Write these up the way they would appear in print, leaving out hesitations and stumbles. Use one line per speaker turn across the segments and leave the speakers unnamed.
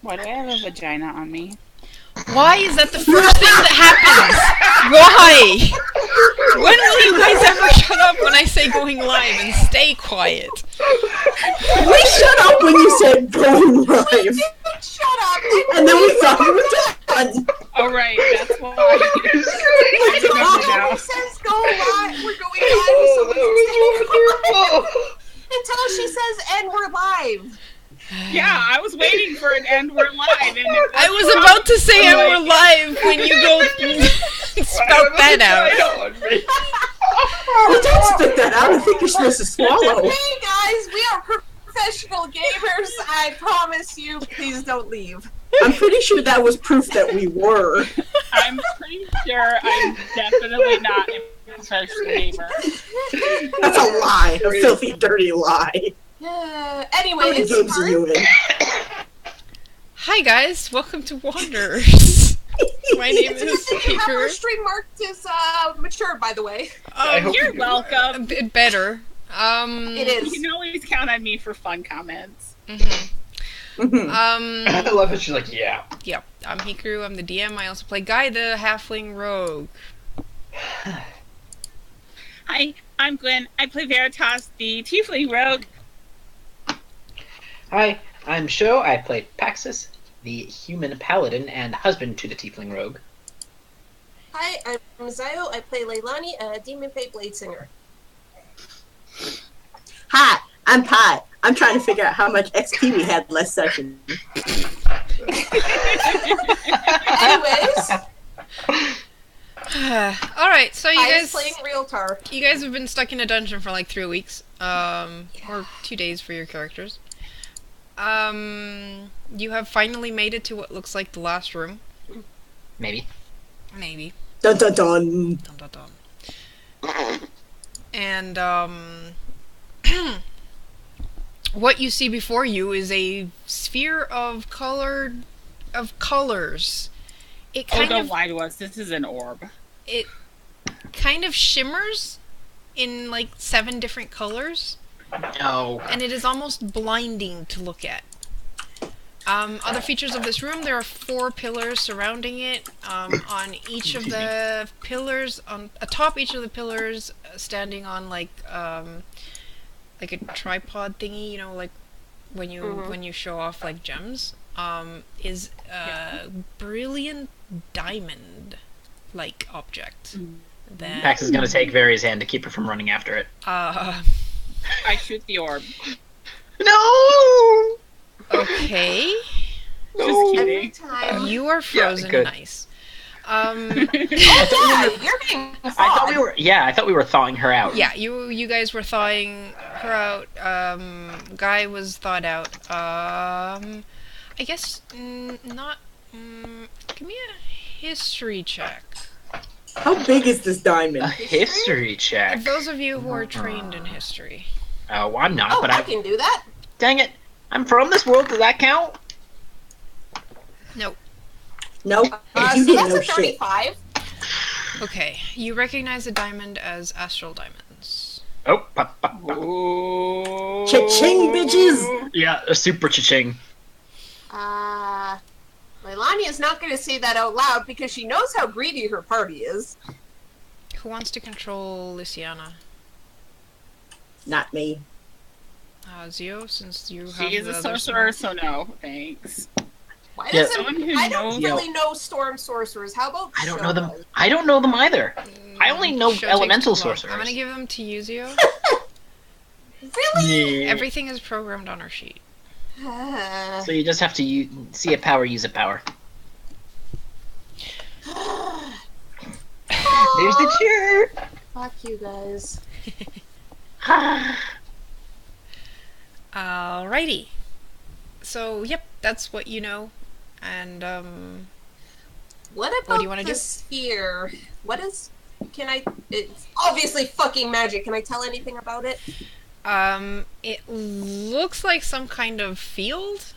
Why do I have a vagina on me?
Why is that the first thing that happens? Why? When will you guys ever shut up when I say going live and stay quiet?
We shut up when you said going live.
Shut up!
And then we thought we were done.
Oh, right, that's why.
It says go live. We're going live, so until she says and we're live.
Yeah, I was waiting for an end. We're live. And
I was about to say and we're live when you go spout that out.
Oh, don't spit that out. I think you're supposed to swallow.
Hey guys, we are professional gamers. I promise you, please don't leave.
I'm pretty sure that was proof that we were.
I'm pretty sure I'm definitely not a professional gamer.
That's a lie. A filthy, dirty lie.
Anyway,
How many
it's
games are you in?
Hi guys, welcome to Wanderers. My name is
Our
Speaker.
stream marked is mature, by the way.
You're welcome.
Better.
It is.
You can always count on me for fun comments.
I love it. She's like, yeah.
Yep. I'm Hikaru. I'm the DM. I also play Guy the Halfling Rogue.
Hi, I'm Gwen. I play Veritas, the Tiefling Rogue.
Hi, I'm Sho. I play Paxis, the human paladin and husband to the tiefling rogue.
Hi, I'm Zayo. I play Leilani, a demon fae blade singer.
Hi, I'm Pat. I'm trying to figure out how much XP we had last session.
Anyways,
Alright, so
I was playing Realtar.
you guys have been stuck in a dungeon for like 3 weeks. Or 2 days for your characters. You have finally made it to what looks like the last room.
Maybe.
Maybe.
Dun dun dun.
Dun, dun, dun. And, what you see before you is a sphere of colors. It
Oh,
kind
don't
of
lie to us. This is an orb.
it kind of shimmers in like 7 different colors,
No.
and it is almost blinding to look at. Other features of this room, there are 4 pillars surrounding it. On each of the pillars, atop each of the pillars, standing on like a tripod thingy, you know, like when you show off like gems, is a brilliant diamond-like object. That
Pax is gonna take Vari's hand to keep her from running after it.
I shoot the orb.
No!
okay,
Just
Every
kidding.
time.
you are frozen
good.
nice.
Yeah, you're being
I thought we were. Yeah, I thought we were thawing her out.
Yeah, you guys were thawing her out. Guy was thawed out. I guess not. Give me a history check.
How big is this
A
diamond?
history check.
Those of you who are trained in history.
Oh, I'm not.
Oh,
but
I can do that.
Dang it! I'm from this world. Does that count?
Nope.
Nope.
So
You didn't
that's
know
a
shit.
35.
Okay, you recognize a diamond as astral diamonds.
Oh, pop, pop, pop.
Ooh.
Cha-ching, bitches!
Yeah, a super cha-ching.
Leilani is not going to say that out loud because she knows how greedy her party is.
Who wants to control Lysiana?
Not me.
Zio, since you have
She is
the
a
other
sorcerer, so no, thanks.
Why
Yeah.
doesn't
Someone who
I don't
knows-
really know storm sorcerers. How about
I don't
Sho
know them.
does?
I don't know them either. I only know
Show takes
elemental
too long.
sorcerers.
I'm gonna give them to you, Zio.
Really?
Everything is programmed on our sheet.
So you just have to see a power, use a power. There's the chair.
Fuck you guys.
Alrighty. So, yep, that's what you know. And,
What about
do you wanna
the
do?
sphere? What is... Can I... It's obviously fucking magic. Can I tell anything about it?
it looks like some kind of field.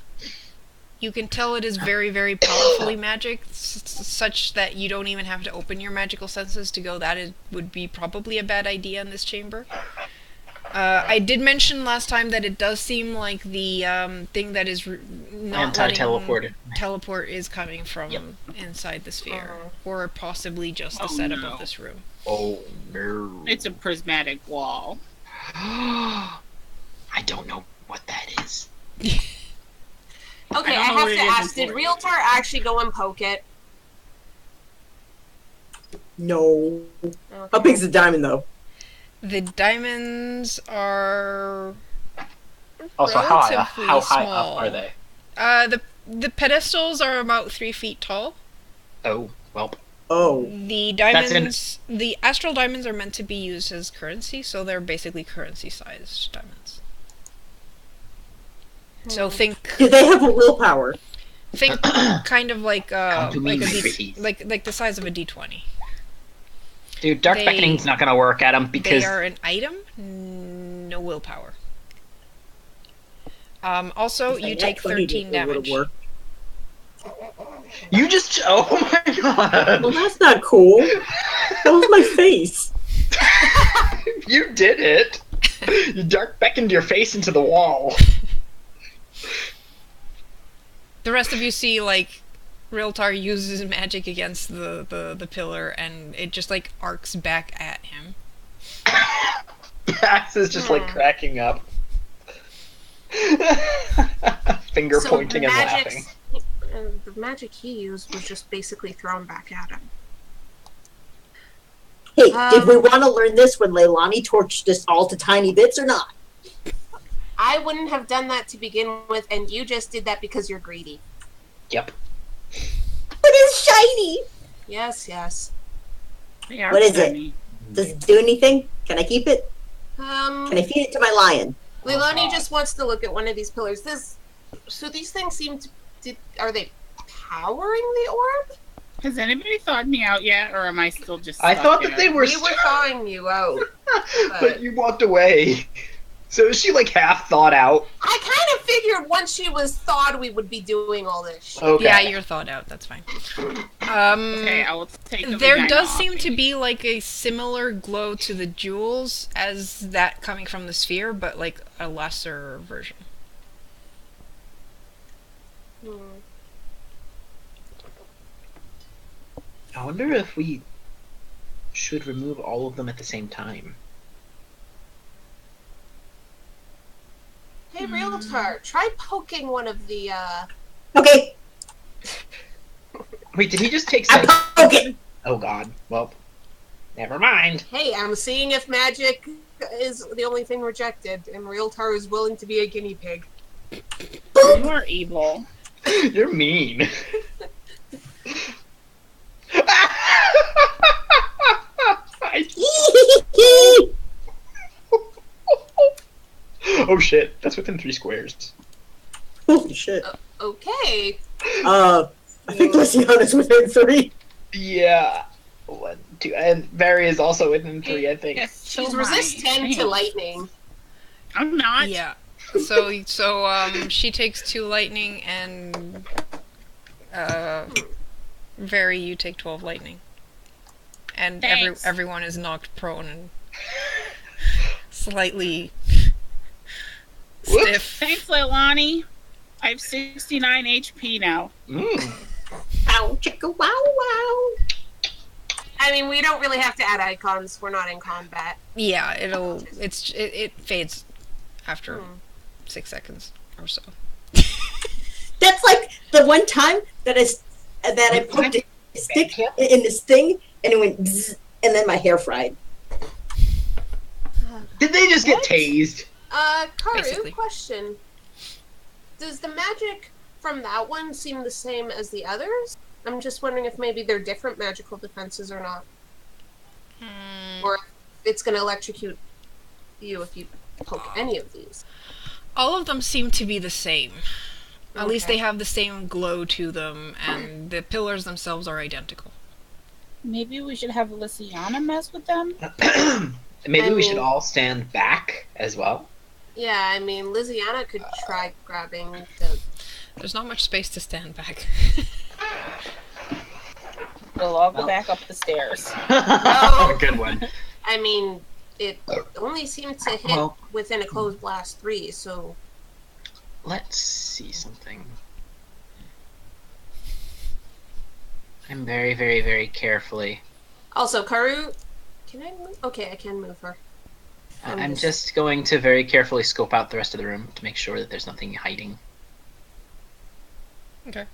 You can tell it is very, very powerfully magic, such that you don't even have to open your magical senses to go. That would be probably a bad idea in this chamber. I did mention last time that it does seem like the thing that is not letting teleport is coming from inside the sphere, or possibly just the setup of this room.
Oh no!
It's a prismatic wall.
I don't know what that is.
Okay, I
I don't know
have
what
to
it is
ask, did
before.
Realtor actually go and poke it?
No.
Okay.
How big's the diamond, though?
The diamonds are
Also,
relatively
how high
small.
up are they?
The pedestals are about 3 feet tall.
Oh, well.
Oh.
The diamonds, the astral diamonds, are meant to be used as currency, so they're basically currency-sized diamonds. So think
Do they have a willpower?
kind of like
Come to me,
like a D,
Griffith.
like the size of a D20.
Dude, Dark
They-
Beckoning's not gonna work at him because
They are an item, no willpower. Also,
If I
you
had
take
20,
13
it would've
damage.
worked.
you just. Oh my god!
Well, that's not cool. That was my face.
You did it! You Dark beckoned your face into the wall.
The rest of you see, like, Realtar uses magic against the pillar, and it just, like, arcs back at him.
Pax is just like cracking up. Finger
So
pointing
the
and
magic's-
laughing.
the magic he used was just basically thrown back at him.
Hey, did we want to learn this when Leilani torched us all to tiny bits or not?
I wouldn't have done that to begin with, and you just did that because you're greedy.
Yep.
But it's shiny!
Yes, yes.
They are
What is it?
shiny.
Does it do anything? Can I keep it? Can
Um,
I feed it to my lion?
Leilani
God.
just wants to look at one of these pillars. So these things seem to, are they powering the orb?
Has anybody thawed me out yet, or am I still just?
I
stuck
thought
in
that
it?
they were.
We were thawing you out.
But you walked away. So is she like half thawed out?
I kind of figured once she was thawed, we would be doing all this shit.
Okay.
Yeah, you're thawed out, that's fine.
Okay, I will take the
There
vagina
does
off.
seem to be, like, a similar glow to the jewels as that coming from the sphere, but, like, a lesser version.
Hmm.
I wonder if we should remove all of them at the same time.
Hey, Realtor, try poking one of the,
Okay,
Wait, did he just take
I'm
some?
poking!
Oh god. Well, never mind.
hey, I'm seeing if magic is the only thing rejected, and Realtor is willing to be a guinea pig.
You are evil.
You're mean. Oh shit, that's within 3 squares.
Holy shit.
Okay.
I think Luciana's within 3.
Yeah. 1, 2, and Barry is also within 3, I think.
Yes, so
She's
am
resist
I.
10 to lightning.
I'm not.
Yeah. So she takes 2 lightning, and Very, you take 12 lightning. And
Thanks.
everyone is knocked prone and slightly stiff.
Thanks, Leilani. I have 69 HP now.
Ow, chicka wow wow.
I mean, we don't really have to add icons. We're not in combat.
Yeah, it fades after 6 seconds or so.
That's like the one time that I poked a stick in this thing and it went bzzz, and then my hair fried.
Did they just
What?
get tased?
Karu,
Basically.
question. Does the magic from that one seem the same as the others? I'm just wondering if maybe they're different magical defenses or not. Or if it's going to electrocute you if you poke any of these.
All of them seem to be the same. At least
Okay.
they have the same glow to them, and the pillars themselves are identical.
Maybe we should have Lysiana mess with them?
Maybe
I
we should
mean-
all stand back as well.
Yeah, I mean, Lysiana could try grabbing the...
There's not much space to stand back.
We'll all go back up the stairs.
Good one.
I mean, only seem to hit
Well-
within a closed blast 3, so...
Let's see something. I'm very, very, very carefully.
Also, Karu... Can I move? Okay, I can move her.
I'm just going to very carefully scope out the rest of the room to make sure that there's nothing hiding.
Okay.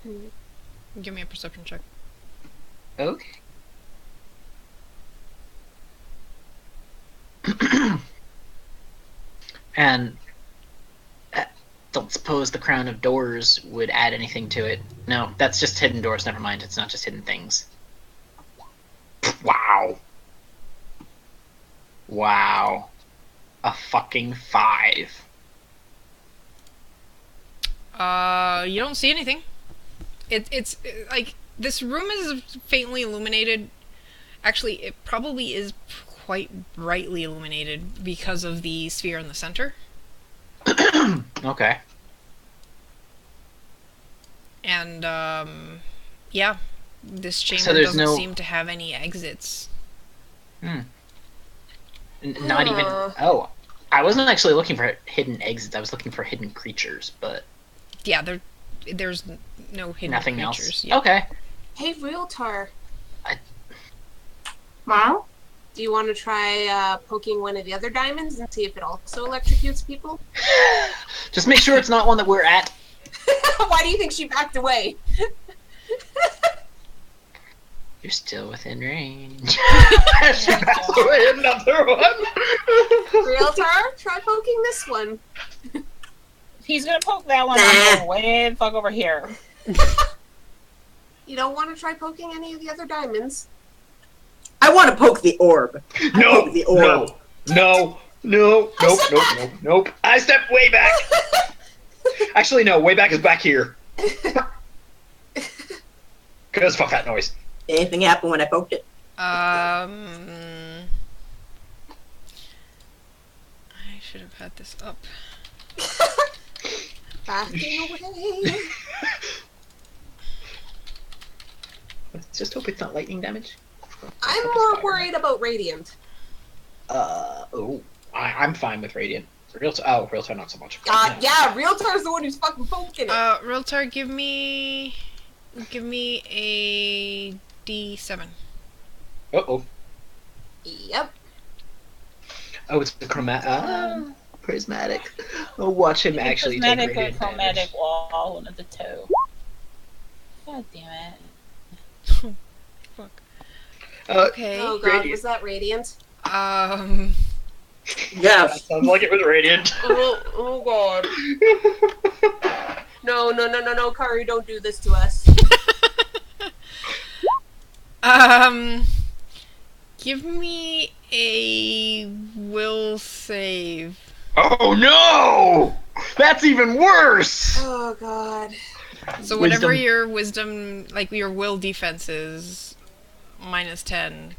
Give me a perception check.
Okay. And I don't suppose the crown of doors would add anything to it. No, that's just hidden doors. Never mind. It's not just hidden things. Wow. Wow. A fucking 5.
You don't see anything. It's like this room is faintly illuminated. Actually, it probably is quite brightly illuminated because of the sphere in the center.
Okay.
And yeah, this chamber
So there's
doesn't
no-
seem to have any exits.
Not even. Oh, I wasn't actually looking for hidden exits. I was looking for hidden creatures, but
Yeah, there's no hidden
nothing
creatures.
else.
Yeah.
Okay.
Hey, Realtar,
Wow.
do you want to try poking one of the other diamonds and see if it also electrocutes people?
Just make sure it's not one that we're at.
Why do you think she backed away?
You're still within range. She passed away another one.
Realtar, try poking this one.
If he's gonna poke that one, I'm going way the fuck over here.
You don't want to try poking any of the other diamonds?
I want to poke the orb.
No,
poke the orb.
Nope. I stepped way back. Actually, no, way back is back here. Cause fuck that noise.
Anything happen when I poked it?
I should have had this up.
Backing away.
Let's just hope it's not lightning damage.
I'm more worried about Radiant.
I'm fine with Radiant. Realtor not so much.
Yeah, Realtar's the one who's fucking poking it.
Realtar, give me a D7.
Uh-oh.
Yep.
Oh, it's the prismatic. Oh, watch him actually take
Prismatic or
radiant
chromatic
damage.
wall, one of the two. God damn it.
Fuck.
Uh,
Okay.
Oh god,
Radiant.
was that Radiant?
That
Yes.
sounds like it was radiant.
Oh god. No, Kari, don't do this to us.
Give me a will save.
Oh no! That's even worse!
Oh god.
So whatever
Wisdom.
your wisdom, like your will defense is, minus 10,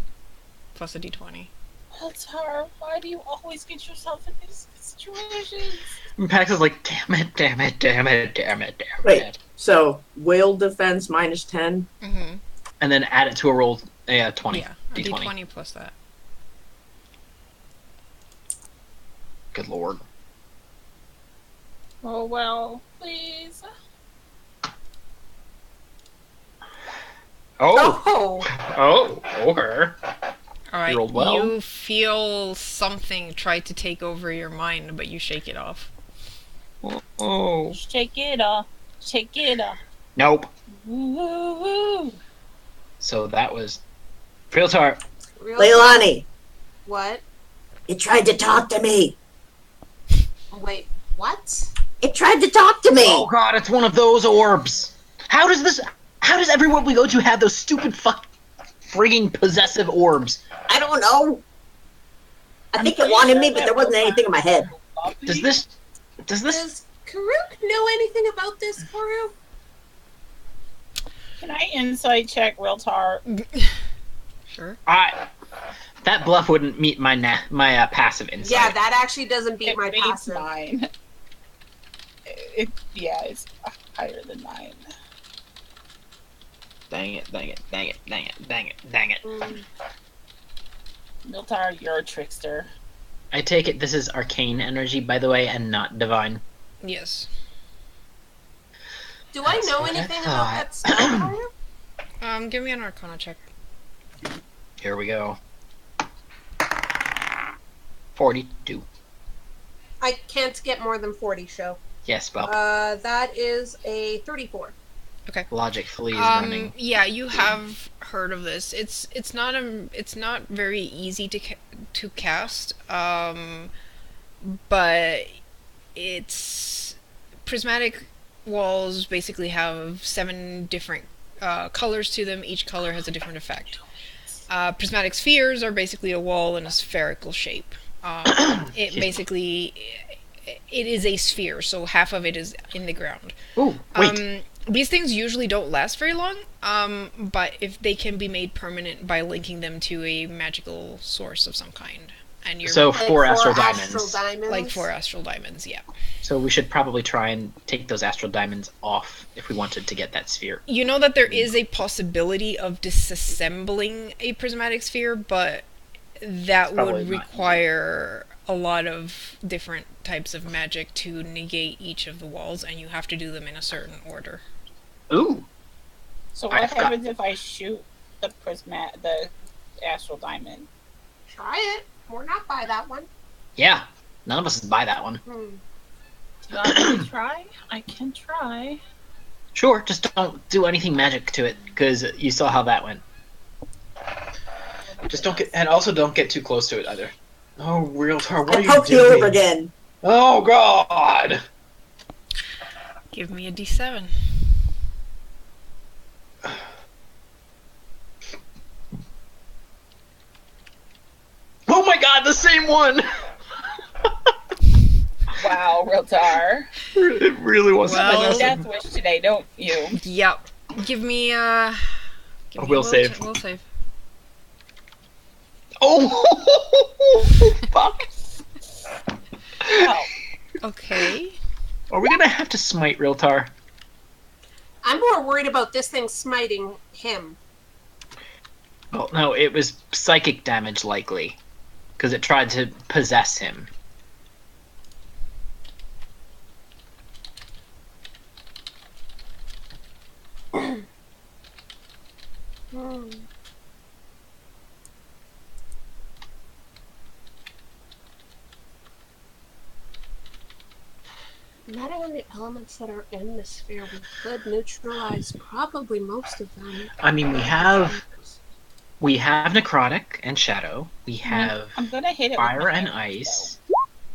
plus a d20.
That's hard. Why do you always get yourself in these situations?
And Pax is like, damn it.
Wait. So, will defense minus 10.
Mm-hmm.
And then add it to a roll, 20.
Yeah, a
D20.
d20 plus that.
Good lord.
Oh well, please.
Oh!
Oh.
Okay.
Alright,
rolled well.
you feel something try to take over your mind, but you shake it off.
Oh.
Shake it off. Shake it off.
Nope.
Woo woo woo.
So that was Realtar.
Leilani,
What?
it tried to talk to me.
Wait, what?
It tried to talk to me.
Oh god, it's one of those orbs. How does everyone we go to have those stupid frigging possessive orbs?
I don't know. I think it wanted me, but there wasn't anything in my head.
Does this
Does Karuk know anything about this, Karu?
Can I insight check Realtar?
Sure.
that bluff wouldn't meet my passive insight.
Yeah, that actually doesn't beat
It
my
beats
passive.
mine. It's higher than mine.
Dang it.
Mm.
Realtar, you're a trickster.
I take it this is arcane energy, by the way, and not divine.
Yes.
Do I
That's
know
what I
anything about that
thought.
spell?
Give me an Arcana check.
Here we go. 42.
I can't get more than 40, show.
Yes, well,
That is a 34.
logic fully is running.
Yeah, you have heard of this. It's not very easy to cast. But it's prismatic walls basically have 7 different colors to them. Each color has a different effect. Prismatic spheres are basically a wall in a spherical shape. It is a sphere, so half of it is in the ground.
Ooh, wait.
These things usually don't last very long, but if they can be made permanent by linking them to a magical source of some kind. And you're
So
Like
4 astral diamonds.
like 4 astral diamonds, yeah.
So we should probably try and take those astral diamonds off if we wanted to get that sphere.
You know that there is a possibility of disassembling a prismatic sphere, but that
Probably
would
not.
require a lot of different types of magic to negate each of the walls, and you have to do them in a certain order.
Ooh.
So what
I've got-
happens if I shoot the astral diamond?
Try it. We're not by that one.
Yeah. None of us buy that one.
Hmm.
Do I want to try? I can try.
Sure, just don't do anything magic to it, because you saw how that went.
Just don't get, and also don't get too close to it either. Oh, Realtor, what
I
are you
poked you over
doing?
again.
Oh God!
Give me a d7.
Oh my God, the same one!
Wow, Realtar.
It really was.
Well-
You have a death wish today, don't you?
Yep. Give me
A
me
will save.
Will save.
Oh, fuck!
Oh,
Okay.
Are we gonna have to smite Realtar?
I'm more worried about this thing smiting him.
Well, no, it was psychic damage likely, because it tried to possess him.
Hmm. Not on the elements that are in the sphere, we could neutralize probably most of them.
I mean, we have necrotic and shadow. We have
I'm gonna hit it.
fire
with my
and
hammer,
ice.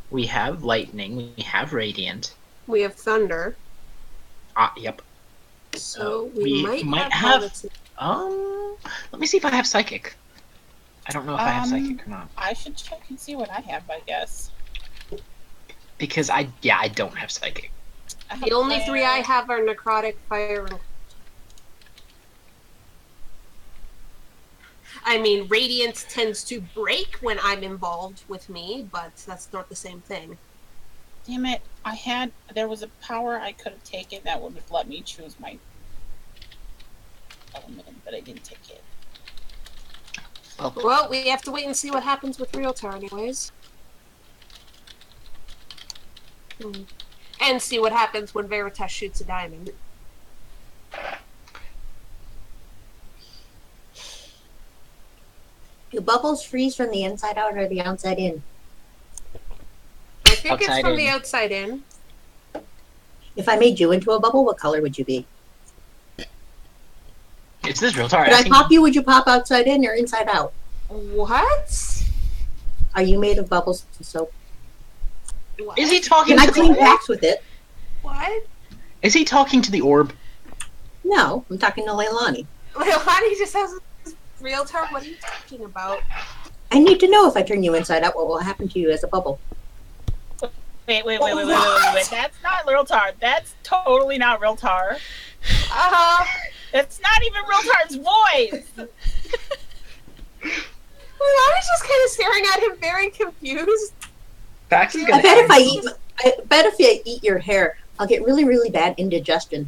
We have lightning. We have radiant.
We have thunder,
Yep.
so
we
we
might
might
have-
elements.
Let me see if I have psychic. I don't know if I have
Um,
psychic or not,
I should check and see what I have, I guess.
because I don't have psychic.
I have
The only
fire.
3 I have are necrotic, fire, and. I mean, radiance tends to break when I'm involved with me, but that's not the same thing.
Damn it! There was a power I could have taken that would have let me choose my element, but I didn't take it.
Well, we have to wait and see what happens with Realtar, anyways. And see what happens when Veritas shoots a diamond.
Do bubbles freeze from the inside out or the outside in?
I think it's
Outside
from
in.
the outside in.
If I made you into a bubble, what color would you be?
It's this Realtar
Could I
asking.
pop you? Would you pop outside in or inside out?
What?
Are you made of bubbles and soap?
What?
Is he talking
Can I
to
clean
the?
packs with it?
What?
Is he talking to the orb?
No, I'm talking to Leilani.
Leilani just has a Realtar. What are you talking about?
I need to know if I turn you inside out, what will happen to you as a bubble.
Wait.
What?
That's not Realtar. That's totally not Realtar. It's not even Realtar's voice.
Leilani's just kind of staring at him, very confused.
Pax is
I
gonna.
bet if I eat your hair, I'll get really, really bad indigestion.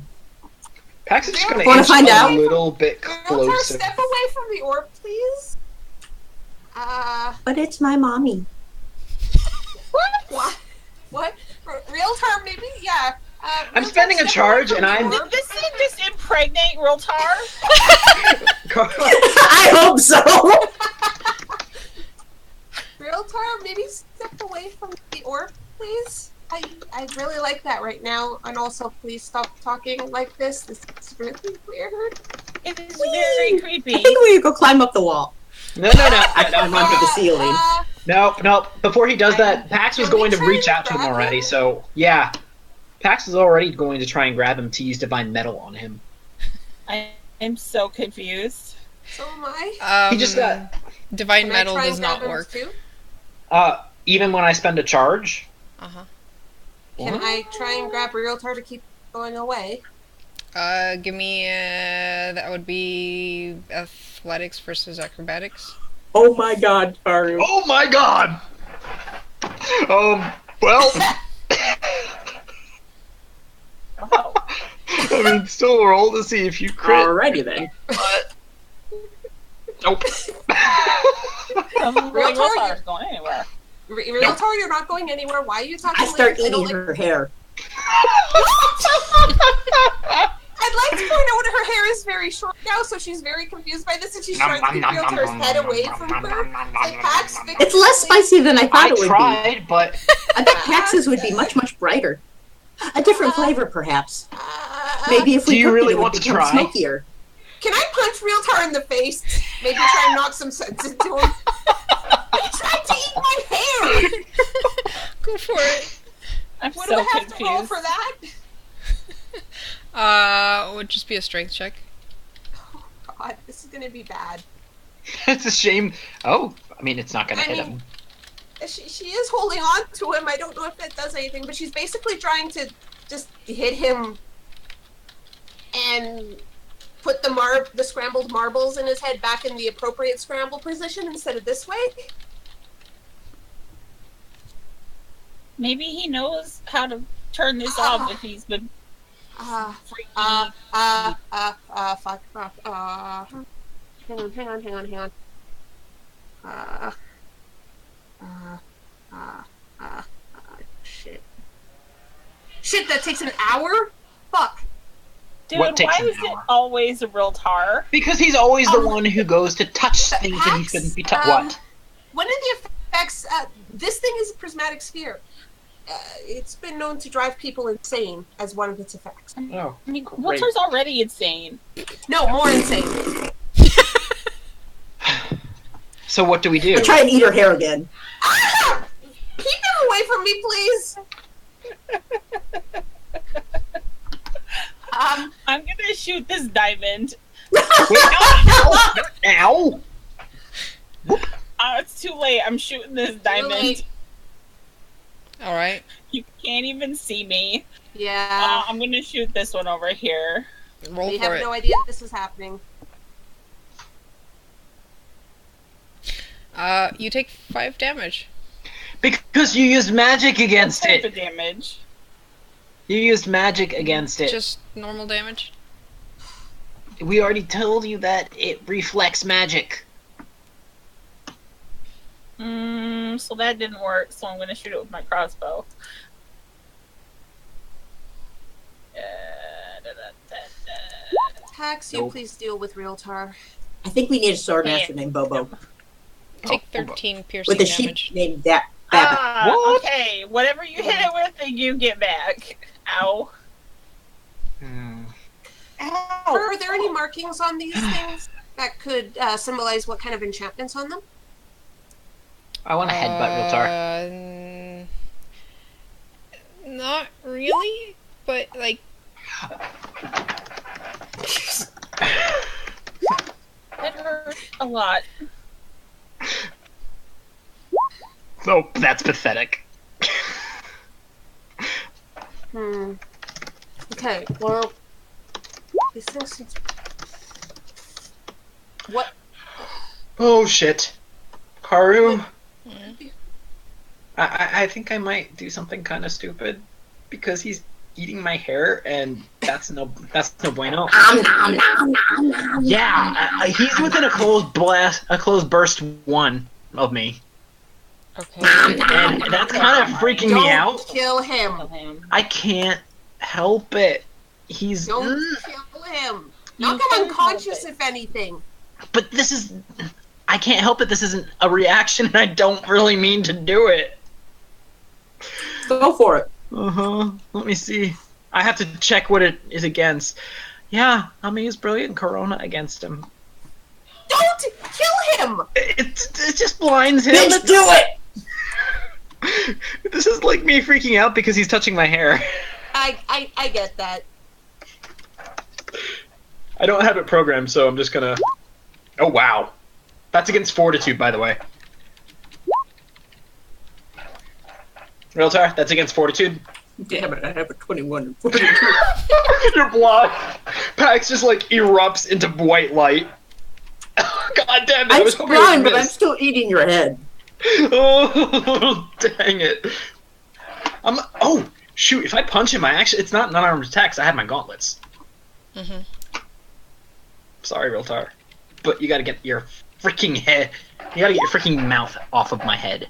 Pax is just gonna
Wanna
inch
find
a
out?
little bit
Realtar,
closer.
step away from the orb, please.
But it's my mommy.
Realtar, maybe? Yeah.
I'm
Realtar,
spending a
step
charge,
away
and
from
I'm-
the
Did
orb.
this thing just impregnate Riltar?
I hope so.
Realtar, maybe step away from the orb, please? I really like that right now. And also, please stop talking like this. This is really weird.
It is very
I
creepy.
think we could go climb up the wall.
No.
I climb onto the ceiling.
No. Before he does that, Pax was
Can we
going to
try
reach
and
out to him
grab
already,
him?
so yeah. Pax is already going to try and grab him to use Divine Metal on him.
I am so confused.
So am I.
He just got...
Divine
Can I
Metal
try and
does
grab
not
him
work.
too?
Even when I spend a charge?
Uh-huh.
Can
What?
I try and grab Realtar to keep going away?
Give me, that would be athletics versus acrobatics.
Oh my god, Faru.
Oh my god! Well...
Oh.
I mean, still roll to see if you crit.
Alrighty then.
Nope.
Riltar's going anywhere.
Realtar, you're not going anywhere. Why are you talking
I start
like I don't
eating
like-
her hair.
I'd like to point out her hair is very short now, so she's very confused by this, and she's trying to keep Realtar's head away from her. And Pax
It's less spicy than I thought
I
it would be.
tried, but...
I bet Pax's would be much, much brighter. A different flavor, perhaps. Maybe if
Do
we
you
cooked
really
it, it
want
would
to
become
try?
smokier.
Can I punch Realtar in the face? Maybe try and knock some sense into him. He tried to eat my hair!
Go for it.
I'm
What do
so
I have to roll
confused.
for that?
It would just be a strength check.
Oh god, this is gonna be bad.
It's a shame. Oh, I mean, it's not gonna
I
hit
mean-
him.
She is holding on to him. I don't know if that does anything, but she's basically trying to just hit him and put the scrambled marbles in his head back in the appropriate scramble position instead of this way.
Maybe he knows how to turn this off if he's been freaky.
Fuck. Hang on. Shit, that takes an hour? Fuck.
Dude,
What takes
why
an
is it
hour?
always a Riltar?
Because he's always the one who goes to touch things that he
Pax,
shouldn't be touching. What?
One of the effects, this thing is a prismatic sphere. It's been known to drive people insane as one of its effects.
Oh,
I mean,
great.
Riltar's already insane.
No, more insane.
So what do we do?
I try and eat her hair again.
Ah! Keep him away from me, please.
I'm gonna shoot this diamond.
Wait, no, not now!
It's too late. I'm shooting this diamond.
late.
Alright.
You can't even see me.
Yeah.
I'm gonna shoot this one over here.
Roll
We
for
have
it.
no idea this is happening.
You take 5 damage.
Because you used magic against
What type
it.
of damage?
You used magic against it.
Just normal damage.
We already told you that it reflects magic.
So that didn't work, so I'm gonna shoot it with my crossbow.
Pax, you
Nope.
please deal with Realtar.
I think we need a sword master named Bobo.
Take
Oh,
13 piercing
With a sheep
damage.
named Babbitt.
What?
Okay, whatever you hit it with, you get back. Ow.
Hmm.
Ow.
Are there any markings on these things that could symbolize what kind of enchantment's on them?
I want to headbutt Wiltar.
Not really, but like
It hurt a lot.
Oh, that's pathetic.
Okay, well, these things seem to... What?
Oh shit. Haru,
mm,
I think I might do something kind of stupid because he's eating my hair, and that's no bueno.
Nom, nom, nom, nom, nom.
Yeah, he's within a closed burst one of me.
Okay.
And that's kind of freaking me
Don't
out.
kill him.
Kill him.
I can't help it. He's.
Don't kill him.
You
Knock him
can't
unconscious,
help it.
if anything.
But this is. I can't help it. This isn't a reaction, and I don't really mean to do it.
Go for it.
Let me see. I have to check what it is against. Yeah, I'm gonna use Brilliant Corona against him.
Don't kill him!
It just blinds him.
Bitch, do it!
This is like me freaking out because he's touching my hair.
I get that.
I don't have it programmed, so I'm just gonna. Oh wow, that's against Fortitude, by the way. Realtar, that's against Fortitude.
Damn it, I have a 21.
You're blocked. Pax just like erupts into white light. God damn it! I
I'm
was hoping it
blind,
would
but I'm
miss.
still eating your head.
Oh, dang it! Oh shoot! If I punch him, it's not non-armed attacks. I have my gauntlets.
Mhm.
Sorry, Realtar, but you gotta get your freaking head. You gotta get your freaking mouth off of my head.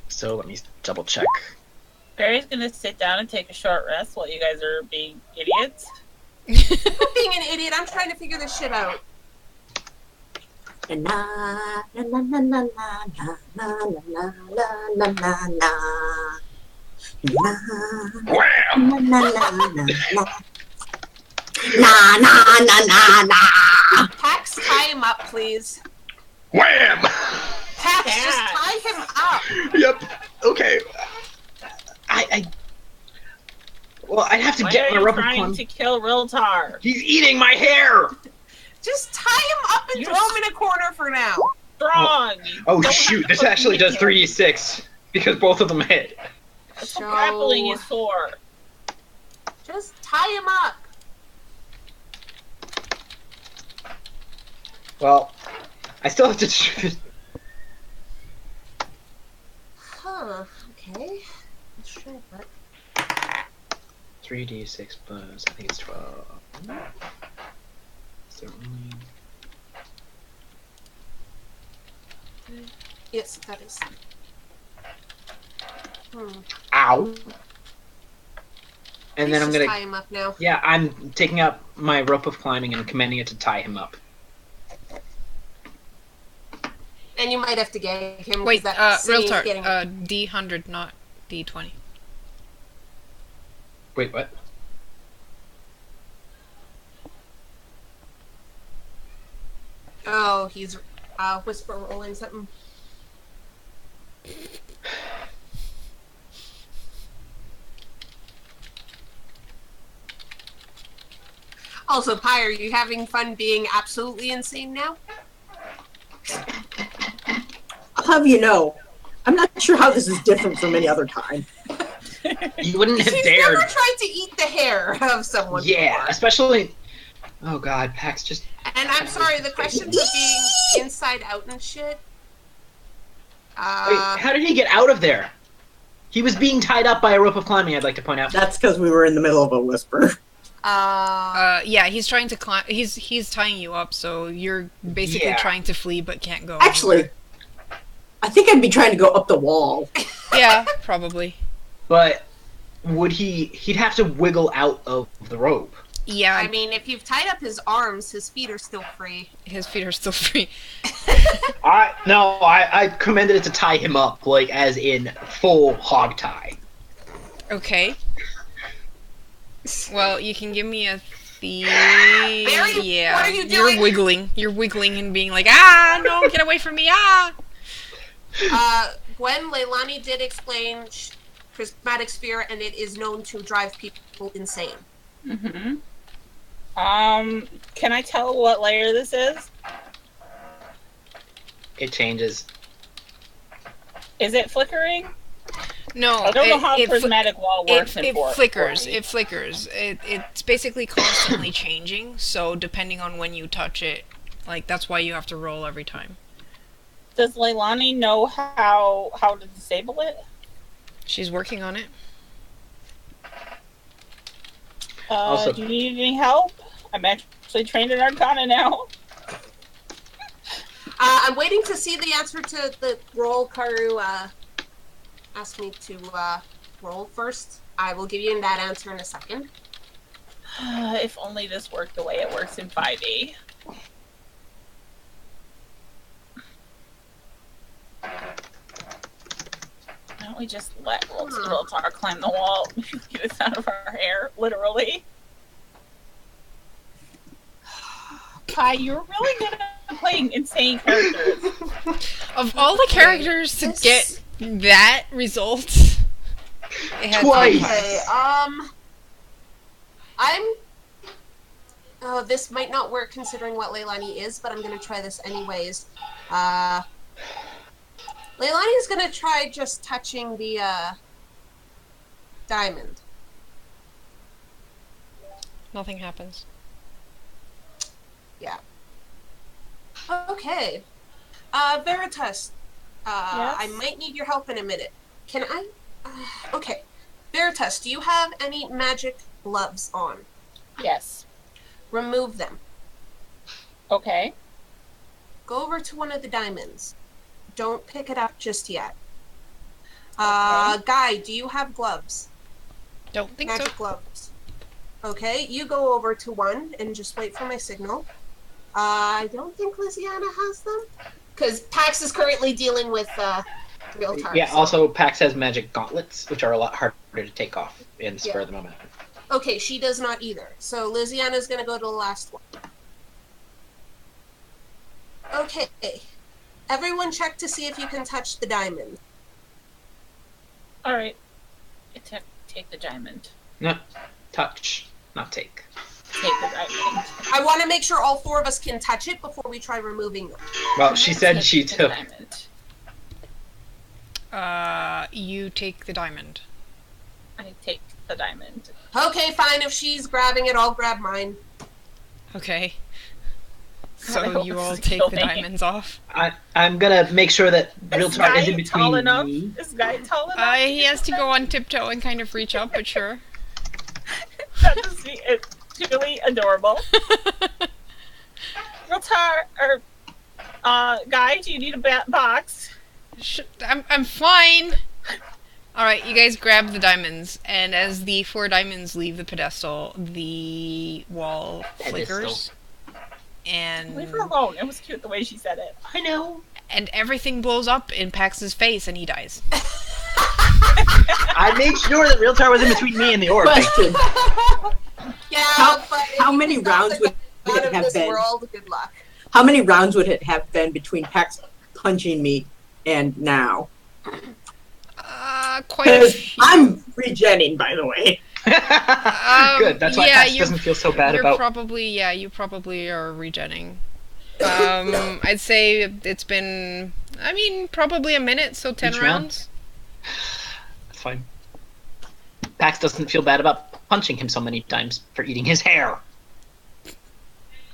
So let me double check.
Barry's gonna sit down and take a short rest while you guys are being idiots.
I'm not being an idiot. I'm trying to figure this shit out.
Na na na na na na na na na na na na.
Wham!
Na na na na na. Na na na na na.
Pax, tie him up, please.
Wham!
Pax, just tie him up.
Yep. Okay. Well, I'd have to
Why
get
are
my
you
rubber
trying
plum.
to kill Riltar?
He's eating my hair.
Just tie him up and
You're
throw him in a corner for now.
Strong.
Oh
Don't
shoot!
have
This
to
actually
put
does
me in.
3d6 because both of them hit.
That's what grappling is for.
Just tie him up.
Well, I still have to shoot it.
Huh. Okay. Let's try that.
3d6 plus, I think it's 12. So only...
Yes, that is.
Ow! And then I'm
Please just
gonna...
tie him up now.
Yeah, I'm taking up my rope of climbing and commanding it to tie him up.
And you might have to gag him. 'cause
Wait,
that singing is
Realtar,
getting-
D100, not D20.
Wait, what?
Oh, he's whisper rolling something. Also, Pi, are you having fun being absolutely insane now?
I'll have you know, I'm not sure how this is different from any other time.
You wouldn't have
She's
dared.
never tried to eat the hair of someone
Yeah,
before.
especially... Oh god, Pax just...
And I'm sorry, the questions of being inside out and shit.
Wait, how did he get out of there? He was being tied up by a rope of climbing, I'd like to point out.
That's because we were in the middle of a whisper.
Yeah, he's trying to climb. He's tying you up, so you're basically
Yeah.
trying to flee but can't go.
Actually, I think I'd be trying to go up the wall.
anywhere. Yeah, probably.
But would he'd have to wiggle out of the rope.
Yeah,
I mean, if you've tied up his arms, his feet are still free.
his feet are still free.
I commanded it to tie him up, like as in full hog tie.
Okay. Well, you can give me a
Barry,
yeah,
what are you
you're
doing?
wiggling. You're wiggling and being like, ah, no, get away from me, ah.
Gwen, Leilani did explain prismatic sphere, and it is known to drive people insane.
Mm-hmm. Can I tell what layer this is?
It changes.
Is it flickering?
No,
I don't know how
it
prismatic wall works in
it
Fort.
flickers. It flickers. It's basically constantly changing. So depending on when you touch it, like that's why you have to roll every time.
Does Leilani know how to disable it?
She's working on it.
Also-
Do you need any help? I'm actually trained in Arcana now.
I'm waiting to see the answer to the roll Karu asked me to roll first. I will give you that answer in a second.
If only this worked the way it works in 5e. Why don't we just let Roltar climb the wall? Get us out of our hair, literally. Kai, you're really good at playing insane characters.
Of all the characters to get that result, it had
Twice.
Okay, this might not work considering what Leilani is, but I'm gonna try this anyways. Leilani's gonna try just touching the, diamond.
Nothing happens.
Yeah. Okay. Veritas,
Yes?
I might need your help in a minute. Can I? Okay. Veritas, do you have any magic gloves on?
Yes.
Remove them.
Okay.
Go over to one of the diamonds. Don't pick it up just yet. Guy, do you have gloves?
Don't think so.
Magic gloves. Okay, you go over to one and just wait for my signal. I don't think Lysiana has them. Because Pax is currently dealing with real time.
Yeah,
so-
also Pax has magic gauntlets, which are a lot harder to take off in spur of the moment.
Okay, she does not either. So Lysiana's gonna go to the last one. Okay. Everyone check to see if you can touch the diamond.
Alright. Take the diamond.
No, touch, not take.
Take the diamond.
I want to make sure all four of us can touch it before we try removing them.
Well, she said she
Take
took.
the diamond.
You take the diamond.
I take the diamond.
Okay, fine. If she's grabbing it, I'll grab mine.
Okay.
I
So
hope
you all
this is
take the
killing.
diamonds off.
I'm gonna make sure that
Is
real talk
guy
isn't
tall
between
enough?
me.
Is guy tall enough?
He has to go on tiptoe and kind of reach up, but sure.
That just it's truly adorable. Rotar, or Guy, do you need a box?
I'm fine. All right, you guys grab the diamonds, and as the 4 diamonds leave the pedestal, the wall flickers, and
Leave her alone. It was cute the way she said it.
I know.
and everything blows up in Pax's face, and he dies.
I made sure that Realtar was in between me and the orb.
Question:
Yeah, but
how
if
many
it's not
rounds
the
would
god
it
of
have
this
been?
world, good luck.
How many rounds would it have been between Pax punching me and now?
Quite a
Because
few.
I'm regenning, by the way.
Good. That's why
yeah,
Pax doesn't feel so bad
you
about.
probably are regenning. I'd say it's been, probably a minute, so 10
Each round?
rounds.
That's fine. Pax doesn't feel bad about punching him so many times for eating his hair.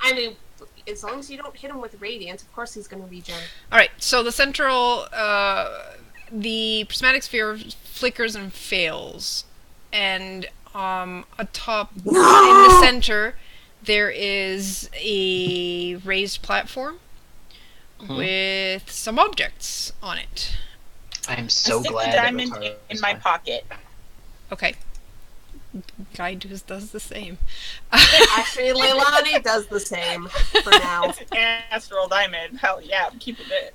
I mean, as long as you don't hit him with radiant, of course he's going to regen.
Alright, so the central, the prismatic sphere flickers and fails. And, atop, in the center, there is a raised platform with some objects on it.
I am
I
so
stick
glad
the
that
diamond
Realtar
in
is
my
fine.
pocket.
Okay. Guy does the same.
Actually, Leilani does the same for now.
It's an astral diamond. Hell yeah, I'm keeping it.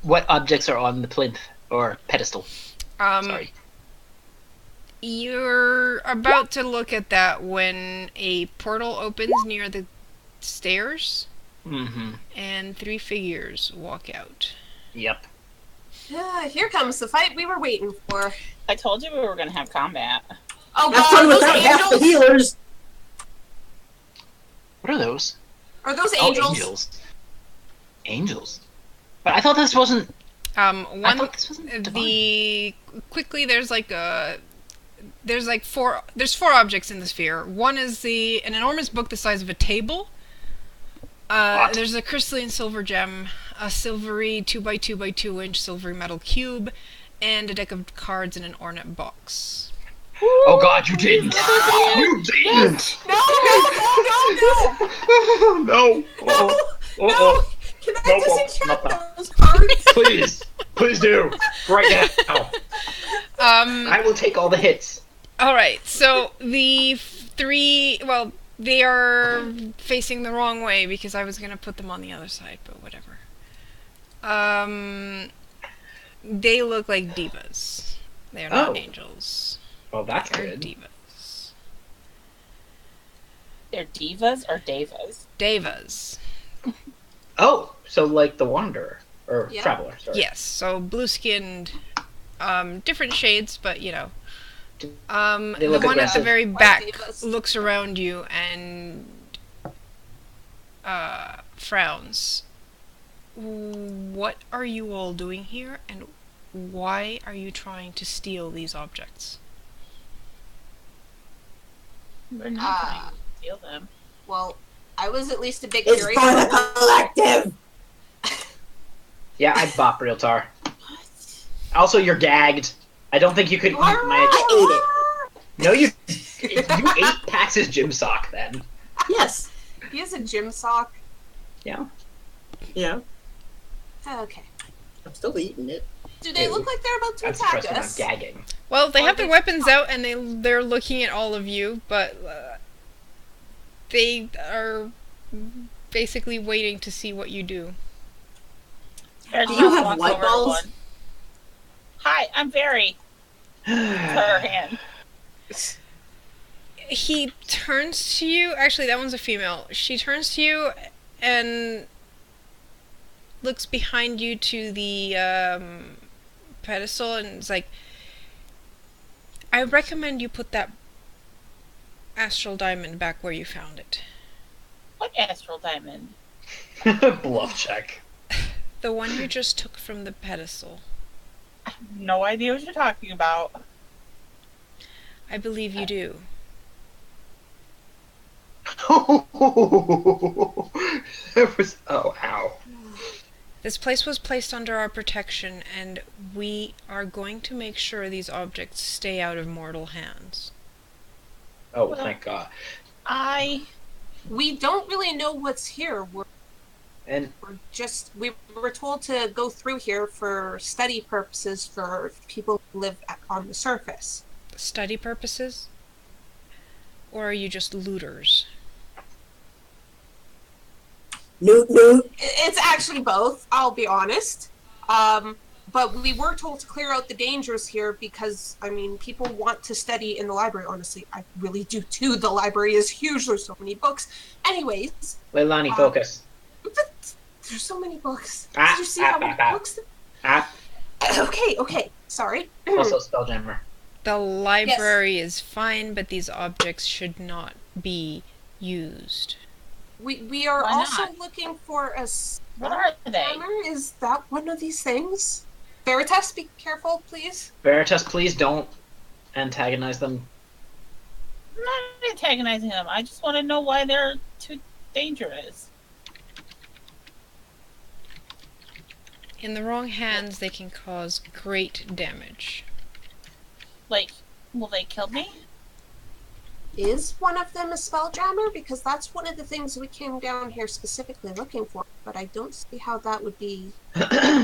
What objects are on the plinth or pedestal?
Um,
Sorry.
You're about to look at that when a portal opens near the stairs,
Mm-hmm.
and 3 figures walk out.
Yep.
Here comes the fight we were waiting for.
I told you we were gonna have combat.
Oh
Have
god,
fun
are those
without half the
angels?
healers.
What are those?
Are those
Oh,
angels?
angels. Angels. But I thought this wasn't. I
One,
thought this wasn't divine.
quickly there's there's 4 objects in the sphere. One is an enormous book the size of a table.
What?
There's a crystalline silver gem, a silvery 2x2x2 inch silvery metal cube, and a deck of cards in an ornate box.
Oh god, you didn't! You didn't!
No, no, no, no, no!
No!
No!
Oh,
No! Can
Nope,
disenchant
not
those cards?
Please do right now. I will take all the hits.
All right. So the three, well, they are facing the wrong way because I was gonna put them on the other side, but whatever. They look like divas. They are not angels.
Well, that's
They're
good.
divas.
They're divas or devas?
Devas.
Oh, so like the Wanderer or
Yeah.
Traveler. Sorry.
Yes. So blue-skinned, different shades, but you know.
They
The
look
one at the
aggressive.
very
Like
back
divas.
looks around you and frowns. What are you all doing here, and why are you trying to steal these objects?
We're not trying to steal them.
Well, I was at least a bit
It's
curious.
for the collective.
Yeah, I bop real tar.
What?
Also, you're gagged. I don't think you could eat my.
I
No, you ate Pax's gym sock then.
Yes.
He has a gym sock.
Yeah.
Yeah.
Okay.
I'm still eating it.
Do they look like they're about to
That's the
attack
first time I'm
us?
gagging.
Well, they
Or
have their
they-
weapons out and they're looking at all of you, but they are basically waiting to see what you do.
Do you have
Walk
white
over to
balls?
one. Hi, I'm Barry. Her hand.
He turns to you. Actually, that one's a female. She turns to you and looks behind you to the pedestal and is like, I recommend you put that astral diamond back where you found it.
What astral diamond?
Bluff check.
The one you just took from the pedestal.
No idea what you're talking about.
I believe you do.
That was ow.
This place was placed under our protection, and we are going to make sure these objects stay out of mortal hands.
Oh, thank God.
We don't really know what's here. We were told to go through here for study purposes for people who live on the surface.
Study purposes? Or are you just looters?
Noot noot.
It's actually both, I'll be honest. But we were told to clear out the dangers here because, I mean, people want to study in the library, honestly. I really do too. The library is huge. There's so many books. Anyways.
Leilani, focus.
But there's so many books.
Ah,
Did you see how many books? Okay. Sorry.
Also, Spelljammer.
The library is fine, but these objects should not be used.
We are
Why
also
not?
looking for a
What are they?
spelljammer. Is that one of these things? Veritas, be careful, please.
Veritas, please don't antagonize them.
I'm not antagonizing them. I just want to know why they're too dangerous.
In the wrong hands, they can cause great damage.
Like, will they kill me?
Is one of them a spelljammer? Because that's one of the things we came down here specifically looking for. But I don't see how that would be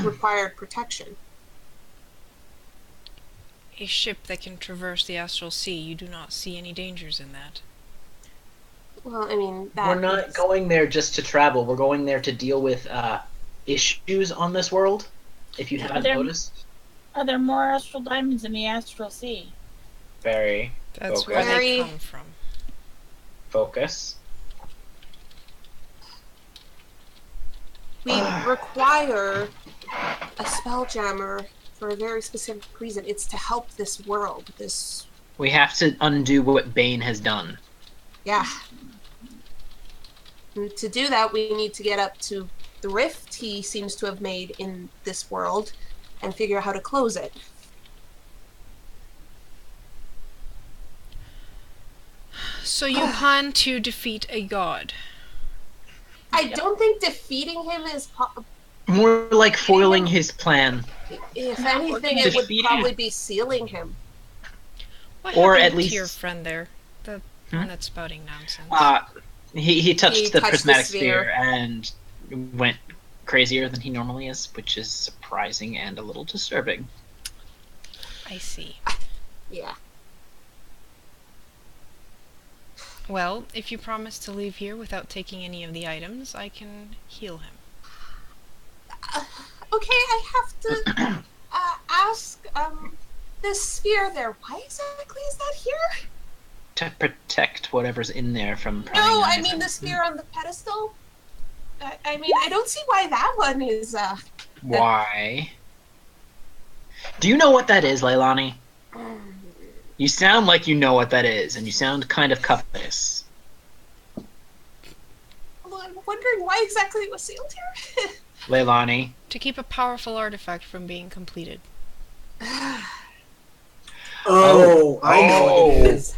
required protection.
A ship that can traverse the astral sea, you do not see any dangers in that.
Well, I mean, that
We're not
is-
going there just to travel. We're going there to deal with issues on this world. If you haven't
There-
noticed.
Are there more astral diamonds in the astral sea?
Very
That's
Okay.
where they
Very-
come from.
focus.
We require a spelljammer for a very specific reason. It's to help this world.
We have to undo what Bane has done.
Yeah. And to do that, we need to get up to the rift he seems to have made in this world and figure out how to close it.
So you plan to defeat a god.
I don't think defeating him is...
More like foiling his plan.
If anything, it would
Defeating
probably be sealing him.
What
Or
happened
at least-
to your friend there? The one that's spouting nonsense.
He touched
He
the
touched the
prismatic
sphere.
sphere and went
crazier than he normally is, which is surprising and a little disturbing.
I see.
Yeah.
Well, if you promise to leave here without taking any of the items, I can heal him.
Okay, I have to ask, this sphere there, why exactly is that here?
To protect whatever's in there from prying
No,
eyes
I mean
out.
the sphere on the pedestal. I mean, I don't see why that one is,
Why? Do you know what that is, Leilani? You sound like you know what that is, and you sound kind of covetous.
Well, I'm wondering why exactly it was sealed here.
Leilani.
To keep a powerful artifact from being completed.
Oh, I know what it is.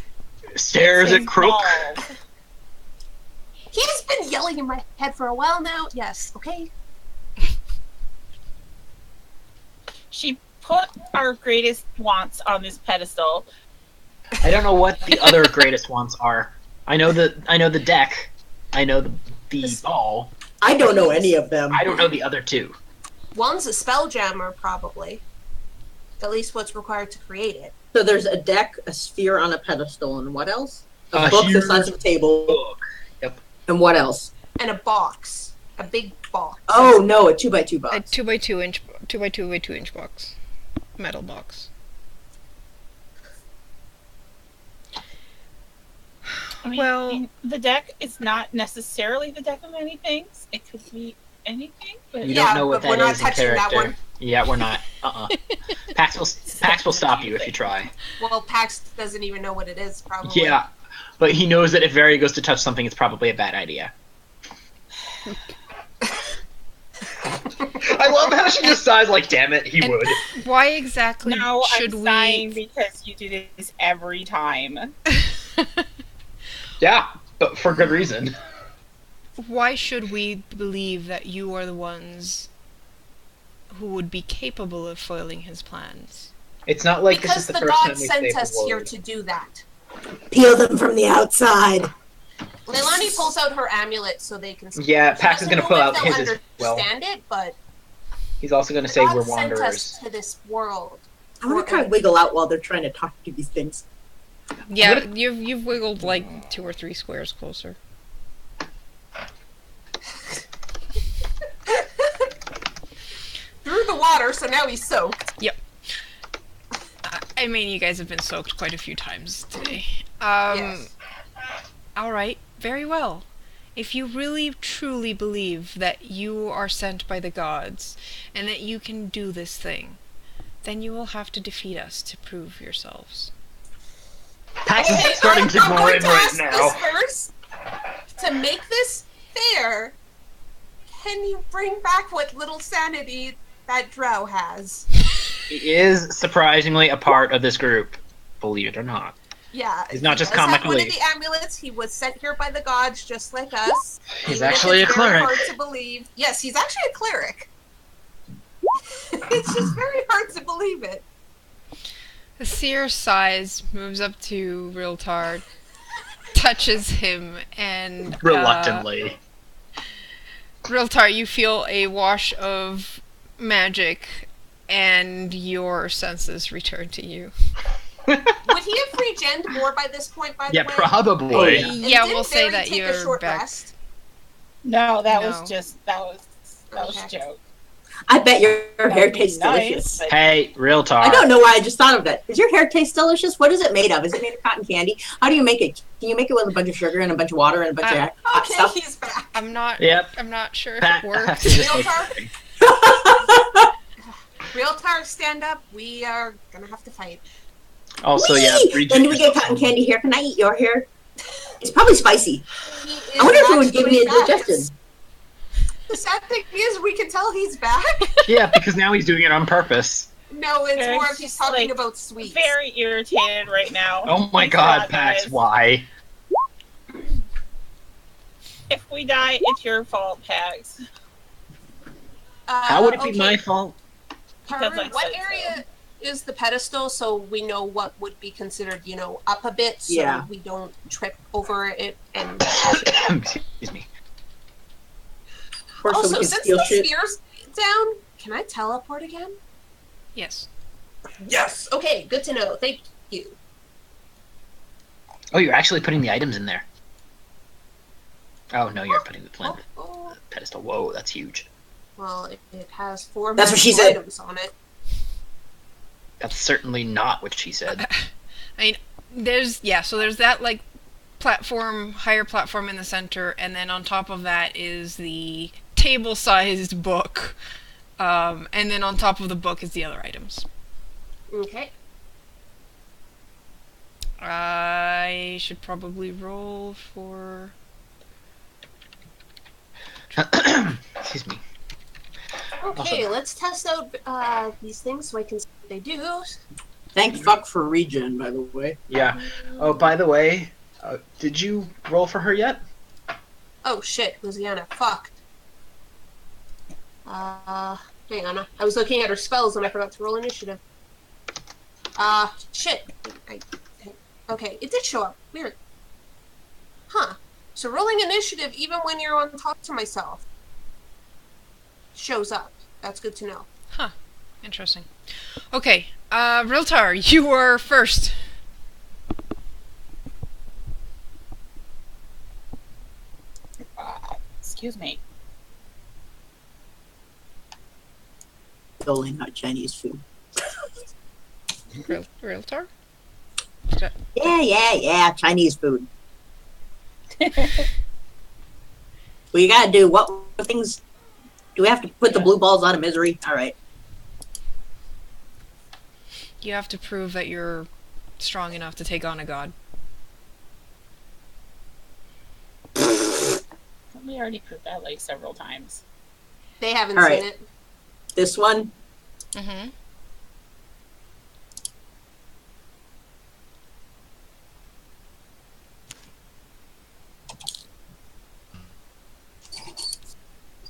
Stares at
His
Crook.
balls.
He's been yelling in my head for a while now. Yes, okay.
She put our greatest wants on this pedestal.
I don't know what the other greatest wants are. I know the deck. I know the ball.
I don't know any of them.
I don't know the other two.
One's a spell jammer, probably. At least what's required to create it.
So there's a deck, a sphere on a pedestal, and what else? A
A
book the
huge
size of a table.
Book. Yep.
And what else?
And a box. A big box.
Oh no, a 2x2
A
box.
2x2 inch box. Metal box.
I mean,
Well-
the deck is not necessarily the deck of many things. It could be anything, but
You
Yeah,
don't know what
but we're
that
not
is in
touching that
character.
one.
Yeah, we're not. Pax will stop you if you try.
Well, Pax doesn't even know what it is, probably.
Yeah, but he knows that if Very goes to touch something, it's probably a bad idea. I love how she just sighs like, damn it, he
And-
would.
Why exactly
no,
should
I'm sighing
we...
because you do this every time.
Yeah, but for good reason.
Why should we believe that you are the ones who would be capable of foiling his plans?
It's not like
Because
this is the
the
first time
gods
we
sent
saved
us
the
here
world.
to do that.
Peel them from the outside.
Leilani pulls out her amulet so they can.
Yeah,
She
Pax is
doesn't
gonna pull
know
out
if
his
they'll
as well.
understand it, but
He's also gonna
the
say
gods
we're
sent us
wanderers.
to this world.
I want to try and wiggle out while they're trying to talk to these things.
Yeah, you've wiggled like 2 or 3 squares closer.
Through the water, so now he's soaked.
I mean, you guys have been soaked quite a few times today.
Yes.
Alright, very well. If you really truly believe that you are sent by the gods, and that you can do this thing, then you will have to defeat us to prove yourselves.
Pax
Okay,
is starting to
I'm
go
going
in
to
right
ask
now.
this first. To make this fair, can you bring back what little sanity that drow has?
He is surprisingly a part of this group, believe it or not.
Yeah.
He's not just
he does have
comic
one of
relief.
the amulets. He was sent here by the gods, just like us.
He's
Even if
actually
it's
a
very
cleric.
hard to believe. Yes, he's actually a cleric. It's just very hard to believe it.
The seer sighs, moves up to Riltard, touches him, and...
Reluctantly.
Riltar, you feel a wash of magic, and your senses return to you.
Would he have regened more by this point, by the
Yeah,
way?
probably.
Oh, yeah.
And
Yeah,
didn't
we'll say
Barry
that
take a
you're
short
back.
rest?
No, that
No.
was a
Okay.
joke.
I bet your
That
hair
would be
tastes
nice,
delicious.
but-
Hey, real talk.
I don't know why I just thought of that. Does your hair taste delicious? What is it made of? Is it made of cotton candy? How do you make it? Can you make it with a bunch of sugar and a bunch of water and a bunch of hot
Okay,
stuff?
he's back.
I'm not
Yep.
sure if
Pat,
it works.
Realtar?
Realtar, stand up. We are gonna have to fight.
Also, yeah.
Whee! When do we get cotton candy here? Can I eat your hair? It's probably spicy.
He is
I wonder if it would give me
actually
a
back.
digestion.
The sad thing is, we can tell he's back.
Yeah, because now he's doing it on purpose.
No, it's
Okay,
more if he's
just,
talking
like,
about sweets.
Very irritated right now.
Oh my
Thanks a
god,
lot,
Pax,
guys.
why?
If we die, it's your fault, Pax.
How would it be
okay.
my fault?
Because
Herman,
I
what
said so.
area is the pedestal so we know what would be considered, up a bit so
Yeah.
we don't trip over it and
Excuse me.
course, so we
Also,
can
since
steal
the
shit.
spear's down, can I teleport again?
Yes.
Yes. Okay, good to know. Thank you.
Oh, you're actually putting the items in there. Oh no, you're putting the flint
Oh.
pedestal. Whoa, that's huge.
Well, it has 4
That's what she
magical
said.
items on it.
That's certainly not what she said.
I mean, there's that like higher platform in the center, and then on top of that is the table-sized book, and then on top of the book is the other items.
Okay.
I should probably roll for.
Excuse me.
Okay, let's test out these things so I can see what they do.
Thank fuck for regen, by the way.
Yeah. Oh, by the way, did you roll for her yet?
Oh shit, Luciana, fuck. Hang on. I was looking at her spells and I forgot to roll initiative. Shit. Okay, it did show up. Weird. Huh. So rolling initiative, even when you're on top to myself, shows up. That's good to know.
Interesting. Okay, Riltar, you are first.
Excuse me.
Totally not Chinese food.
Riltar?
Yeah, Chinese food. Well, you gotta do what things? Do we have to put the blue balls out of misery? All right.
You have to prove that you're strong enough to take on a god.
We already proved that like several times.
They haven't
All
seen
right.
it.
This one.
Mm-hmm.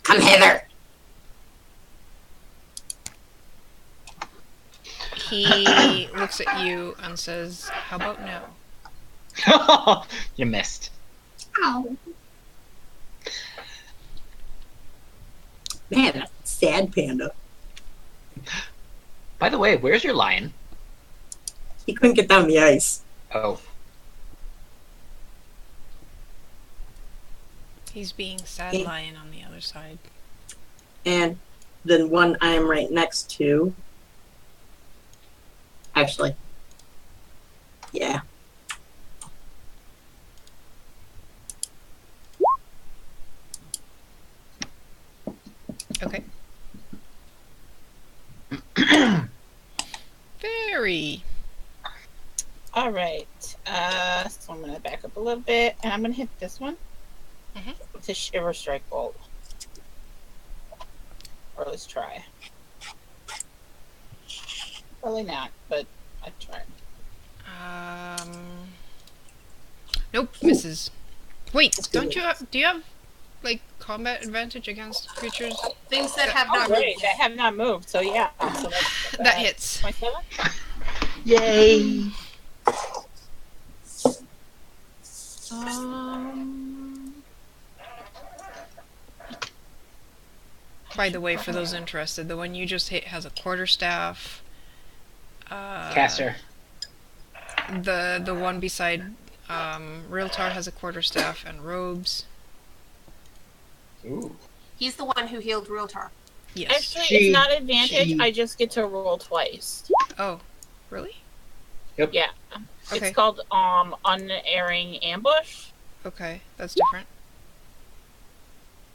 Come hither.
He looks at you and says, "How about no?"
You missed.
Ow. Man, that sad panda.
By the way, where's your lion?
He couldn't get down the ice.
Oh,
He's being sad
Yeah.
lion on the other side.
And the one I'm right next to. Actually. Yeah.
Okay. Very.
All right. So I'm gonna back up a little bit, and I'm gonna hit this one.
Mhm.
With a Shiver Strike Bolt. Or let's try. Probably not, but I tried.
Nope, misses. Wait, don't you have, do you have, like, combat advantage against creatures?
Things that have
Oh,
not
great!
moved
That
yet.
have not moved. So yeah. So that's,
That hits.
27.
yay!
By the way, for those interested, the one you just hit has a quarterstaff.
Caster.
The one beside Riltar has a quarterstaff and robes.
Ooh.
He's the one who healed Realtar.
Yes.
Actually,
She-
it's not advantage.
she-
I just get to roll twice.
Oh, really?
Yeah.
Okay.
It's called Unerring Ambush,
Okay, that's different.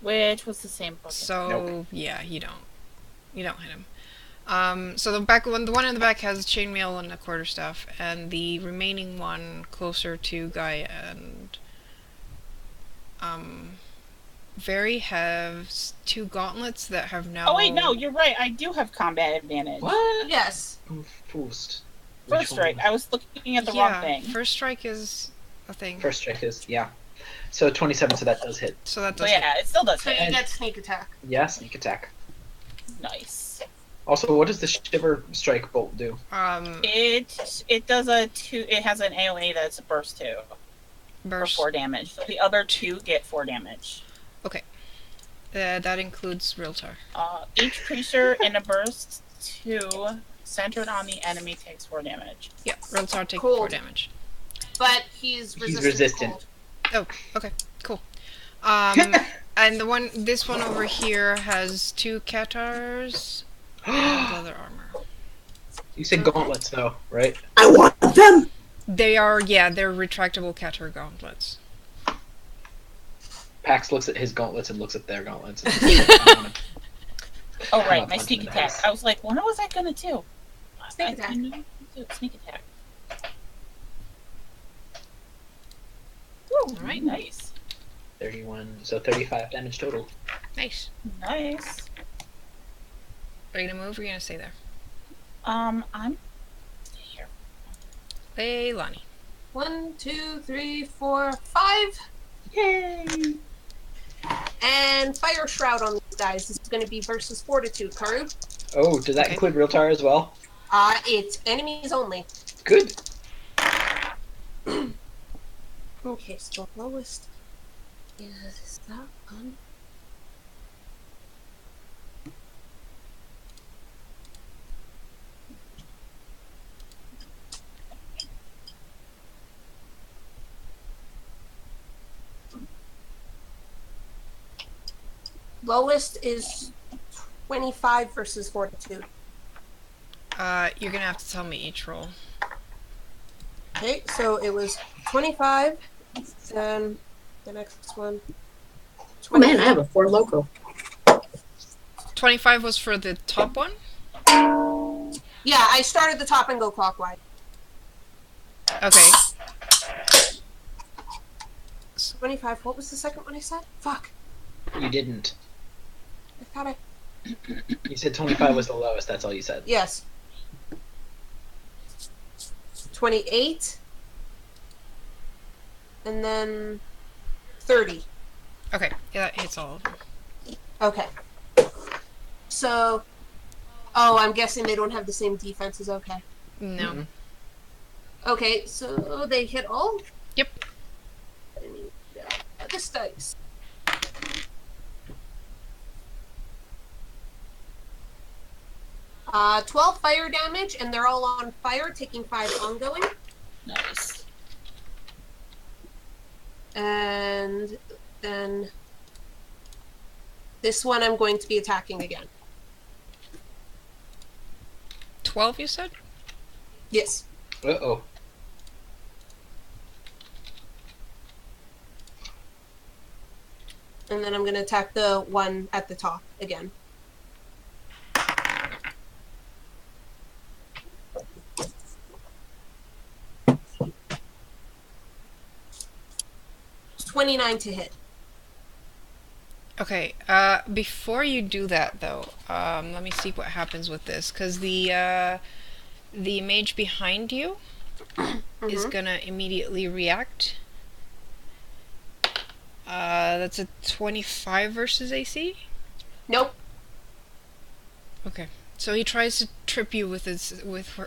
which was the same book.
So yeah, you don't hit him. So the one in the back has chainmail and a quarterstaff, and the remaining one closer to Guy and Very has two gauntlets that have now.
Oh wait, no, you're right. I do have combat advantage.
What?
Yes.
First.
First strike. I was looking at the wrong thing.
First strike is a thing.
First strike is, yeah. So 27, so that does hit.
So that
So
does
yeah, it still does
So you
hit.
get sneak attack.
Yeah, sneak attack.
Nice.
Also, what does the Shiver Strike Bolt do?
It does a two. It has an AOE that's a burst 2 for
burst.
4 damage. So the other 2 get 4 damage.
Okay. That includes Realtar.
Each creature in a burst 2 centered on the enemy takes 4 damage.
Yeah, Realtar takes
Cool.
4 damage.
But he's resistant.
resistant.
To cold.
Oh, okay, cool. And this one over here has 2 Katars and leather armor.
You said gauntlets, though, right?
I want them.
They're retractable Katar gauntlets.
Pax looks at his gauntlets and looks at their gauntlets. And
Oh, right,
up
my
onto
sneak
the
attack.
dice.
I was like, what was I gonna do?
Sneak attack.
I knew I could do sneak attack. Woo,
Alright.
nice.
31, so 35 damage total.
Nice.
Nice.
Are you gonna move or are you gonna stay there?
I'm here.
Leilani.
1, 2, 3, 4, 5.
Yay!
And Fire Shroud on these guys. This is going to be versus Fortitude, Karu.
Oh, does that
Okay.
include Realtar as well?
It's enemies only.
Good.
Okay, so lowest is that one. Lowest is 25 versus Fortitude.
You're gonna have to tell me each roll.
Okay, so it was 25, then the next one.
Oh man, I have a 4 local.
25 was for the top one?
Yeah, I started the top and go clockwise.
Okay.
25, what was the second one I said? Fuck.
You didn't.
I thought I...
You said 25 was the lowest, that's all you said.
Yes. 28. And then 30.
Okay, yeah, that hits all of them.
Okay. So... Oh, I'm guessing they don't have the same defenses. Okay.
No.
Mhm.
Okay, so they hit all?
Yep.
I need this dice. Uh, 12 fire damage, and they're all on fire, taking 5 ongoing.
Nice.
And then this one I'm going to be attacking again.
12, you said?
Yes.
Uh-oh.
And then I'm going to attack the one at the top again. It's 29 to hit.
Okay, before you do that though, let me see what happens with this, because the mage behind you is gonna immediately react. That's a 25 versus AC?
Nope.
Okay. So he tries to trip you with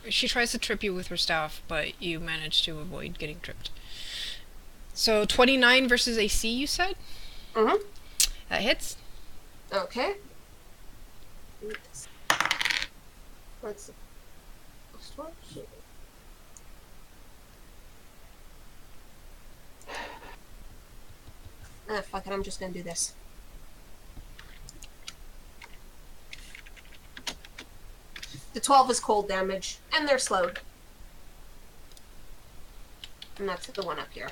she tries to trip you with her staff, but you manage to avoid getting tripped. So 29 versus AC, you said?
Mm-hmm.
That hits.
Okay. What's the first one? Ah, fuck it, I'm just gonna do this. The 12 is cold damage, and they're slowed. And that's the one up here.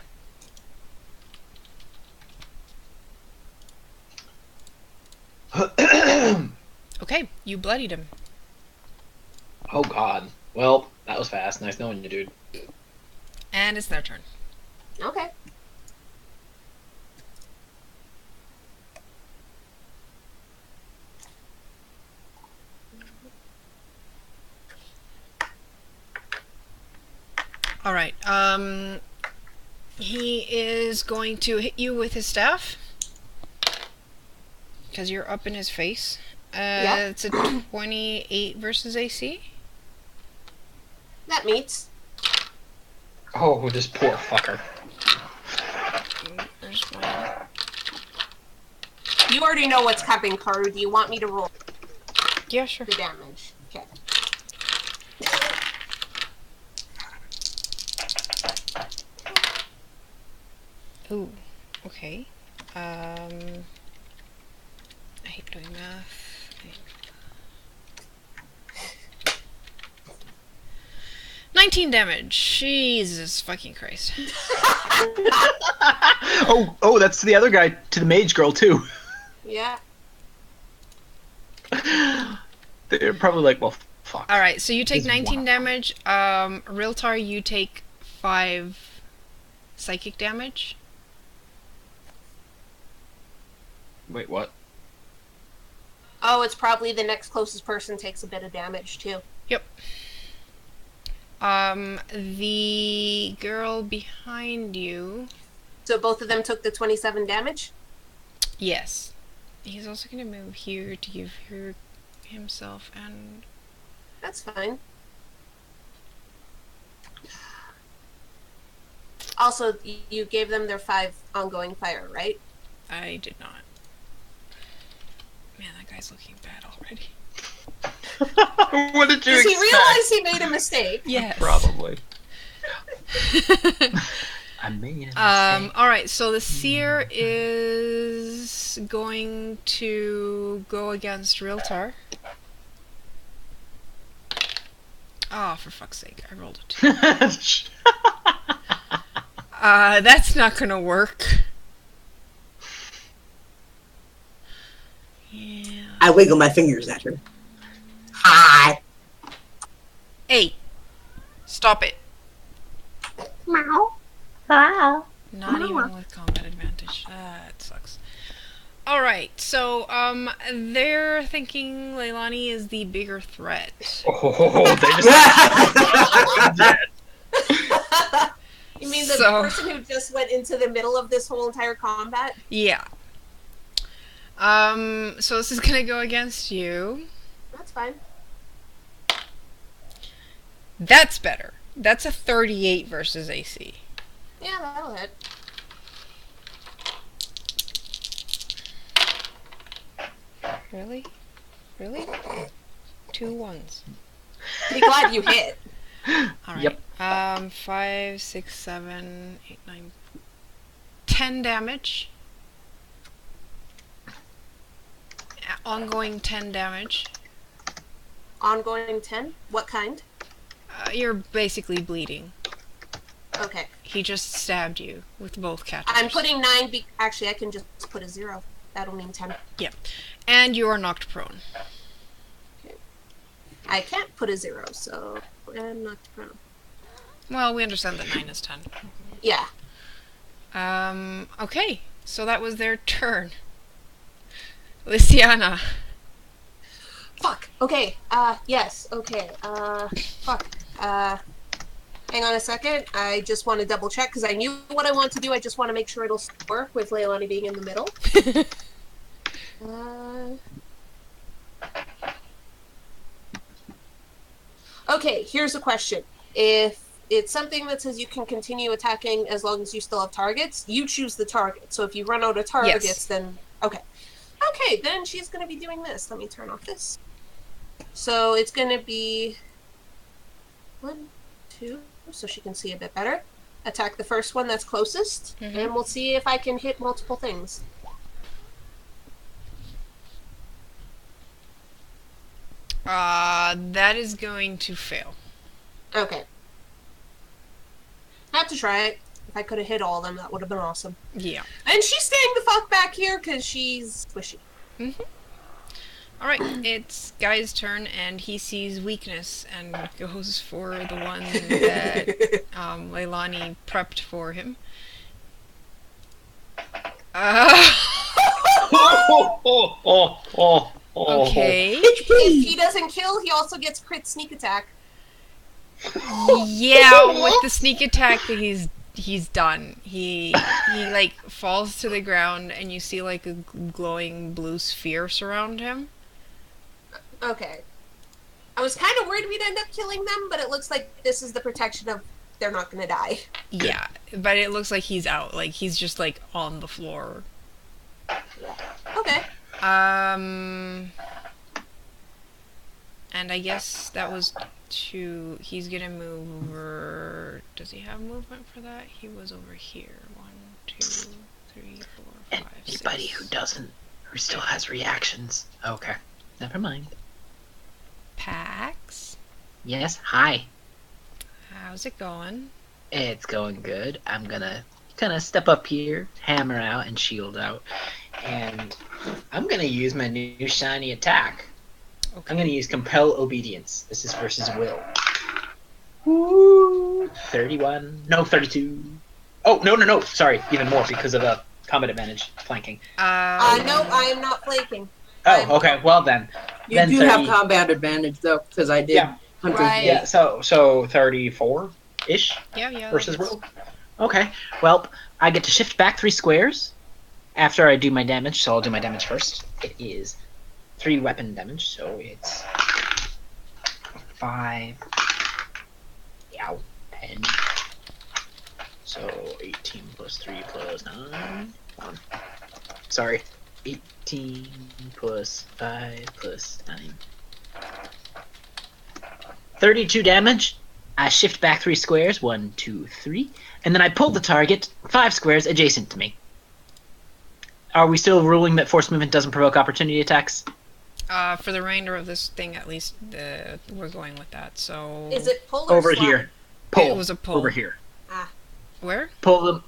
Okay, you bloodied him.
Oh god. Well, that was fast. Nice knowing you, dude.
And it's their turn.
Okay.
Alright, he is going to hit you with his staff. Because you're up in his face.
Yeah.
It's a 28 versus AC.
That meets.
Oh, this poor fucker.
There's one.
You already know what's coming, Karu. Do you want me to roll
Yeah, sure.
the damage? Okay.
Ooh, okay. I hate doing math. 19 damage. Jesus fucking Christ.
Oh, that's the other guy to the mage girl too.
Yeah.
They're probably like, well, fuck.
Alright, so you take
Is
19
one.
damage. Riltar, you take 5 psychic damage.
Wait, what?
Oh, it's probably the next closest person takes a bit of damage, too.
Yep. The girl behind you.
So both of them took the 27 damage?
Yes. He's also gonna move here to give her himself and
That's fine. Also, you gave them their 5 ongoing fire, right?
I did not. Man, that guy's looking bad already.
What did you
Does he
expect?
realize he made a mistake?
Yes.
Probably. I made a mistake.
Alright, so the seer is going to go against Riltar. Oh, for fuck's sake, I rolled a 2. That's not gonna work. Yeah.
I wiggle my fingers at her. Hi.
Hey! Stop it.
Meow. Wow.
Not even with combat advantage. That sucks. Alright, so, they're thinking Leilani is the bigger threat.
Oh, they just.
You mean the
So-
person who just went into the middle of this whole entire combat?
Yeah. So this is gonna go against you.
That's fine.
That's better. That's a 38 versus AC.
Yeah, that'll hit.
Really? Really? 2 ones.
Be glad you hit.
Alright.
Yep.
5, 6, 7, 8, 9, 10 damage. Ongoing 10 damage.
Ongoing 10? What kind?
You're basically bleeding.
Okay.
He just stabbed you with both catchers.
I'm putting 9 actually, I can just put a 0. That'll mean 10.
Yep. And you are knocked prone.
I can't put a 0, so I'm knocked prone.
Well, we understand that 9 is 10.
Yeah.
Okay. So that was their turn. Lysiana.
Fuck. Okay. Yes. Okay. Fuck. Hang on a second. I just want to double check because I knew what I want to do. I just want to make sure it'll work with Leilani being in the middle. Okay, here's a question. If it's something that says you can continue attacking as long as you still have targets, you choose the target. So if you run out of targets,
Yes.
then... Okay. Okay, then she's going to be doing this. Let me turn off this. So it's going to be 1, 2, so she can see a bit better. Attack the first one that's closest, and we'll see if I can hit multiple things.
That is going to fail.
Okay. I have to try it. If I could have hit all of them, that would have been awesome.
Yeah.
And she's staying the fuck back here because she's squishy.
Alright, it's Guy's turn, and he sees weakness and goes for the one that Leilani prepped for him. Okay.
If he doesn't kill, he also gets crit sneak attack.
Yeah, with the sneak attack that he's done. He like falls to the ground, and you see like a glowing blue sphere surround him.
Okay. I was kind of worried we'd end up killing them, but it looks like this is the protection of they're not gonna die.
Yeah, but it looks like he's out. Like he's just like on the floor.
Okay.
And I guess that was he's gonna move over. Does he have movement for that? He was over here. 1, 2, 3, 4, 5,
Anybody
6.
who still has reactions. Okay. Never mind.
Pax,
Yes, hi.
how's it going?
It's going good. I'm gonna step up here, hammer out, and shield out. And I'm gonna use my new shiny attack.
Okay.
I'm gonna use Compel Obedience. This is versus Will. Woo! 31. No, 32. Oh, no. Sorry, even more because of a combat advantage flanking.
No, I am not flaking.
Oh, okay. Well then.
You
then
do
30.
have combat advantage though, because I did.
Yeah.
Hunter's
Right.
Yeah,
Gate.
so 34-ish
Yeah.
versus
that's-
Will. Okay. Well, I get to shift back 3 squares after I do my damage, so I'll do my damage first. It is 3 weapon damage, so it's 5. Ow. 10. So 18 plus 3 plus 9. Sorry. 18 plus 5 plus 9. 32 damage. I shift back 3 squares. 1, 2, 3. And then I pull the target 5 squares adjacent to me. Are we still ruling that force movement doesn't provoke opportunity attacks?
For the remainder of this thing, at least, we're going with that. So
Is it pull or
Over
slide?
here. Pull.
It was a pull.
Over here.
Where?
Pull them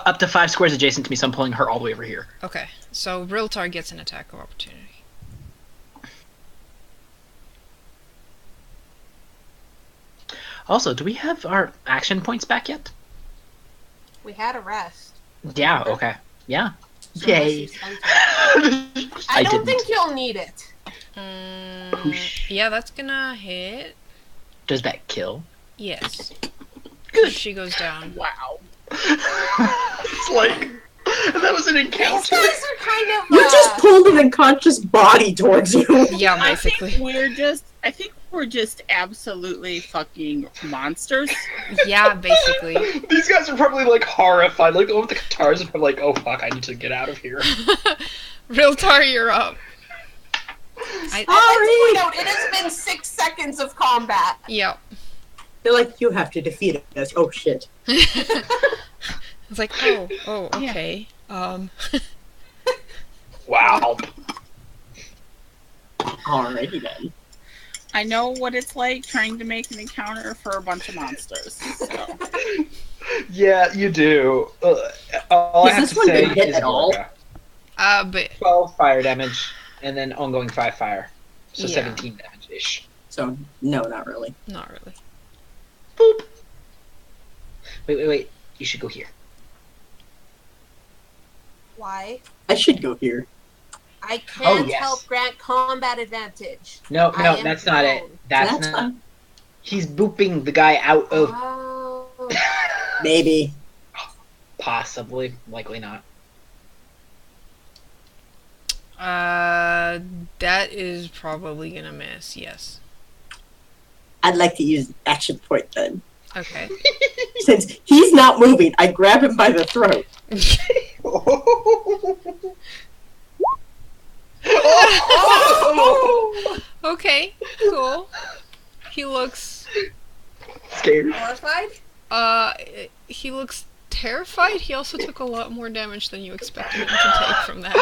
up to 5 squares adjacent to me, so I'm pulling her all the way over here.
Okay. So Riltar gets an attack of opportunity.
Also, do we have our action points back yet?
We had a rest.
Yeah, okay. Yeah.
So unless
Yay.
you spent it. I don't
didn't.
think you'll need it.
Whoosh.
Yeah, that's gonna hit.
Does that kill?
Yes.
Good.
She goes down.
Wow.
It's like that was an
These
encounter.
guys are kind of.
You just pulled an unconscious body towards you.
Yeah,
I
basically.
think we're just absolutely fucking monsters.
Yeah, basically.
These guys are probably like horrified. Like over the guitars and like, oh fuck, I need to get out of here.
Riltar, you're up.
Sorry.
It has been 6 seconds of combat.
Yep.
They're like, you have to defeat us. Oh shit.
It's like, oh, okay.
Wow.
Alrighty then.
I know what it's like trying to make an encounter for a bunch of monsters. So.
Yeah, you do. All I
Has
have
this
to
one
say
been hit
is
at all?
Gorga.
But
12 fire damage, and then ongoing 5 fire. So
Yeah.
17 damage ish.
So no, not really.
not really.
Boop. Wait. You should go here.
Why?
I should go here.
I can't
yes.
help grant combat advantage.
No,
I am
that's not it.
prone.
That's
That's
not.
fine.
He's booping the guy out of.
Oh.
Maybe.
Possibly, likely not.
That is probably gonna miss. Yes.
I'd like to use action point then.
Okay.
Since he's not moving, I grab him by the throat.
Okay. Cool. He looks.
Scared.
Horrified?
He looks terrified. He also took a lot more damage than you expected him to take from that.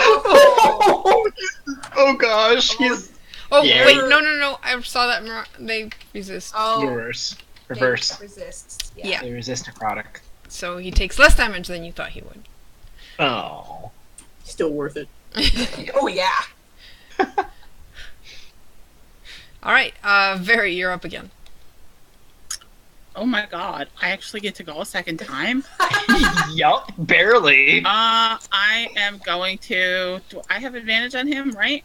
Oh gosh, he's
Oh
Yeah.
wait, no! I saw that. They resist.
Oh.
reverse.
they
Reverse.
Resists.
Yeah.
They resist necrotic.
So he takes less damage than you thought he would.
Oh.
Still worth it.
Oh, yeah.
All right. Very, you're up again.
Oh my god, I actually get to go a second time?
Yup, barely.
I am going to... Do I have advantage on him, right?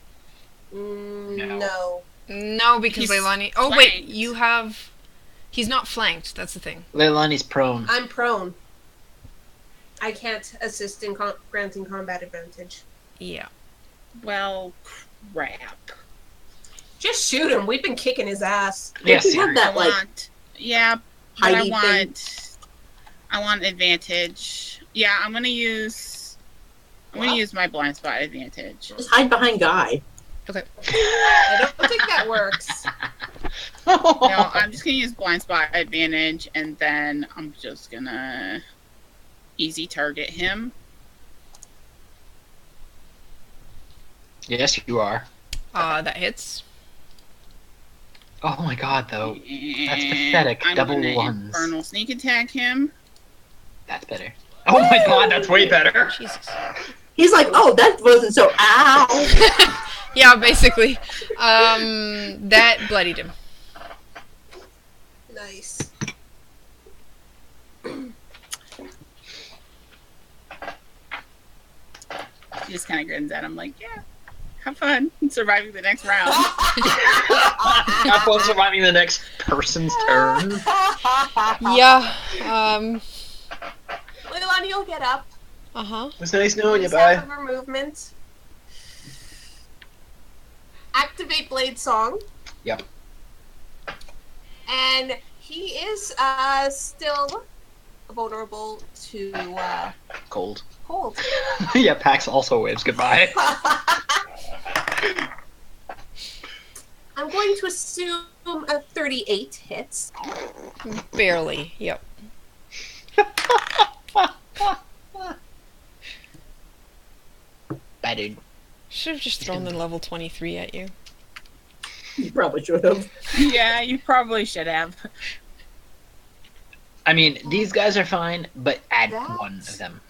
No.
No, because
He's
Leilani. Oh wait,
flanked.
you have. He's not flanked. That's the thing.
Leilani's prone.
I'm prone. I can't assist in granting combat advantage.
Yeah.
Well, crap.
Just shoot him. We've been kicking his ass.
Yes,
You have that like
Yeah, but
hidey thing.
I want advantage. Yeah, I'm gonna use I'm gonna use my blind spot advantage.
Just hide behind Guy.
Okay.
I don't think that works.
No, I'm just gonna use blind spot advantage, and then I'm just gonna easy target him.
Yes, you are.
That hits.
Oh my god, though. That's
And
pathetic.
I'm
Double
gonna
ones.
Infernal sneak attack him.
That's better. Oh my god, that's way better.
Jesus.
He's like, oh, that wasn't so. Ow.
Yeah, basically. That bloodied him.
Nice.
She just kind of grins at him, like, yeah, have fun surviving the next round.
Have fun surviving the next person's turn.
Yeah.
Leilani, you'll get up.
Uh-huh.
It's nice knowing you,
Use half
bye.
of her movement. Activate Blade Song.
Yep.
And he is still vulnerable to
Cold.
cold.
Yeah, Pax also waves goodbye.
I'm going to assume a 38 hits.
Barely. Yep.
Bad dude.
Should have just thrown the level 23 at you.
You probably should have.
Yeah, you probably should have.
I mean, these guys are fine, but add
That's-
one of them.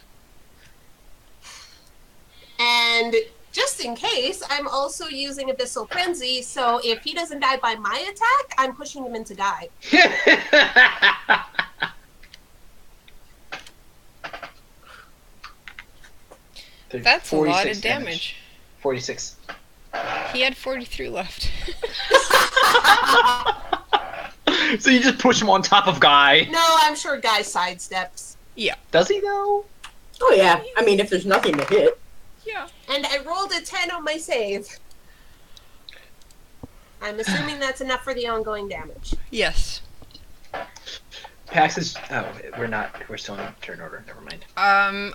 And just in case, I'm also using Abyssal Frenzy, so if he doesn't die by my attack, I'm pushing him into die.
That's a lot of damage.
46.
He had 43 left.
So you just push him on top of Guy.
No, I'm sure Guy sidesteps.
Does he though?
Oh yeah. I mean, if there's nothing to hit.
Yeah.
And I rolled a 10 on my save. I'm assuming that's enough for the ongoing damage.
Yes.
Pax is. Oh, we're still in turn order. Never mind.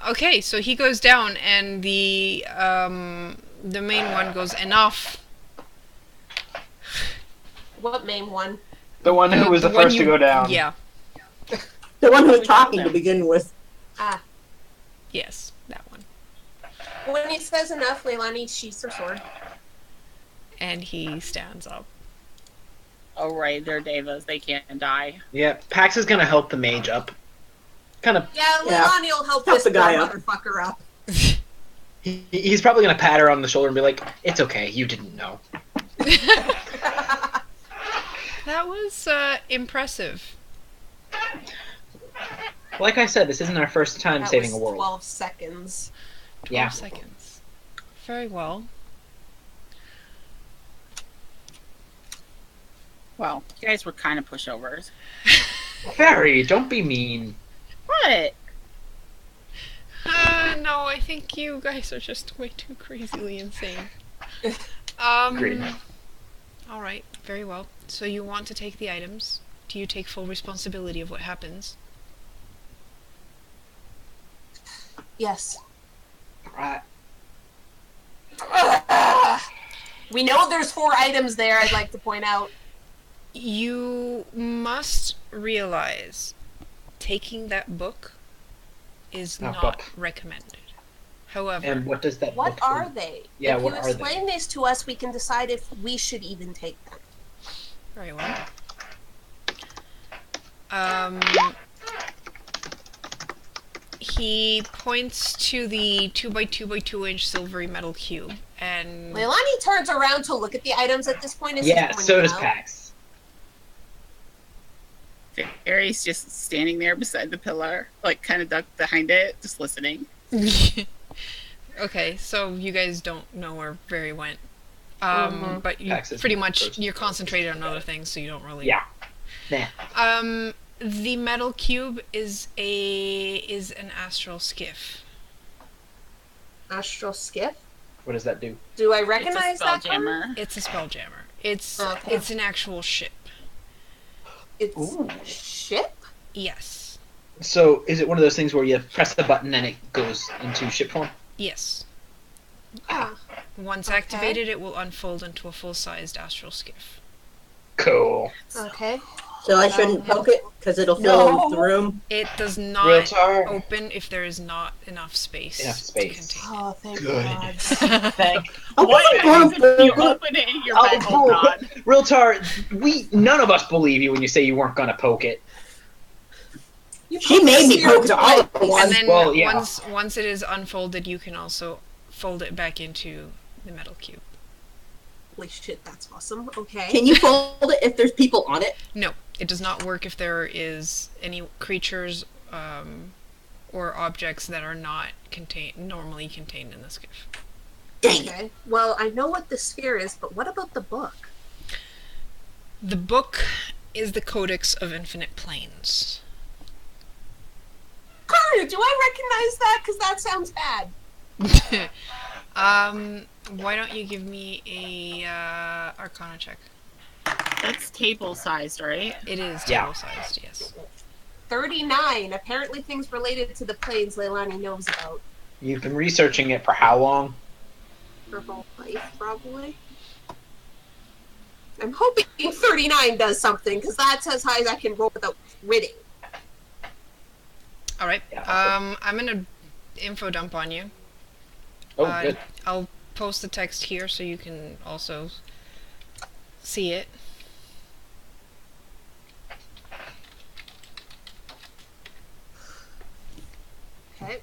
Okay, so he goes down and the main one goes enough.
What main one?
The one who was the
one
first to go down.
Yeah.
The one who was talking to begin with.
Ah.
Yes, that one.
When he says enough, Leilani sheaths her sword.
And he stands up.
Oh, right, they're Devas. They can't die.
Yeah, Pax is gonna help the mage up. Kind of.
Yeah,
Yeah.
Leilani will help
Help
this
the guy
poor
up.
motherfucker up.
He's probably gonna pat her on the shoulder and be like, "It's okay, you didn't know."
That was impressive.
Like I said, this isn't our first time
That
saving
was
a world.
12 seconds.
12
Yeah.
seconds. Very well.
Well, you guys were kind of pushovers.
Fairy, don't be mean.
What?
No, I think you guys are just way too crazily insane.
Agreed.
Alright, very well. So you want to take the items. Do you take full responsibility of what happens?
Yes.
Right.
We know there's 4 items there, I'd like to point out.
You must realize taking that book is
Oh,
not
fuck.
recommended. However,
And what does that
What
book
are
do?
they?
Yeah,
if
what
you
are they?
explain this to us, we can decide if we should even take them.
very well. He points to the 2x2x2-inch silvery metal cube, and
Leilani turns around to look at the items at this point. As
Yeah,
he's
so
pointing
does
out.
Pax.
Fairy's just standing there beside the pillar, like kind of ducked behind it, just listening.
okay, so you guys don't know where Very went.
Mhm.
But you
Pax is
pretty
the
much
person.
you're concentrated on other things, so you don't really.
Yeah. Nah.
The metal cube is an astral skiff.
Astral Skiff?
What does that do?
Do I
It's a
recognize that term?
spelljammer.
It's a spelljammer. It's
Okay.
it's an actual ship.
It's
Ooh.
ship?
Yes.
So, is it one of those things where you press the button and it goes into ship form?
Yes.
Ah,
Once
Okay.
activated, it will unfold into a full-sized astral skiff.
Cool.
okay.
So I shouldn't poke it because it'll fill
No.
the room.
It does not
Realtor.
open if there is not enough space,
Enough space.
to
Oh, thank
Good.
God.
contain it.
Thank
I
What
wasn't going
happens if you
to.
open it and you're back? Oh, God.
Realtor, none of us believe you when you say you weren't gonna poke it.
You
She made me poke it all at
And
once.
then
Well, yeah.
once it is unfolded, you can also fold it back into the metal cube.
Holy shit, that's awesome. Okay.
Can you fold it if there's people on it?
No, it does not work if there is any creatures or objects that are not normally contained in the skiff.
Dang it.
Okay. Well, I know what the sphere is, but what about the book?
The book is the Codex of Infinite Planes.
Karu, do I recognize that? Because that sounds bad.
Why don't you give me a Arcana check?
That's table sized, right?
It is
Yeah.
table-sized, yes.
39. Apparently things related to the planes Leilani knows about.
You've been researching it for how long?
Her whole life, probably. I'm hoping 39 does something, because that's as high as I can roll without critting.
All right.
Yeah.
I'm gonna info dump on you.
Oh, good.
I'll post the text here so you can also see it.
Okay.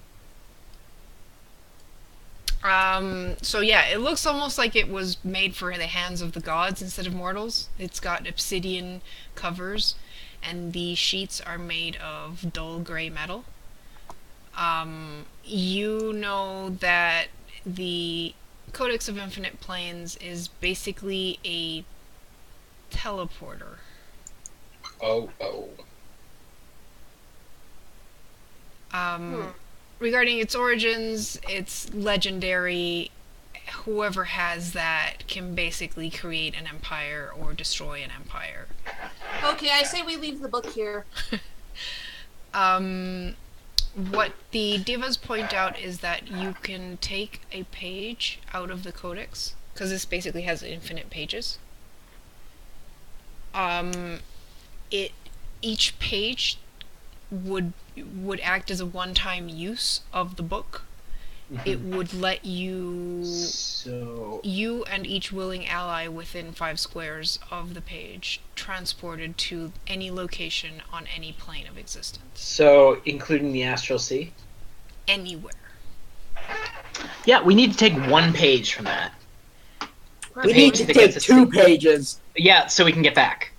So yeah, it looks almost like it was made for the hands of the gods instead of mortals. It's got obsidian covers, and the sheets are made of dull gray metal. You know that the Codex of Infinite Planes is basically a teleporter.
Oh.
Regarding its origins, it's legendary. Whoever has that can basically create an empire or destroy an empire.
Okay, I say we leave the book here.
What the divas point out is that you can take a page out of the codex, because this basically has infinite pages. Each page would act as a one-time use of the book. It would let you and each willing ally within 5 squares of the page transported to any location on any plane of existence.
So, including the Astral Sea?
Anywhere.
Yeah, we need to take one page from that.
We need to take 2 pages.
Yeah, so we can get back.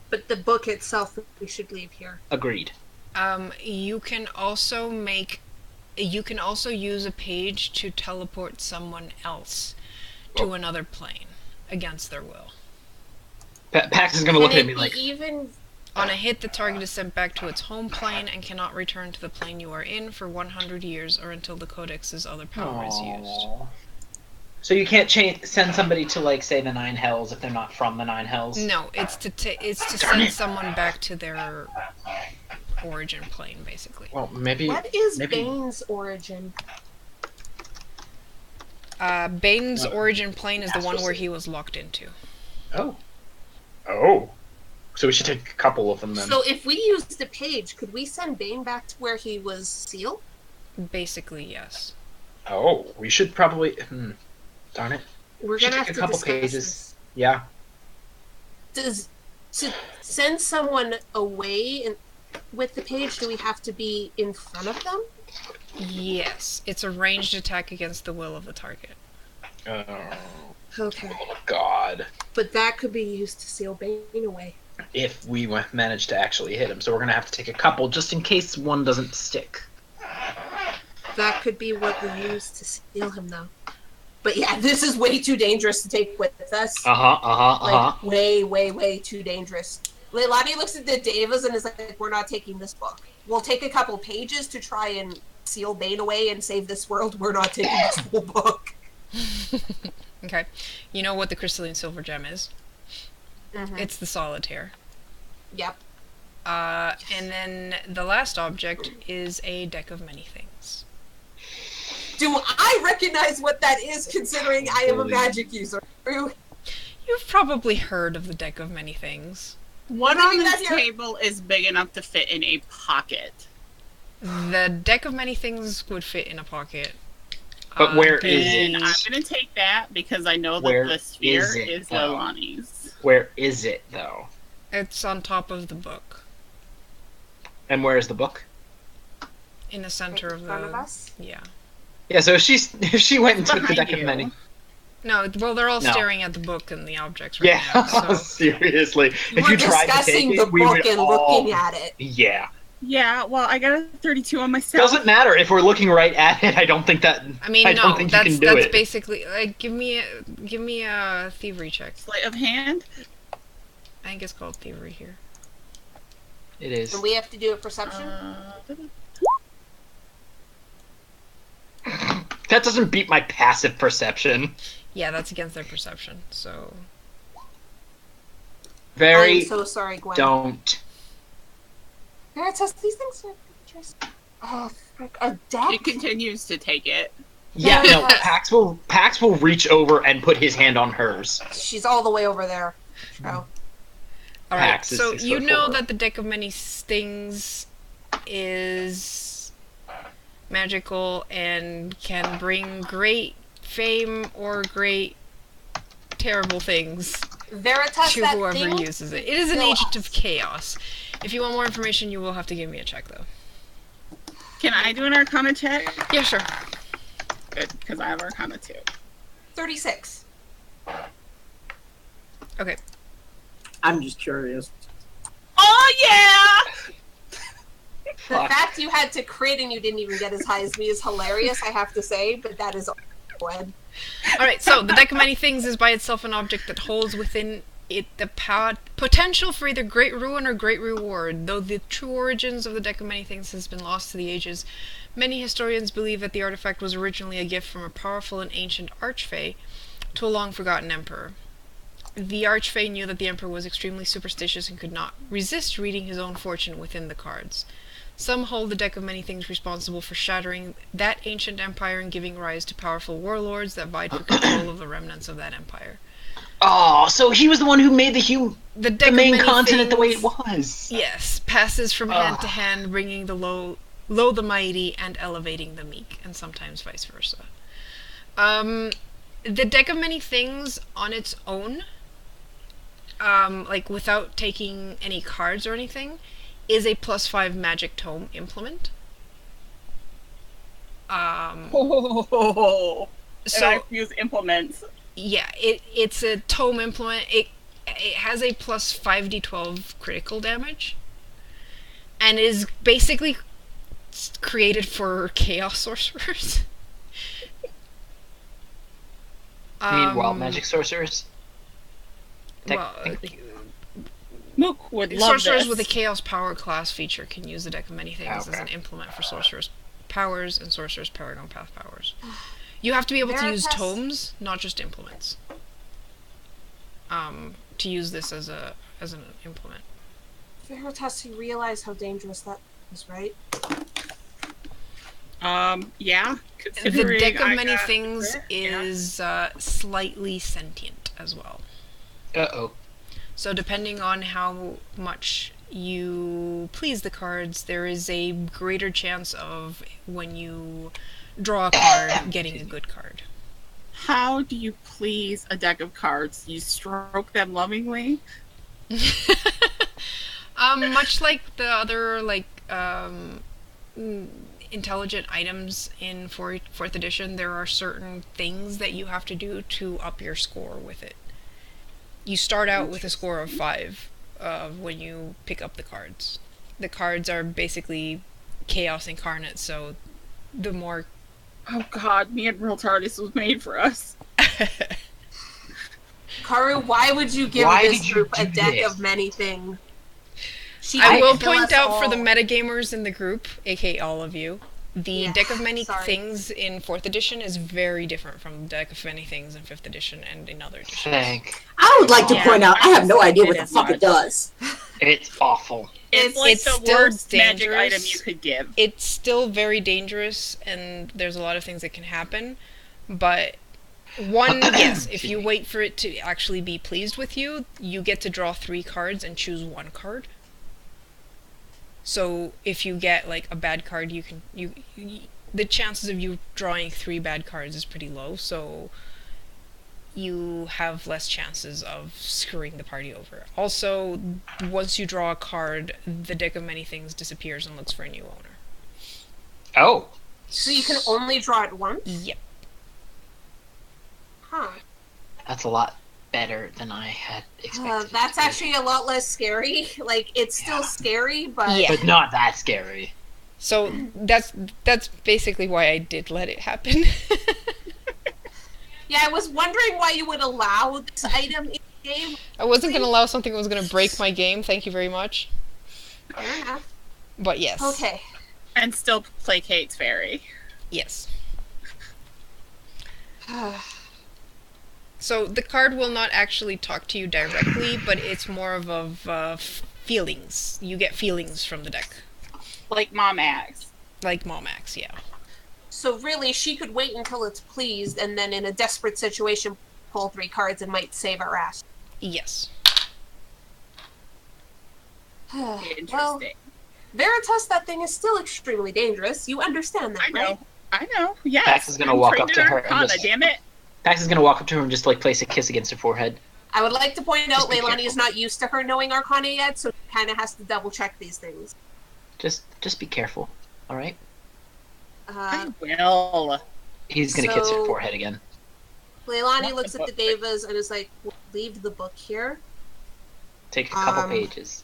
But the book itself, we should leave here.
Agreed.
You can also use a page to teleport someone else to another plane against their will.
Pax is gonna look
Can
at
it
me
be
like,
even...
On a hit, the target is sent back to its home plane and cannot return to the plane you are in for 100 years or until the Codex's other power is used.
Aww. So you can't send somebody to, like, say, the Nine Hells if they're not from the Nine Hells?
No, it's to send someone back to their origin plane, basically.
Well, maybe...
What is
maybe...
Bane's origin?
Bane's origin plane is the one where he was locked into.
Oh. Oh. So we should take a couple of them then.
So if we used the page, could we send Bane back to where he was sealed?
Basically, yes.
Oh, we should probably... Darn it.
We're
Should
gonna
take
have
a
to
couple
discuss
pages. Yeah.
this. To send someone away with the page, do we have to be in front of them?
Yes, it's a ranged attack against the will of the target.
Oh,
Okay.
God.
But that could be used to seal Bane away.
If we manage to actually hit him. So we're going to have to take a couple just in case one doesn't stick.
That could be what we use to seal him, though. But yeah, this is way too dangerous to take with us. Like, way, way, way too dangerous. Leilani looks at the Devas and is like, we're not taking this book. We'll take a couple pages to try and seal Bane away and save this world. We're not taking this whole book.
Okay. You know what the crystalline silver gem is?
Mm-hmm.
It's the solitaire.
Yep.
And then the last object is a deck of many things.
Do I recognize what that is, considering I am a magic user?
You've probably heard of the Deck of Many Things.
What
Maybe
on this
that's your-
table is big enough to fit in a pocket?
The Deck of Many Things would fit in a pocket.
But where is
And
it?
I'm gonna take that because I know that
Where
the sphere
is it,
is
though?
Leilani's.
Where is it though?
It's on top of the book,
And where is the book?
in the center
Right
of
in
the.
front of us?
Yeah.
Yeah, so if she went and took the
Behind
deck of
you.
many.
No, well, they're all
No.
staring at the book and the objects right
Yeah,
now. So.
seriously. If
We're
you tried to take
discussing
it,
the
we
book
would
and
all...
looking at it.
Yeah.
Yeah, well, I got a 32 on myself.
Doesn't matter if we're looking right at it. I don't think that.
I mean,
I don't
no,
think you
that's
can do
that's
it.
basically like give me a thievery check.
Sleight of hand.
I think it's called thievery here.
It is.
And we have to do a perception?
That doesn't beat my passive perception.
Yeah, that's against their perception. So
Very
I'm so sorry, Gwen.
don't.
Veritas, these things are pictures. Oh, frick. A deck?
She continues to take it.
Yeah, no.
Yes.
Pax will reach over and put his hand on hers.
She's all the way over there. Oh.
all right.
Pax is
So
6
you
foot
know
4.
that the Deck of Many Things is magical and can bring great fame or great terrible things
Veritas,
to
that
whoever
thing?
uses it. It is an
Kill
agent
us.
of chaos. If you want more information, you will have to give me a check, though.
Can I do an Arcana check?
Yeah, sure.
Good, because I have Arcana too.
36.
Okay.
I'm just curious.
Oh yeah!
The
Fuck.
fact you had to crit and you didn't even get as high as me is hilarious, I have to say, but that is Gwen.
Alright, so the Deck of Many Things is by itself an object that holds within it the potential for either great ruin or great reward. Though the true origins of the Deck of Many Things has been lost to the ages, many historians believe that the artifact was originally a gift from a powerful and ancient archfey to a long-forgotten emperor. The archfey knew that the emperor was extremely superstitious and could not resist reading his own fortune within the cards. Some hold the Deck of Many Things responsible for shattering that ancient empire and giving rise to powerful warlords that vied for control of the remnants of that empire.
Oh, so he was the one who made
The Deck
the main
of Many
continent the way it
Things,
was.
yes, passes from hand to hand, bringing the low the mighty and elevating the meek, and sometimes vice versa. The Deck of Many Things on its own, like without taking any cards or anything, is a +5 magic tome implement.
Oh, and I
So
use implements.
yeah, it's a tome implement. It has a plus 5d12 critical damage, and is basically created for chaos sorcerers.
You mean wild magic sorcerers?
Well,
Technically.
Mook would love
sorcerers
this.
with a chaos power class feature can use the Deck of Many Things as
Okay.
an implement for sorcerers' powers and sorcerers' paragon path powers. You have to be able to use
Veritas-
tomes, not just implements. To use this as an implement.
Veritas, you realize how dangerous that is, right?
Yeah.
The
considering
Deck of
I
Many
got
Things
crit, yeah.
is slightly sentient as well.
Uh-oh.
So depending on how much you please the cards, there is a greater chance of, when you draw a card, getting a good card.
How do you please a deck of cards? You stroke them lovingly?
Much like the other, intelligent items in 4th edition, there are certain things that you have to do to up your score with it. You start out with a score of 5 when you pick up the cards. The cards are basically chaos incarnate, so the more...
Oh god, me and Real TARDIS was made for us.
Karu, why would you give
Why
this
did you
group a
do
deck
this?
of many things? She
I
might
will
kill
point
us
out for the
all.
metagamers in the group, aka all of you, the
Yeah,
Deck of Many
sorry.
Things in 4th edition is very different from the Deck of Many Things in 5th edition and in other editions.
Thank.
I would like to
Yeah,
point out, I have no idea what the
it is
fuck
much.
it does.
It's awful.
It's like
it's
the
still
worst magic
dangerous.
item you could give.
It's still very dangerous, and there's a lot of things that can happen. But one, yes, if you wait for it to actually be pleased with you, you get to draw 3 cards and choose 1 card. So if you get like a bad card, the chances of you drawing 3 bad cards is pretty low. So you have less chances of screwing the party over. Also, once you draw a card, the deck of many things disappears and looks for a new owner.
Oh.
So you can only draw it once?
Yep.
Huh.
That's a lot better than I had expected.
That's actually a lot less scary. Like, it's still scary, but...
Yeah.
But not that scary.
So that's basically why I did let it happen.
Yeah, I was wondering why you would allow this item in the game.
I wasn't going to allow something that was going to break my game, thank you very much.
Fair enough.
But yes.
Okay.
And still placates Fairy.
Yes. So the card will not actually talk to you directly, but it's more of feelings. You get feelings from the deck.
Like Mom Axe.
Like Momax, yeah.
So really, she could wait until it's pleased, and then in a desperate situation, pull 3 cards and might save our ass.
Yes.
Interesting.
Well, Veritas, that thing is still extremely dangerous. You understand that,
I know.
right?
I know. Yes.
Pax is gonna
I'm
walk up
trained
to
in
her and
Arcana,
just-
damn it.
Pax is gonna walk up to her and just like place a kiss against her forehead.
I would like to point out
Just be
Leilani is
careful.
not used to her knowing Arcana yet, so she kind of has to double check these things.
Just be careful, all right?
I will.
He's gonna kiss her
So-
forehead again.
Leilani
Not
looks
the
at the
book.
Devas and is like, we'll leave the book here.
Take a couple
Um,
pages.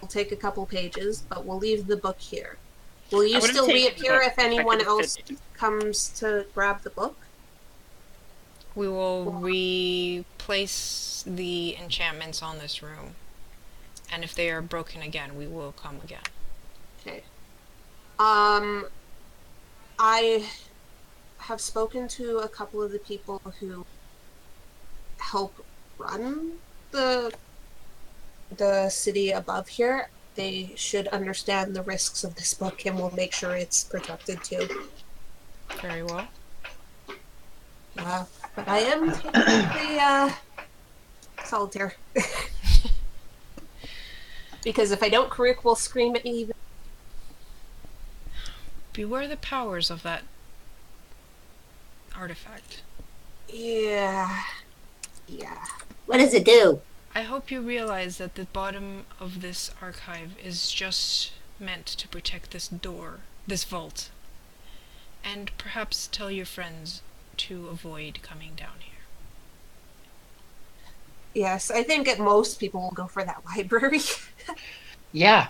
We'll take a couple pages, but we'll leave the book here. Will you
I would've
still
taken the
reappear
book
if anyone
I could've
else
fit in.
comes to grab the book?
We will replace the enchantments on this room. And if they are broken again, we will come again.
Okay. I have spoken to a couple of the people who help run the city above here. They should understand the risks of this book, and we'll make sure it's protected too.
Very well.
But I am technically solitaire. Because if I don't, Karuk will scream at me even.
Beware the powers of that artifact.
Yeah.
What does it do?
I hope you realize that the bottom of this archive is just meant to protect this door, this vault. And perhaps tell your friends to avoid coming down here.
Yes, I think at most people will go for that library.
Yeah,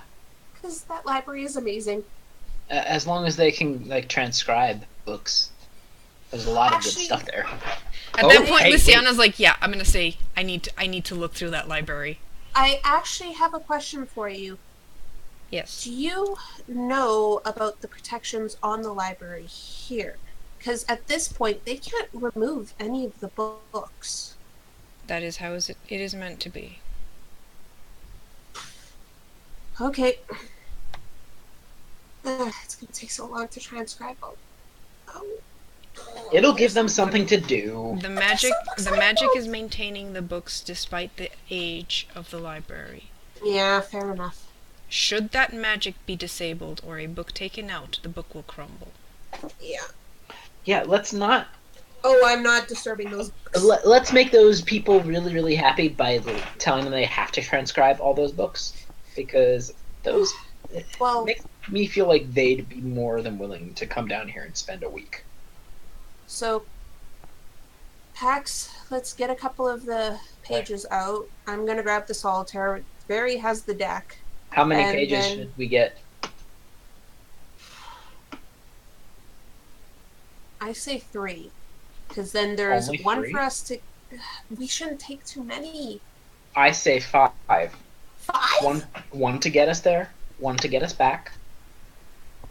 Because that library is amazing.
as long as they can like transcribe books. There's a lot of good
Actually-
stuff there.
At
Oh,
that point,
hey,
Luciana's like, "Yeah, I'm gonna say I need to look through that library."
I actually have a question for you.
Yes.
Do you know about the protections on the library here? Because at this point, they can't remove any of the books.
That is how it is meant to be.
Okay. It's gonna take so long to transcribe all. Oh.
It'll give them something to do.
The magic is maintaining the books despite the age of the library.
Yeah, fair enough.
Should that magic be disabled or a book taken out, the book will crumble.
Yeah.
Yeah, let's not.
Oh, I'm not disturbing those books.
Let's make those people really, really happy by telling them they have to transcribe all those books, because those
Well,
makes me feel like they'd be more than willing to come down here and spend a week.
so Pax, let's get a couple of the pages out. I'm gonna grab the solitaire. Barry has the deck.
How many
And
pages
then-
should we get?
I say 3, because then there's
Only
one
3?
for us to. We shouldn't take too many.
I say 5.
5?
One to get us there, one to get us back,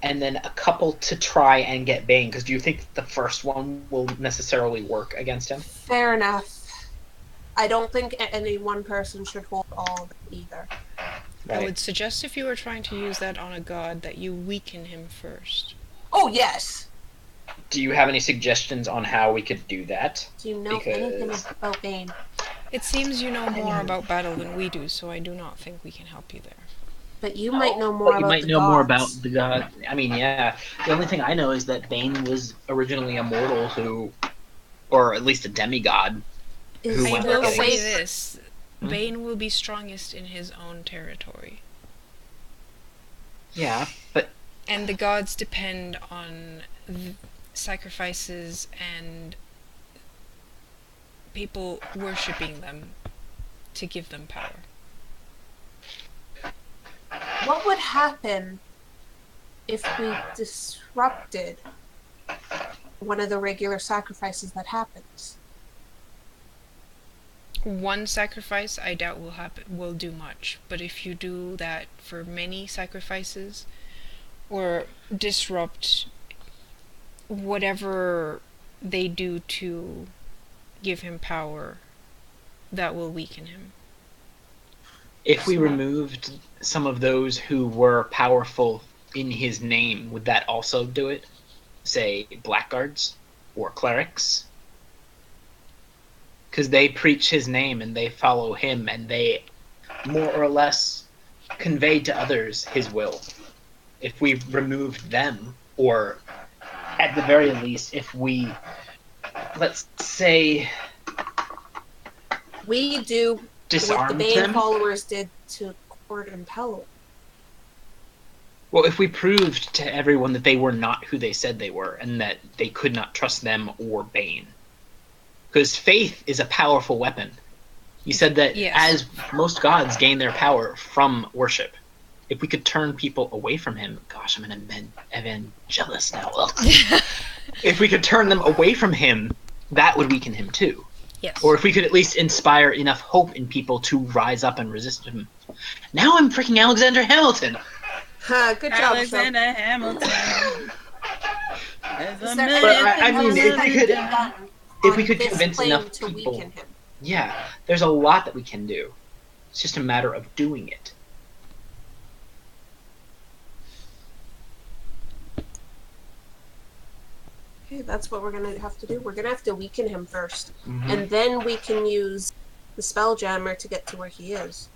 and then a couple to try and get Bane. Because do you think the first one will necessarily work against him?
Fair enough. I don't think any one person should hold all of it either.
I
Right.
would suggest if you were trying to use that on a god that you weaken him first.
Oh, yes.
Do you have any suggestions on how we could do that?
Do you know anything
Because-
about Bane?
It seems you know more about battle than we do, so I do not think we can help you there.
But you might know more
But
about
you might
the
know
gods.
more about the god. I mean, yeah. The only thing I know is that Bane was originally a mortal who, or at least a demigod.
Is
Who
I
went
will
there
say
was-
this.
Hmm?
Bane will be strongest in his own territory.
Yeah, but
And the gods depend on sacrifices and people worshipping them to give them power.
What would happen if we disrupted one of the regular sacrifices that happens?
One sacrifice I doubt will do much, but if you do that for many sacrifices or disrupt whatever they do to give him power, that will weaken him.
if we removed some of those who were powerful in his name, would that also do it? Say, blackguards or clerics? Because they preach his name and they follow him and they more or less convey to others his will. If we removed them, or at the very least, if we, let's say,
We do what the
disarmed
Bane
them.
followers did to Cord and Pello.
Well, if we proved to everyone that they were not who they said they were, and that they could not trust them or Bane. Because faith is a powerful weapon. You said that
Yes.
as most gods gain their power from worship. If we could turn people away from him, gosh, I'm an evangelist now. Ugh. If we could turn them away from him, that would weaken him too.
Yes.
Or if we could at least inspire enough hope in people to rise up and resist him. Now I'm freaking Alexander Hamilton.
Ha, good job, Sean.
Alexander Hamilton. There's
Is
a
there
million
But, I mean,
things
if we could-
done.
if we
on
could
this
convince
claim
enough
to
people-
weaken him.
Yeah, there's a lot that we can do. It's just a matter of doing it.
Okay, that's what we're gonna have to do. We're gonna have to weaken him first,
Mhm.
and then we can use the Spelljammer to get to where he is.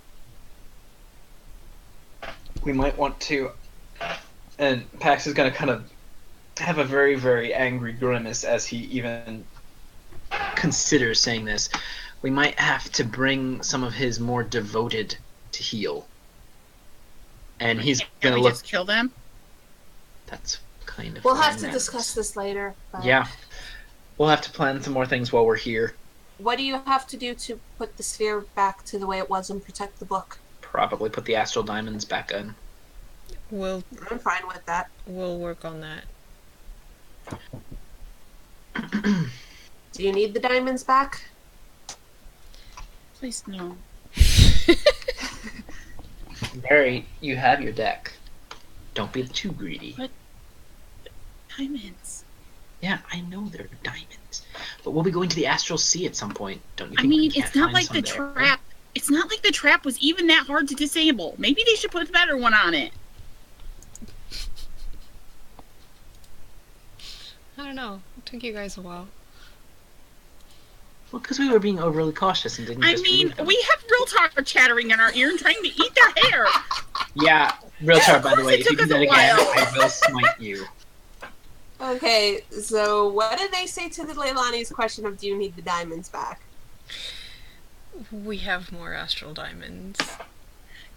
We might want to, and Pax is going to kind of have a very, very angry grimace as he even considers saying this. We might have to bring some of his more devoted to heal. And he's
Can
going
we
to look...
just kill them?
That's kind of...
We'll have
fine,
to discuss this later. But
Yeah. We'll have to plan some more things while we're here.
What do you have to do to put the sphere back to the way it was and protect the book?
Probably put the astral diamonds back in.
We'll
I'm fine with that.
work on that.
Do you need the diamonds back?
Please no.
Barry, you have your deck. Don't be too greedy.
What? Diamonds.
Yeah, I know they're diamonds. But we'll be going to the astral sea at some point. Don't you
I
think we
mean,
can't
it's not
find
like
some
the
there?
trap. It's not like the trap was even that hard to disable. Maybe they should put a better one on it.
I don't know. It took you guys a while.
Well, because we were being overly cautious and didn't
I
just
mean,
remove them.
we have real talk chattering in our ear and trying to eat their hair.
Yeah, real talk, by the
course
way.
it
If you
took
do
us
that
a
again,
while.
I will smite you.
Okay, so what did they say to the Leilani's question of do you need the diamonds back?
We have more astral diamonds.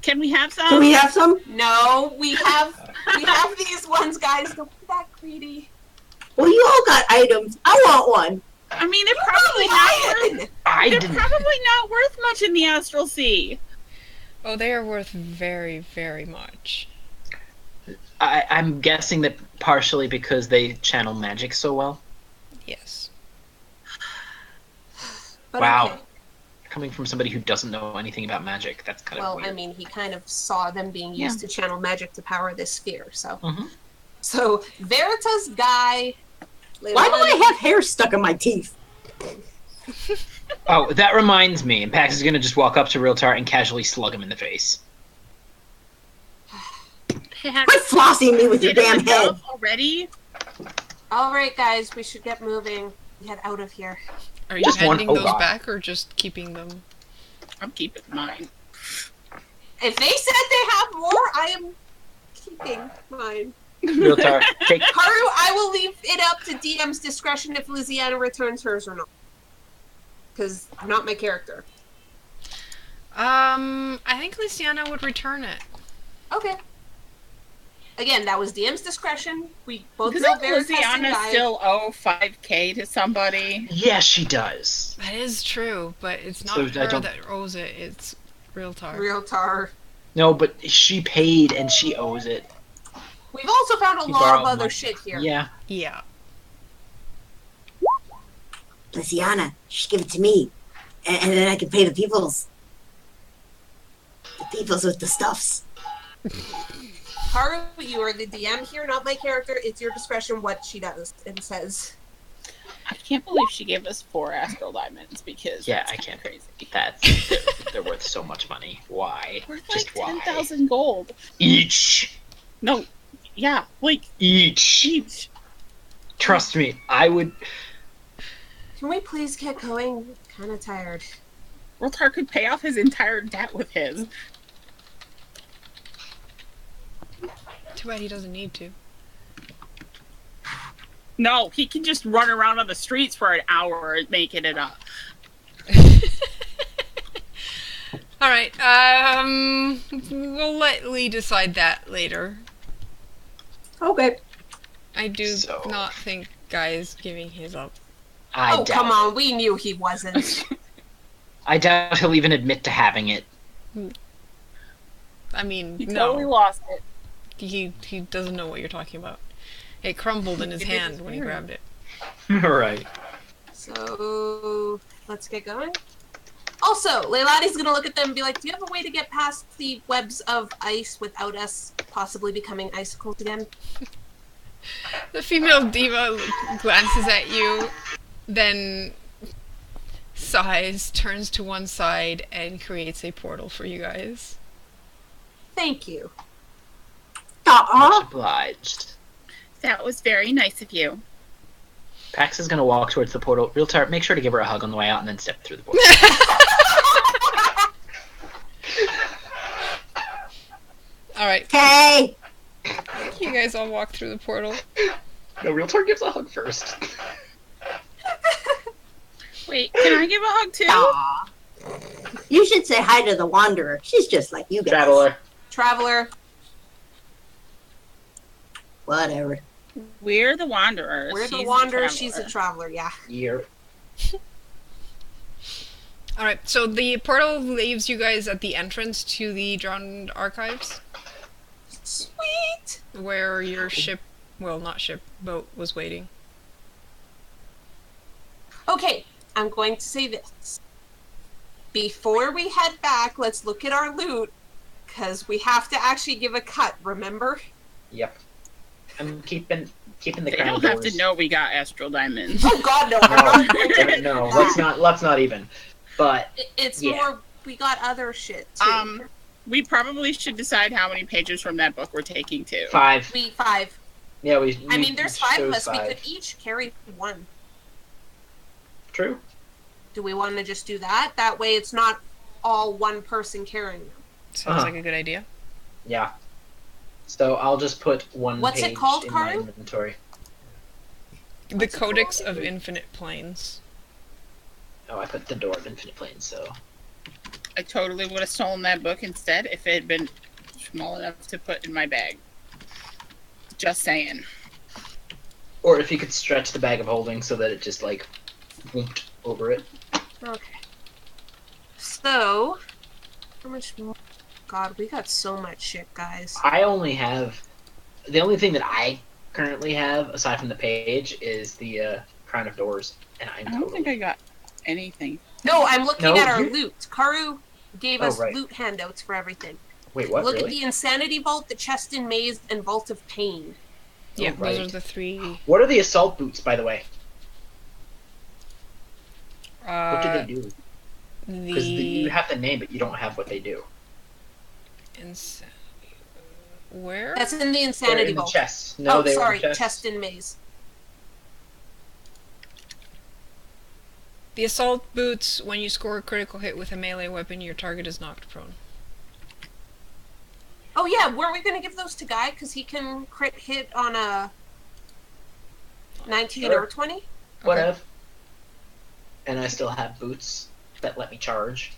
Can we have some?
Can we have some?
No, we have these ones, guys. Don't be that greedy.
Well, you all got items. I want one.
I mean, they're probably not worth.
Lion!
I
They're
didn't.
probably not worth much in the astral sea.
Oh, they are worth very, very much.
I'm guessing that partially because they channel magic so well.
Yes.
But
Wow.
okay.
Coming from somebody who doesn't know anything about magic, that's kind of
Well,
weird.
I mean, he kind of saw them being used to channel magic to power this sphere, so.
Mhm.
So, Veritas Guy.
Why do I have hair stuck in my teeth?
Oh, that reminds me. And Pax is going to just walk up to Realtar and casually slug him in the face.
Quit flossing me with your damn head.
Already?
Alright, guys, we should get moving. Get out of here.
Are you
Just one-
handing
oh,
those
God.
back or just keeping them?
I'm keeping mine.
If they said they have more, I am keeping mine.
Realtar, take.
Haru, I will leave it up to DM's discretion if Lysiana returns hers or not. Because not my character.
I think Luciana would return it.
Okay. Again, that was DM's discretion. We both know
Doesn't
Veritas and
Luciana
Guy.
still owe 5k to somebody?
Yes, she does.
That is true, but it's not
So, I
her
don't-
that owes it, it's Realtar.
Realtar.
No, but she paid and she owes it.
We've also found a
He
lot of
borrowed
other
money.
shit here.
Yeah.
Yeah.
Luciana, just give it to me. And then I can pay the peoples. The peoples with the stuffs.
Haru, you are the DM here, not my character. It's your discretion what she does and says.
I can't believe she gave us 4 astral diamonds because
Yeah,
that's
I can't.
crazy.
That's they're worth so much money. Why?
Worth
Just
like
why?
10,000 gold.
Each.
No, yeah, like
Each.
each.
Trust me, I would.
Can we please get going? Kind of tired.
Rotar could pay off his entire debt with his.
Too bad he doesn't need to.
No, he can just run around on the streets for an hour making it up.
Alright, we'll let Lee decide that later.
Okay.
I do
So-
not think Guy is giving his up.
I
Oh,
doubt
come
it.
on. We knew he wasn't.
I doubt he'll even admit to having it.
I mean,
He
no.
totally lost it.
He doesn't know what you're talking about. It crumbled in his
It
hand
is
when he
weird.
grabbed it.
Right.
So, let's get going. Also, Leilani's gonna look at them and be like, do you have a way to get past the webs of ice without us possibly becoming icicles again?
The female diva glances at you, then sighs, turns to one side, and creates a portal for you guys.
Thank you.
Much
Aw.
obliged.
That was very nice of you.
Pax is gonna walk towards the portal. Realtar, make sure to give her a hug on the way out and then step through the portal.
Alright,
Okay.
you guys all walk through the portal.
No, Realtar gives a hug first.
Wait, can I give a hug too?
Aw. You should say hi to the Wanderer. She's just like you guys.
Traveler.
Traveler.
Whatever.
We're the Wanderers.
We're the
She's
Wanderer,
Traveler.
she's a traveler, yeah.
Year.
Alright, so the portal leaves you guys at the entrance to the Drowned Archives,
Sweet!
where your ship, well, not ship, boat was waiting.
Okay, I'm going to say this. Before we head back, let's look at our loot, because we have to actually give a cut, remember?
Yep. I'm keeping the
They
crown
don't have
doors.
to know we got astral diamonds.
Oh god, no, we're not going to
No,
do
let's
that.
not even. But
It's
Yeah.
more, we got other shit, too.
We probably should decide how many pages from that book we're taking too.
5.
We 5.
Yeah, we.
I mean, there's 5 of
chose
us. We
5.
could each carry 1.
True.
Do we want to just do that? That way it's not all one person carrying them.
Sounds
Uh-huh.
like a good idea.
Yeah. So I'll just put one
What's it
page
called,
in my
Karin?
inventory.
The
What's it
Codex
called?
of Infinite Planes.
Oh, I put the Door of Infinite Planes, so.
I totally would have stolen that book instead if it had been small enough to put in my bag. Just saying.
Or if you could stretch the bag of holding so that it just, like, whooped over it.
Okay. So, how much more? God, we got so much shit, guys.
I only have. The only thing that I currently have, aside from the page, is the Crown of Doors. And I'm
I don't think I got anything.
No, I'm looking
No,
at our
you-
loot. Karu gave
Oh,
us
right.
loot handouts for everything.
Wait, what?
Look
Really?
at the Insanity Vault, the Chest in Maze, and Vault of Pain.
Yeah,
right.
those are the 3.
What are the assault boots, by the way? What do they do? Because
The
you have the name, but you don't have what they do.
insanity. Where?
That's in the
They're
insanity
in the
vault.
chest. No,
Oh,
they were
sorry,
in the chest.
chest and maze.
The assault boots, when you score a critical hit with a melee weapon, your target is knocked prone.
Oh yeah, were we gonna give those to Guy because he can crit hit on a 19
Sure.
or 20?
Whatever. And I still have boots that let me charge.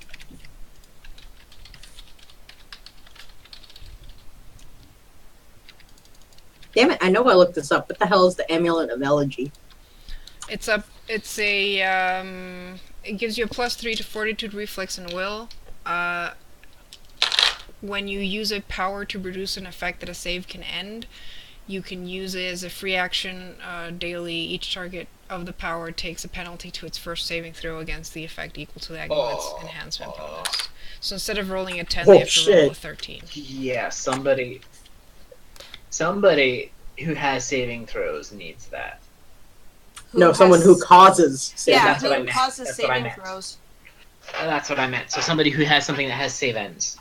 Damn it! I know I looked this up. What the hell is the Amulet of Elegy?
It's a it gives you a +3 to Fortitude, Reflex, and Will. When you use a power to produce an effect that a save can end, you can use it as a free action daily. Each target of the power takes a penalty to its first saving throw against the effect equal to the amulet's enhancement bonus. So instead of rolling a 10,
Oh,
they have to roll a
shit.
13.
Yeah, somebody who has saving throws needs that.
No, someone who causes.
Yeah,
that's what I
who
meant.
causes
That's what I
saving
meant.
throws.
That's what I meant. So somebody who has something that has save ends.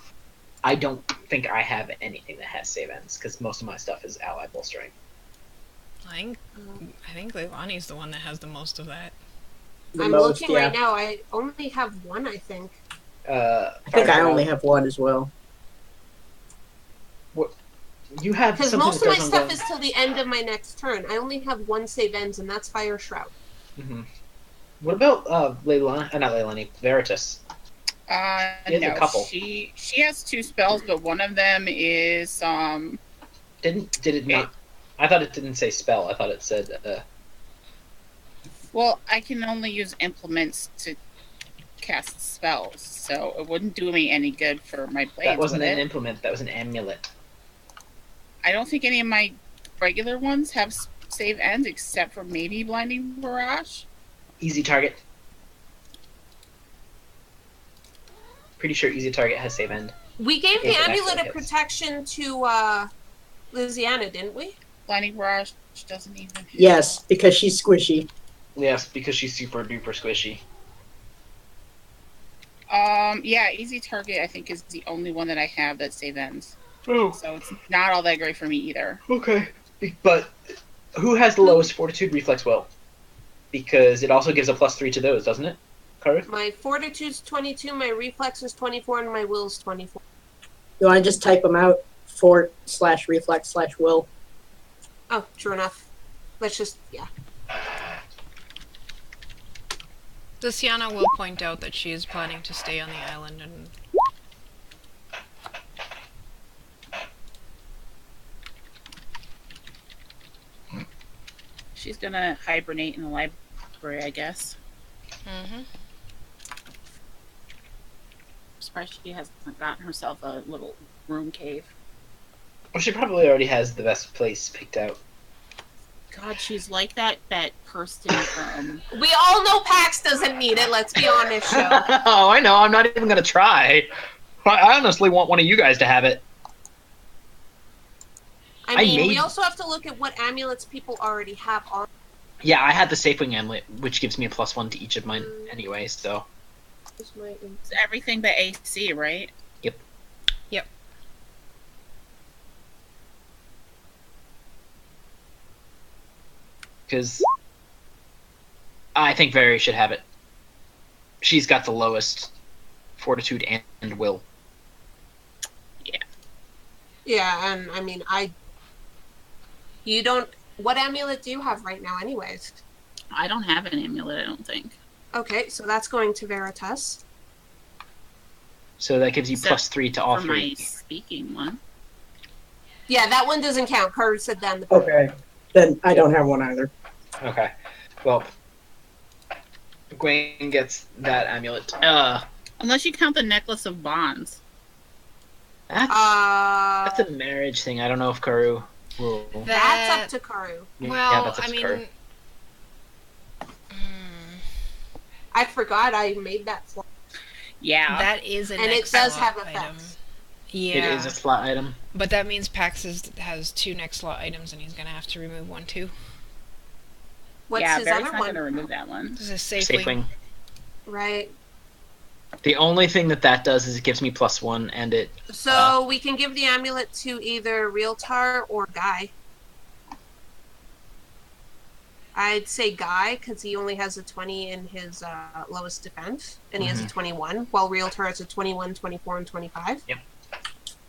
I don't think I have anything that has save ends because most of my stuff is ally bolstering.
I think Leilani's the one that has the most of that.
The
I'm
most,
looking
yeah.
right now. I only have one, I think.
I think I only have one as well.
You have
Because
something
most
that
of my
goes
stuff
on
is till the end of my next turn. I only have one save ends, and that's Fire Shroud.
Mm-hmm. What about Leilani? Not Leilani. Veritas. She has
No,
a couple.
she has 2 spells, but one of them is
Did it not? I thought it didn't say spell. I thought it said.
well, I can only use implements to cast spells, so it wouldn't do me any good for my blades.
That wasn't
would
an
it?
implement. That was an amulet.
I don't think any of my regular ones have save ends except for maybe Blinding Barrage.
Easy target. Pretty sure easy target has save end.
We gave the
If it
Amulet
actually
of
hits.
Protection to Lysiana, didn't we?
Blinding Barrage doesn't even hit.
Yes, because she's squishy.
Yes, because she's super duper squishy.
Yeah, Easy Target I think is the only one that I have that save ends.
Oh,
So it's not all that great for me either.
okay. But who has the lowest fortitude reflex will? Because it also gives a +3 to those, doesn't it? Karu?
My Fortitude's 22, my Reflex is 24, and my Will's 24.
You want to just type them out? /reflex/will.
Oh, true enough. Let's just, yeah.
Luciana will point out that she is planning to stay on the island and
She's gonna hibernate in the library, I guess.
mm-hmm.
Surprised she hasn't gotten herself a little room cave.
Well, she probably already has the best place picked out.
God, she's like that person from.
We all know Pax doesn't need it, let's be honest, show.
Oh, I know. I'm not even gonna try. I honestly want one of you guys to have it.
I mean, we
made-
also have to look at what amulets people already have on.
Yeah, I had the Safewing amulet, which gives me a +1 to each of mine anyway. So
This might-
It's everything but AC, right?
because I think Veri should have it. She's got the lowest fortitude and will.
Yeah, and I mean, you don't. What amulet do you have right now, anyways?
I don't have an amulet, I don't think.
Okay, so that's going to Veritas.
So that gives you
Except
+3 to all
For
three.
my speaking one.
Yeah, that one doesn't count. Karu said that in the
Okay. Then I don't have one either.
Okay. Well, Gwen gets that amulet.
Unless you count the Necklace of Bonds.
That's a marriage thing. I don't know if Karu will.
That's up to Karu.
Well,
that's up
I
to
mean,
Karu.
I forgot I made that slot.
Yeah.
that is an
And it
next
does
slot
have
item.
effects.
Yeah,
It is a slot item.
but that means Pax has 2 next slot items, and he's gonna have to remove 1 too.
What's
yeah,
his
Barry's
other
not
one?
gonna remove that one.
This is safe
Safe wing.
Right.
The only thing that does is it gives me +1, and it.
So we can give the amulet to either Realtar or Guy. I'd say Guy, because he only has a 20 in his lowest defense, and he has a 21, while Realtar has a 21, 24, and 25.
Yep.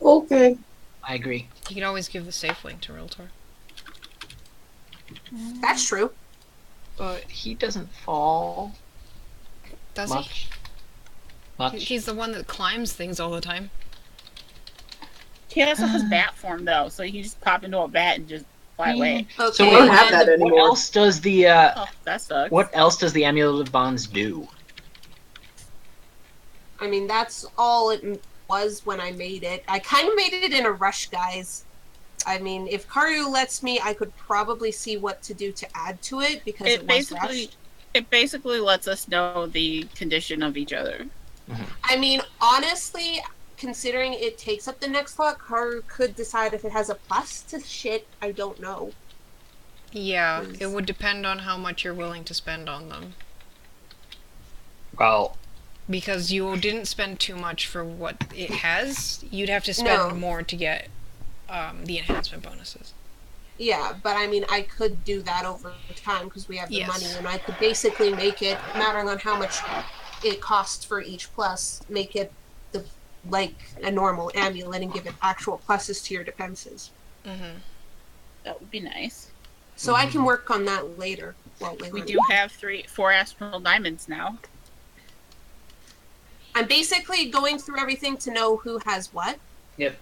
Okay.
I agree.
You can always give the safe link to Realtor.
That's true.
But he doesn't fall
Does
much.
he? He's the one that climbs things all the time.
He also has bat form though, so he can just pop into a bat and just fly away.
Okay,
So
I don't have
and
that
what
anymore.
else does the
Oh, that sucks.
what else does the Amulet of Bonds do?
I mean, that's all it was when I made it. I kind of made it in a rush, guys. I mean, if Karyu lets me, I could probably see what to do to add to it, because it was rushed.
It basically lets us know the condition of each other.
I mean, honestly, considering it takes up the next slot, Karyu could decide if it has a plus to shit. I don't know.
Yeah,
Please.
it would depend on how much you're willing to spend on them.
Well,
Because you didn't spend too much for what it has. You'd have to spend
No.
more to get the enhancement bonuses.
Yeah, but I mean, I could do that over time because we have the
Yes.
money, and I could basically make it, mattering on how much it costs for each plus, make it like a normal amulet and give it actual pluses to your defenses.
Mm-hmm.
That would be nice.
So I can work on that later. Well,
We do have 4 astral diamonds now.
I'm basically going through everything to know who has what.
yep.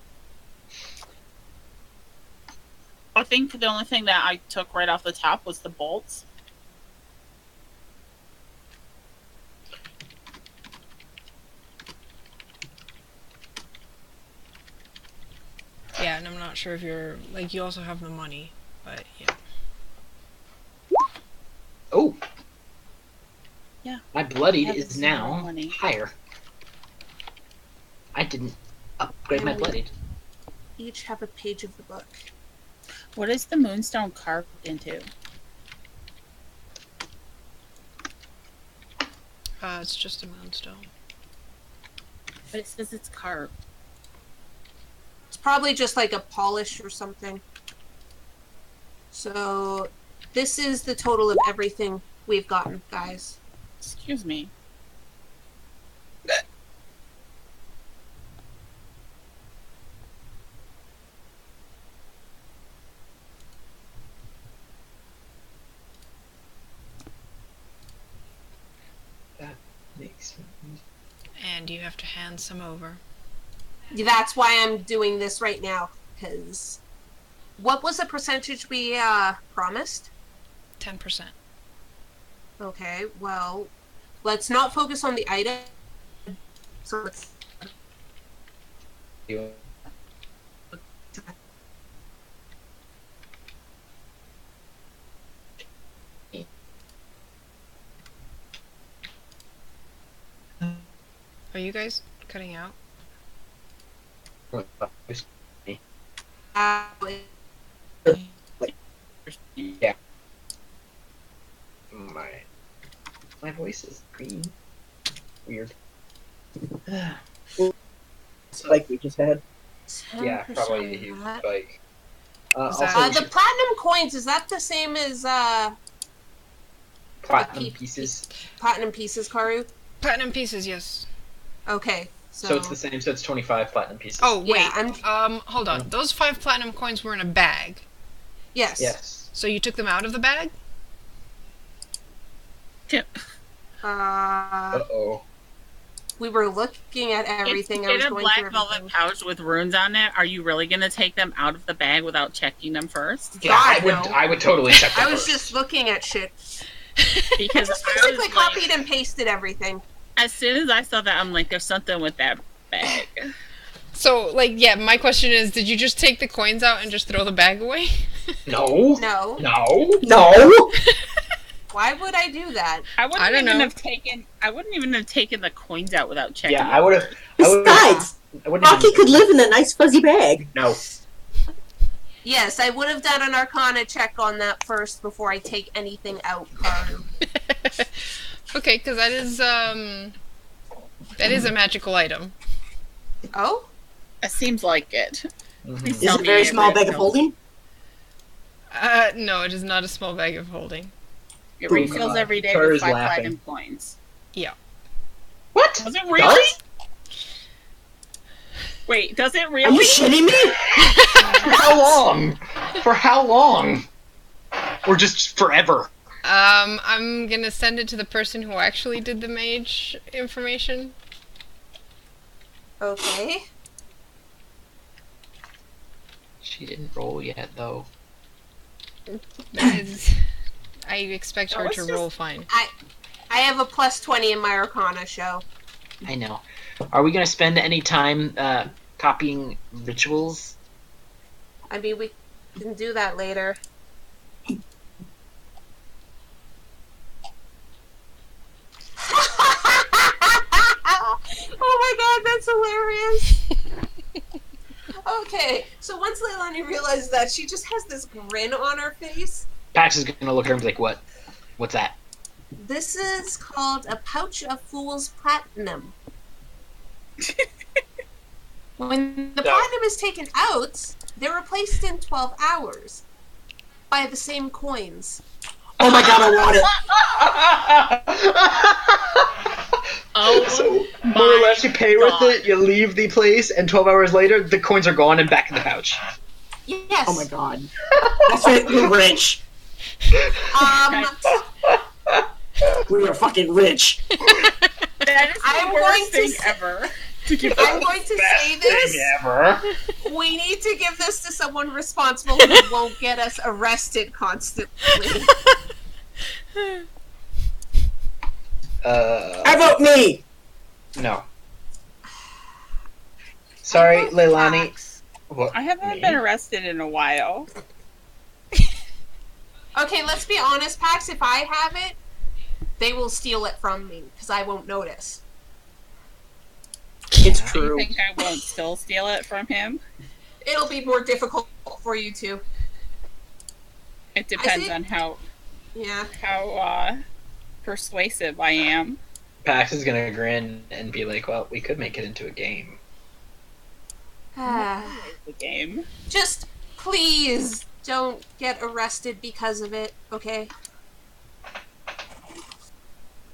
I think the only thing that I took right off the top was the bolts.
Yeah, and I'm not sure if you're like you also have the money, but yeah.
Oh.
Yeah.
My bloodied
I have
is
0
now
money.
higher. I didn't upgrade my
Really?
bloodied.
Each have a page of the book.
What is the moonstone carved into?
It's just a moonstone.
But it says it's carved.
It's probably just like a polish or something. So this is the total of everything we've gotten, guys.
Excuse me.
Makes me...
And you have to hand some over.
That's why I'm doing this right now, because what was the percentage we promised?
10%.
Okay, well, let's not focus on the item. So let's...
Are you guys cutting out?
My voice is green. Weird.
Like we just had.
Yeah, probably a huge spike.
Is that-
Also, we
the
should-
platinum coins, is that the same as
Platinum pieces.
platinum pieces, Karu?
Platinum pieces, yes.
Okay,
So it's the same. So it's 25 platinum pieces.
Oh wait,
Yeah,
hold on. Those 5 platinum coins were in a bag.
yes.
Yes.
So you took them out of the bag?
Uh-oh.
We were looking at everything.
If you
I was
get a
going
black
through
velvet
everything.
pouch with runes on it, are you really going to take them out of the bag without checking them first?
Yeah, I
God,
would.
no.
I would totally check that
I was
first.
just looking at shit.
Because
Just
I
basically
was like,
copied and pasted everything.
as soon as I saw that, I'm like, there's something with that bag.
So, like, yeah, my question is, did you just take the coins out and just throw the bag away?
No.
No.
No.
No.
Why would I do that?
I wouldn't
I don't
even
know.
have taken. I wouldn't even have taken the coins out without checking.
Yeah, I would have. I
Besides,
wouldn't
Rocky could live in a nice fuzzy bag.
No.
Yes, I would have done an Arcana check on that first before I take anything out, Karu.
Okay, because that is, That is a magical item.
Oh?
It seems like it. Please
Is
tell
it a
me
very
it
small bag of
refills.
holding?
No, it is not a small bag of holding.
It
Oh,
refills
God.
every day
Carter's
with 5
laughing.
platinum coins.
What?
Does it really?
Does?
Wait, does it
Are you
really?
shitting me?
For how long? For how long? Or just forever?
I'm gonna send it to the person who actually did the mage information.
Okay.
She didn't roll yet, though.
I expect
That
her
was
to
just-
roll fine.
I have a plus 20 in my Arcana show.
I know. Are we gonna spend any time copying rituals?
I mean, we can do that later. Oh my god, that's hilarious! Okay, so once Leilani realizes that, she just has this grin on her face.
Pax is gonna look at her and be like, "What? What's that?"
This is called a pouch of fool's platinum. When the platinum is taken out, they're replaced in 12 hours by the same coins.
Oh my god, I want it.
Oh,
So, more or
my
less, you pay
God.
with it, you leave the place, and 12 hours later, the coins are gone and back in the pouch.
Yes.
Oh my god. That's right, we're rich.
Um,
We are fucking rich.
That is
I'm
the
going
worst
to
thing
s-
ever. To give
I'm going to say this.
Ever.
We need to give this to someone responsible who won't get us arrested constantly.
I vote me.
No. Sorry,
vote
Leilani.
Pax.
What?
I haven't
Me?
been arrested in a while.
Okay, let's be honest, Pax. If I have it, they will steal it from me because I won't notice.
It's
Do you
true.
think I won't still steal it from him?
It'll be more difficult for you to.
It depends
think-
on how
Yeah.
persuasive I am.
Pax is gonna grin and be like, "Well, we could make it into a game."
Ah.
The game.
Just please don't get arrested because of it, okay?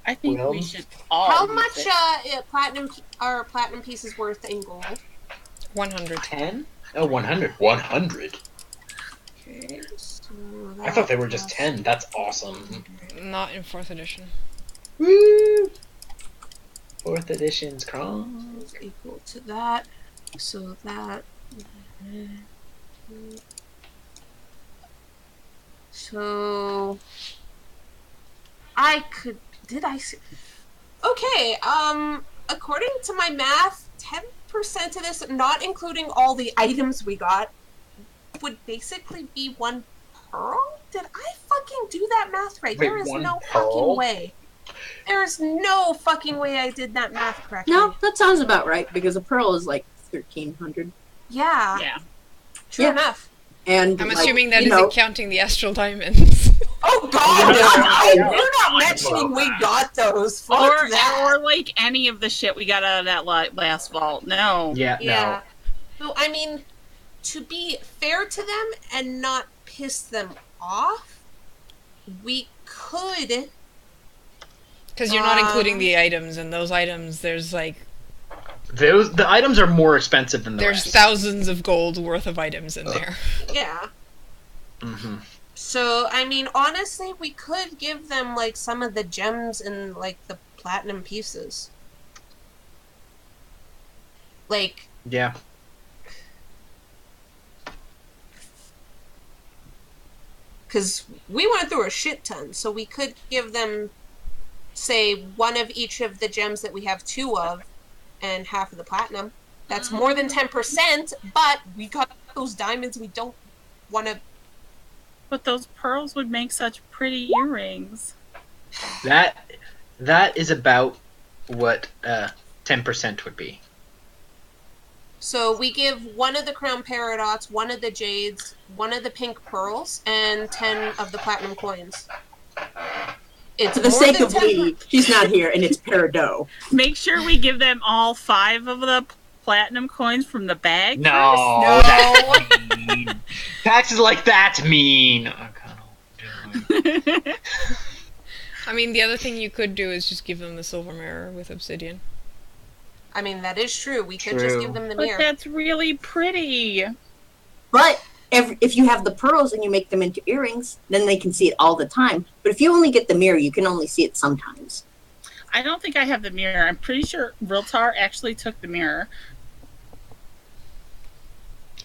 I think
Well,
we should all.
How
use
much
it.
platinum pieces worth in gold?
100.
10? Oh, 100. 100.
Okay, so
I thought they were just
that's
10. That's awesome.
Not in 4th edition.
Woo! 4th edition's crown.
is equal to that. So that. So I could. Did I see? Okay. According to my math, 10% of this, not including all the items we got, would basically be 1 pearl. Did I fucking do that math right?
Wait,
There is
1
no
pearl?
fucking way. There is no fucking way I did that math correctly.
No, that sounds about right because a pearl is like 1,300.
Yeah.
Yeah.
True
Yeah.
enough.
And
I'm
like,
assuming that
you
isn't
know,
counting the astral diamonds.
Oh god,
Yeah.
no! We're not mentioning we got those. Fuck
Or
that.
or like any of the shit we got out of that last vault. No.
Yeah,
Yeah. So I mean, to be fair to them and not piss them off, we could.
Because you're not including the items, and those items, there's like,
no. The items are more expensive than the
there's
rest.
thousands of gold worth of items in there.
Yeah.
Mm-hmm.
So I mean, honestly, we could give them like some of the gems and like the platinum pieces. Like,
Yeah.
because we went through a shit ton, so we could give them, say, 1 of each of the gems that we have 2 of, and half of the platinum. That's more than 10%, but we got those diamonds. We don't want to.
But those pearls would make such pretty earrings.
That is about what 10% would be.
So we give 1 of the crown paradox, 1 of the jades, 1 of the pink pearls, and 10 of the platinum coins. It's
For the
more
sake
than
of
10%.
Lee, she's not here, and it's peridot.
Make sure we give them all 5 of the platinum coins from the bag
No, that's mean. Taxes like that's mean.
first.
I mean, the other thing you could do is just give them the silver mirror with obsidian.
I mean, that is true. We could just
True.
give them the
But
mirror.
that's really pretty.
But if you have the pearls and you make them into earrings, then they can see it all the time. But if you only get the mirror, you can only see it sometimes.
I don't think I have the mirror. I'm pretty sure Riltar actually took the mirror.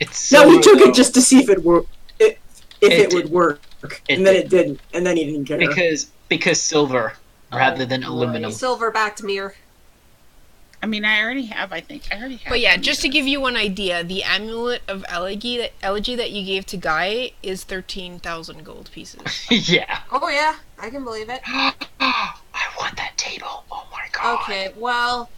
It's
No, he
silver,
took
though,
it just to see if it worked. If it would
did.
work,
It
and then
did.
it didn't, and then he didn't care.
because silver rather than
right.
aluminum.
Silver-backed mirror.
I mean, I already have.
But yeah, just to give you one idea, the amulet of elegy that you gave to Guy is 13,000 gold pieces.
Yeah.
Oh yeah, I can believe it.
I want that table. Oh my god.
Okay, well,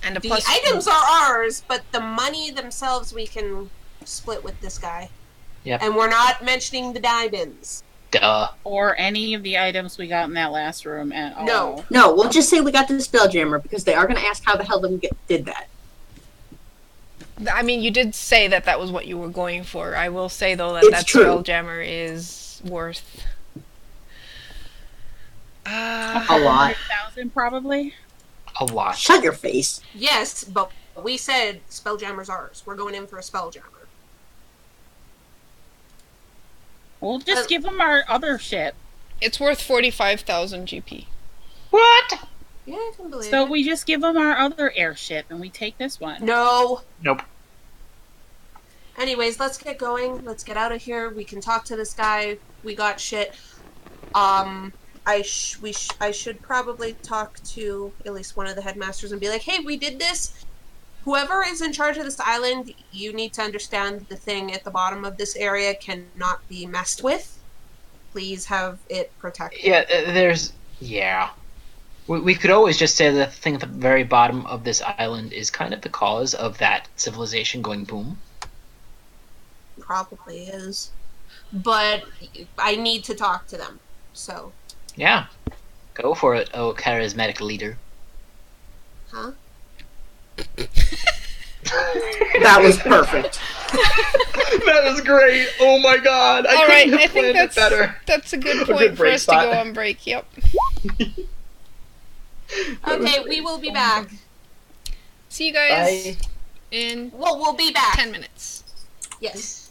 And a
the
plus
items are ours, but the money themselves we can split with this guy.
Yep.
And we're not mentioning the diamonds.
Duh.
Or any of the items we got in that last room at all.
No.
No, we'll just say we got the Spelljammer, because they are going to ask how the hell did that.
I mean, you did say that that was what you were going for. I will say, though, that
It's
that
true.
Spelljammer is worth...
A lot.
100,000 probably.
A lot.
Shut your face.
Yes, but we said Spelljammer's ours. We're going in for a Spelljammer.
We'll just give them our other shit.
It's worth 45,000 GP.
What?
Yeah, I can believe
So
it.
we just give them our other airship and we take this one.
No.
Nope.
Anyways, let's get going. Let's get out of here. We can talk to this guy. We got shit. I should probably talk to at least one of the headmasters and be like, hey, we did this. Whoever is in charge of this island, you need to understand the thing at the bottom of this area cannot be messed with. Please have it protected.
Yeah, yeah. We could always just say that the thing at the very bottom of this island is kind of the cause of that civilization going boom.
Probably is. But I need to talk to them. So,
Yeah. Go for it, oh charismatic leader.
huh?
That was perfect.
That was great. Oh my god.
All right, I think that's a good point
good
for
break
us
spot.
to go on break. Yep.
Okay, we will be back.
See you guys
Bye.
in
Well, we'll be back.
10 minutes.
Yes.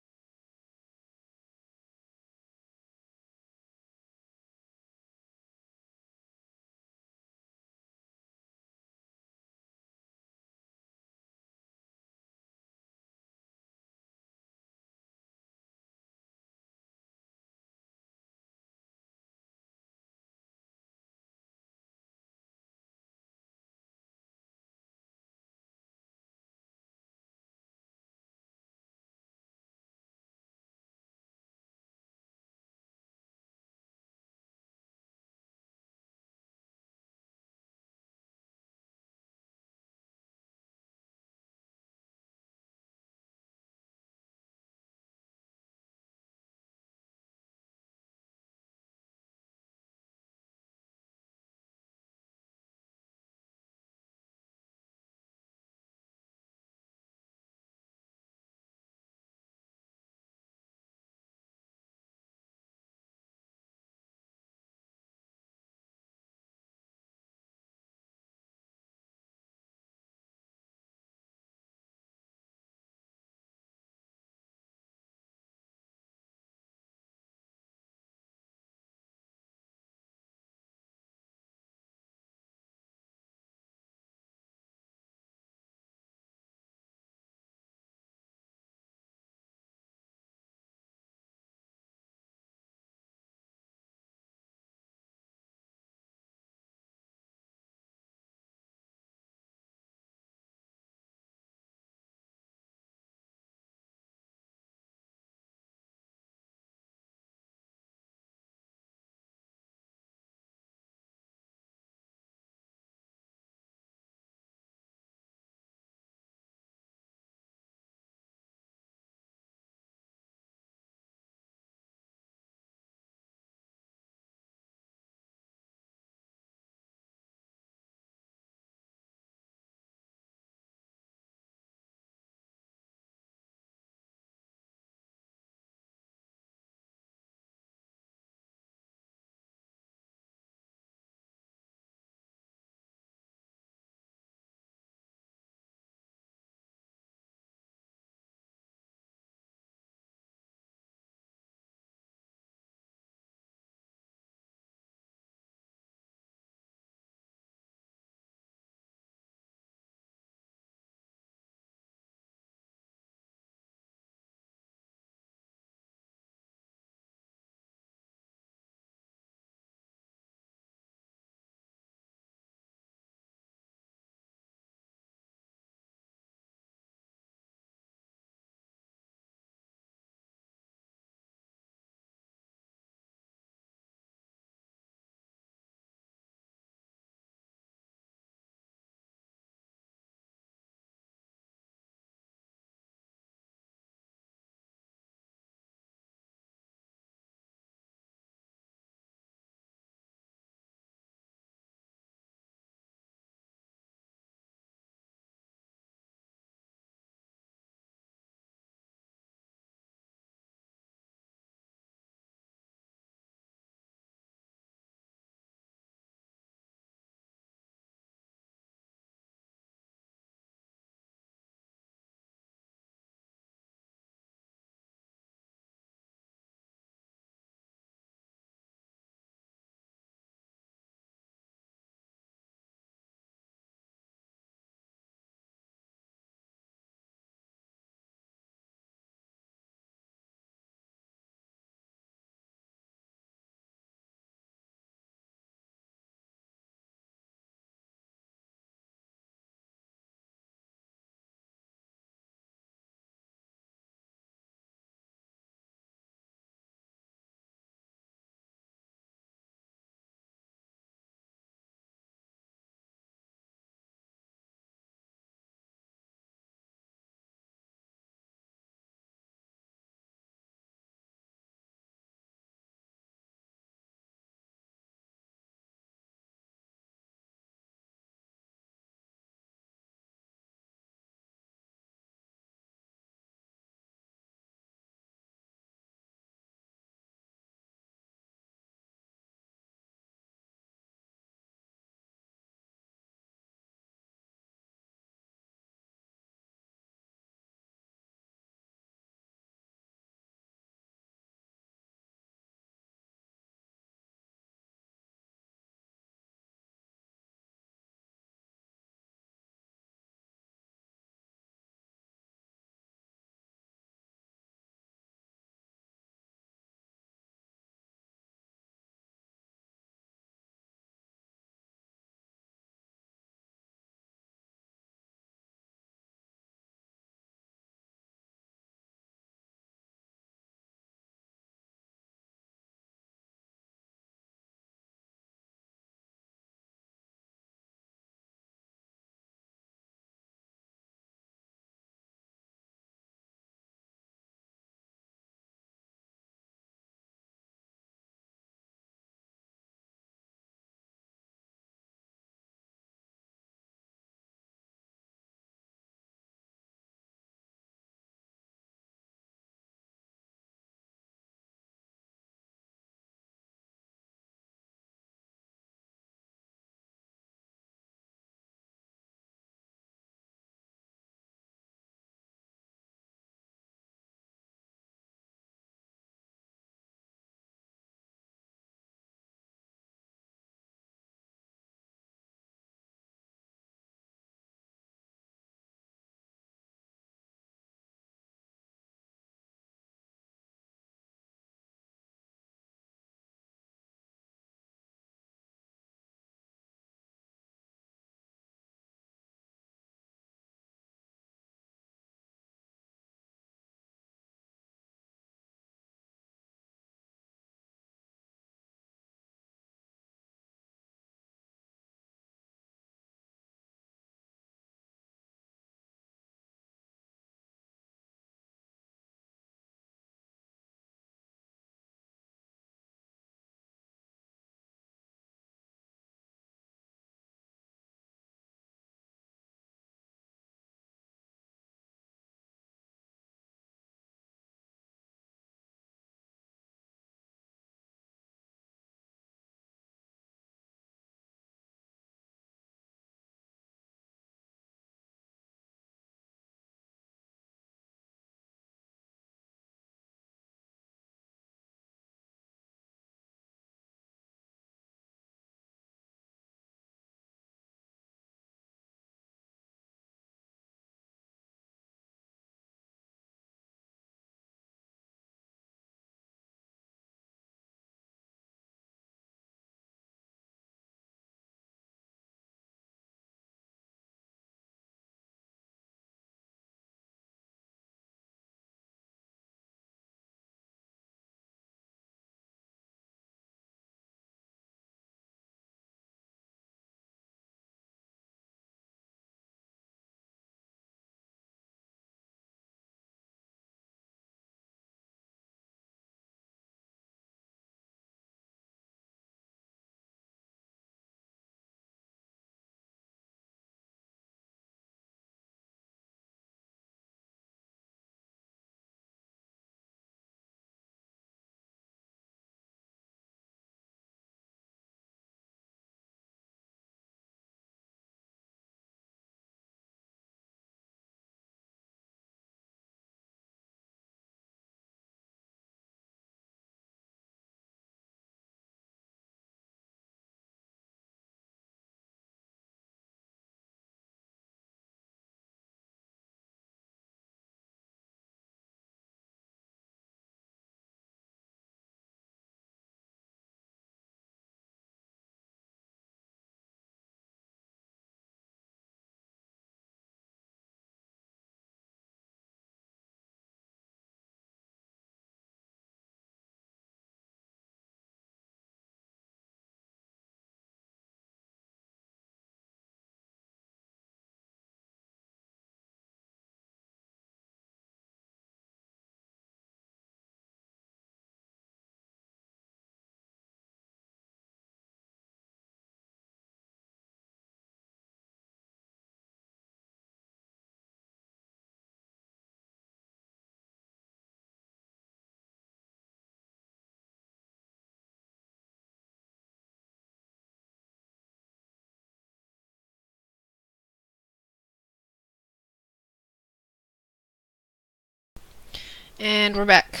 And we're back.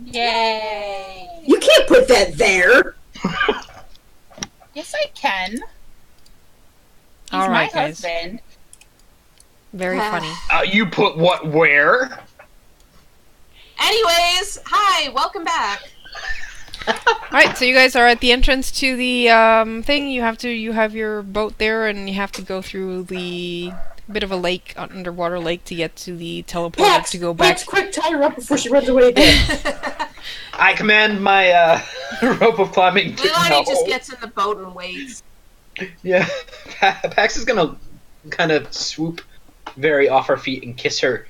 Yay!
You can't put that there.
Yes, I can. He's
All right,
my
guys.
husband.
Very funny.
You put what where?
Anyways, hi, welcome back.
Alright, so you guys are at the entrance to the thing. You have your boat there, and you have to go through the bit of a lake, underwater lake, to get to the teleporter
Pax,
to go back.
Pax, quick, tie her up before she runs away again.
I command my rope of climbing to
Leilani
no.
just gets in the boat and waits.
Yeah, Pax is gonna kind of swoop very off her feet and kiss her,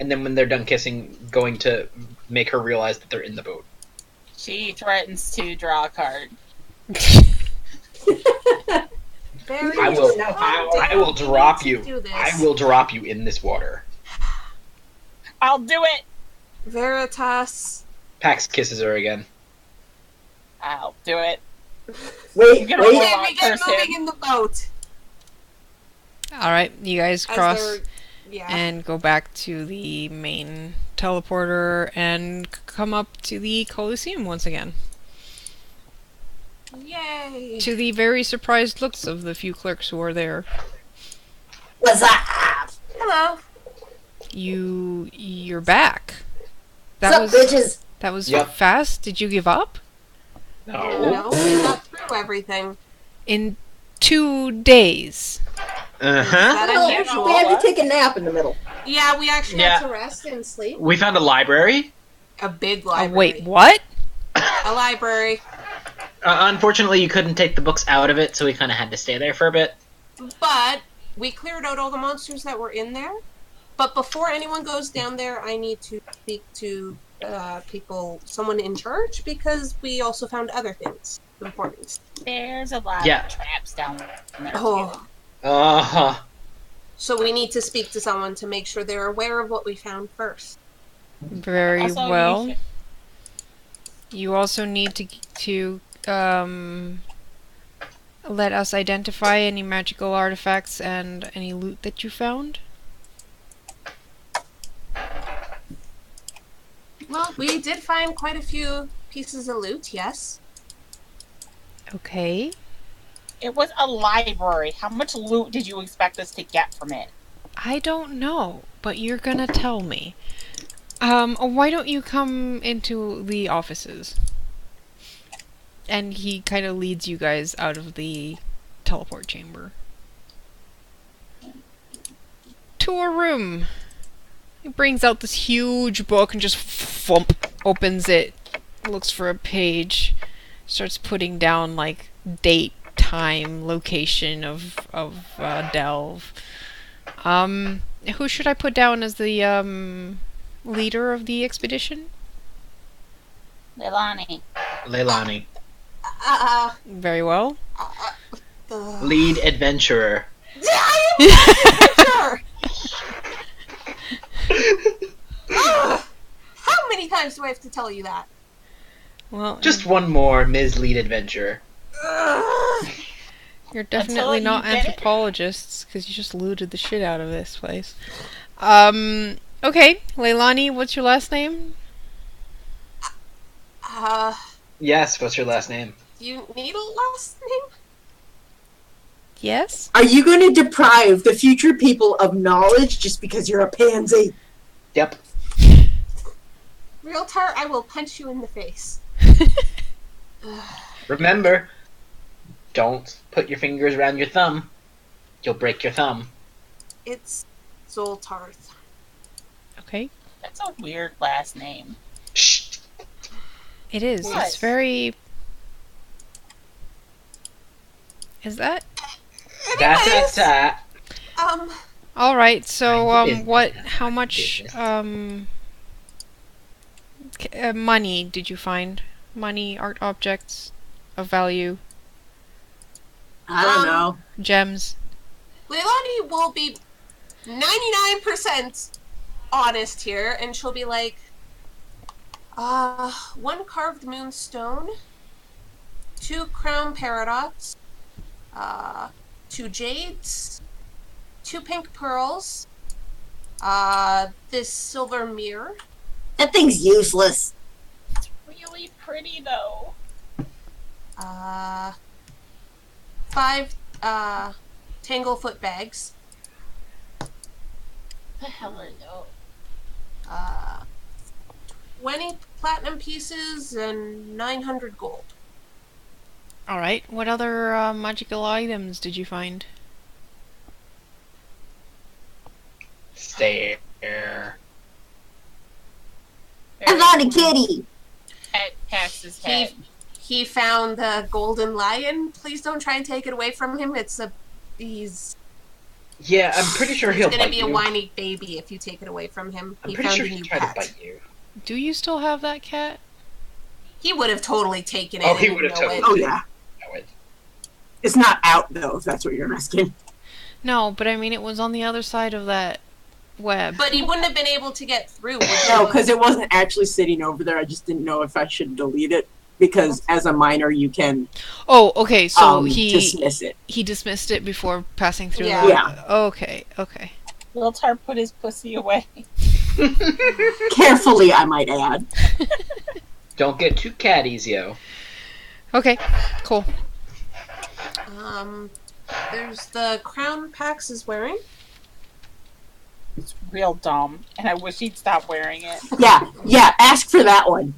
and then when they're done kissing, going to make her realize that they're in the boat.
She threatens to draw a card.
Very
I will.
calm
I
down.
will drop
We
you.
need to do this.
I will drop you in this water.
I'll do it!
Veritas.
Pax kisses her again.
I'll do it.
Wait,
You're gonna
wait.
Okay, we get
Curse
moving
him.
in the boat.
Alright, you guys
As
cross
they're- Yeah.
and go back to the main teleporter and come up to the Colosseum once again.
Yay.
To the very surprised looks of the few clerks who are there.
What's up?
Hello.
You're back.
What's up, bitches?
That was
Yep.
fast. Did you give up?
No, we got through everything.
In 2 days.
Uh
Is
huh.
that
Well,
unusual?
we had to take a nap in the middle.
Yeah, we actually
Yeah.
had to rest and sleep.
We found a library.
A big
Oh,
library.
wait, what?
A library.
Unfortunately, you couldn't take the books out of it, so we kind of had to stay there for a bit.
But we cleared out all the monsters that were in there. But before anyone goes down there, I need to speak to someone in charge, because we also found other things important.
There's a lot
Yeah.
of traps down there.
Oh,
Uh huh.
so we need to speak to someone to make sure they're aware of what we found first.
Very
Also,
well.
you should-
You also need to let us identify any magical artifacts and any loot that you found.
Well, we did find quite a few pieces of loot, yes.
Okay.
It was a library. How much loot did you expect us to get from it?
I don't know, but you're gonna tell me. Why don't you come into the offices? And he kind of leads you guys out of the teleport chamber. To a room. He brings out this huge book and just thump, opens it, looks for a page, starts putting down like date, time, location of delve. Who should I put down as the leader of the expedition?
Leilani.
Leilani,
Very well.
lead adventurer.
Sure. How many times do I have to tell you that?
Well,
Just one more, Ms. Lead Adventurer.
you're definitely
you
not
get it.
anthropologists because you just looted the shit out of this place. Okay, Leilani, what's your last name?
Yes, what's your last name?
You need a last name?
Yes?
Are you going to deprive the future people of knowledge just because you're a pansy?
Yep.
Real Tart, I will punch you in the face.
Remember, don't put your fingers around your thumb. You'll break your thumb.
It's Zoltarth.
Okay.
That's a weird last name.
Shh.
It is.
What?
It's very... Is that?
That's
Alright, so,
Is-
how much, money did you find? Money, art objects of value,
I don't know.
gems.
Leilani will be 99% honest here, and she'll be like, one carved moonstone, 2 crown paradox, 2 jades, 2 pink pearls, this silver mirror,
That thing's useless.
It's really pretty though.
5 Tanglefoot bags.
The hell are those?
20 platinum pieces and 900 gold.
Alright, what other magical items did you find?
Stare.
I'm not a kitty.
Pet past his head.
He found the golden lion. Please don't try and take it away from him. He's
Yeah, I'm pretty sure he'll
gonna
bite
be
you.
a whiny baby if you take it away from him.
I'm
He
pretty
found
sure
a
he'll
new
try to
pet.
bite you.
Do you still have that cat?
He would have totally taken it.
Oh, he
and
would have
know
totally.
it.
Oh yeah.
Know it.
It's not out though, if that's what you're asking.
No, but I mean it was on the other side of that web.
But he wouldn't have been able to get through. would he?
No, because it wasn't actually sitting over there. I just didn't know if I should delete it. Because as a minor, you can
Oh, okay, so
dismiss it.
he dismissed it before passing through
Yeah.
the...
Yeah.
Okay, okay.
Wiltar put his pussy away.
Carefully, I might add.
Don't get too catties, yo.
Okay, cool.
There's the crown Pax is wearing.
It's real dumb, and I wish he'd stop wearing it.
Yeah, ask for that one.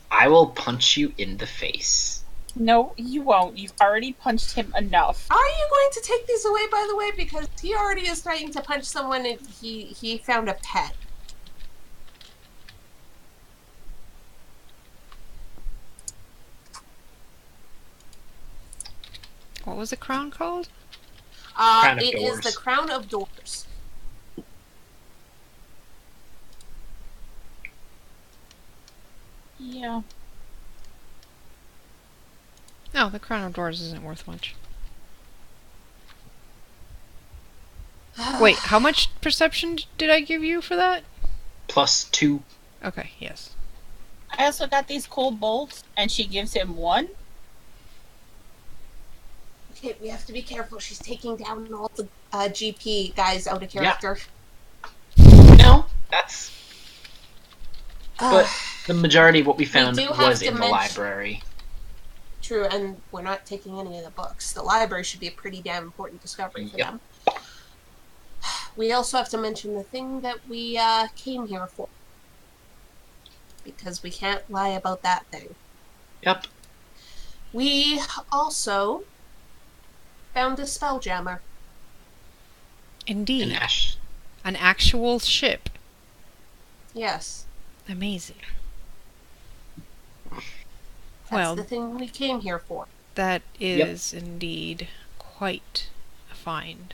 I will punch you in the face.
No, you won't. You've already punched him enough.
Are you going to take these away, by the way? Because he already is threatening to punch someone and he found a pet.
What was the crown called?
Crown of
It is
Doors.
the Crown of Doors.
Yeah.
No, the crown of doors isn't worth much. Wait, how much perception did I give you for that?
+2.
Okay, yes.
I also got these cool bolts, and she gives him one.
Okay, we have to be careful. She's taking down all the GP guys out of character.
No, that's. But the majority of what we found
do have
was
to
in the
mention-
library.
True, and we're not taking any of the books. The library should be a pretty damn important discovery for
Yep.
them. We also have to mention the thing that we came here for. Because we can't lie about that thing.
Yep.
We also found a spelljammer.
Indeed.
And Ash.
An actual ship.
Yes.
Amazing.
That's
Well,
the thing we came here for.
that is indeed quite a find.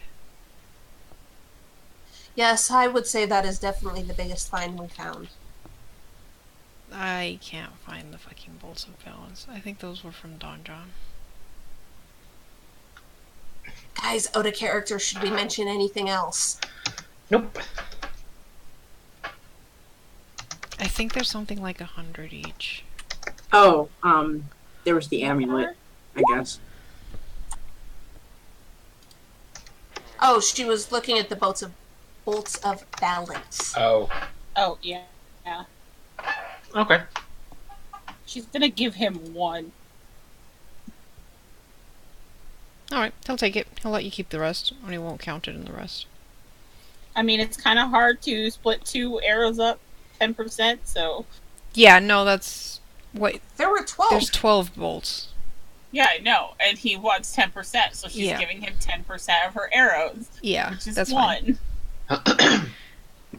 Yes, I would say that is definitely the biggest find we found.
I can't find the fucking bolts of balance. I think those were from Don John.
Guys, out of character, should we mention anything else?
Nope.
I think there's something like 100 each.
Oh, there was the amulet, I guess.
Oh, she was looking at the bolts of balance.
Oh.
Oh, yeah. Yeah.
Okay.
She's gonna give him one.
Alright, he'll take it. He'll let you keep the rest, and he won't count it in the rest.
I mean, it's kind of hard to split 2 arrows up 10%, so...
Yeah, no, that's... Wait,
There were 12.
there's 12 bolts.
Yeah, I know. And he wants 10%, so she's
Yeah.
giving him 10% of her arrows.
Yeah,
Which is
that's fine.
1.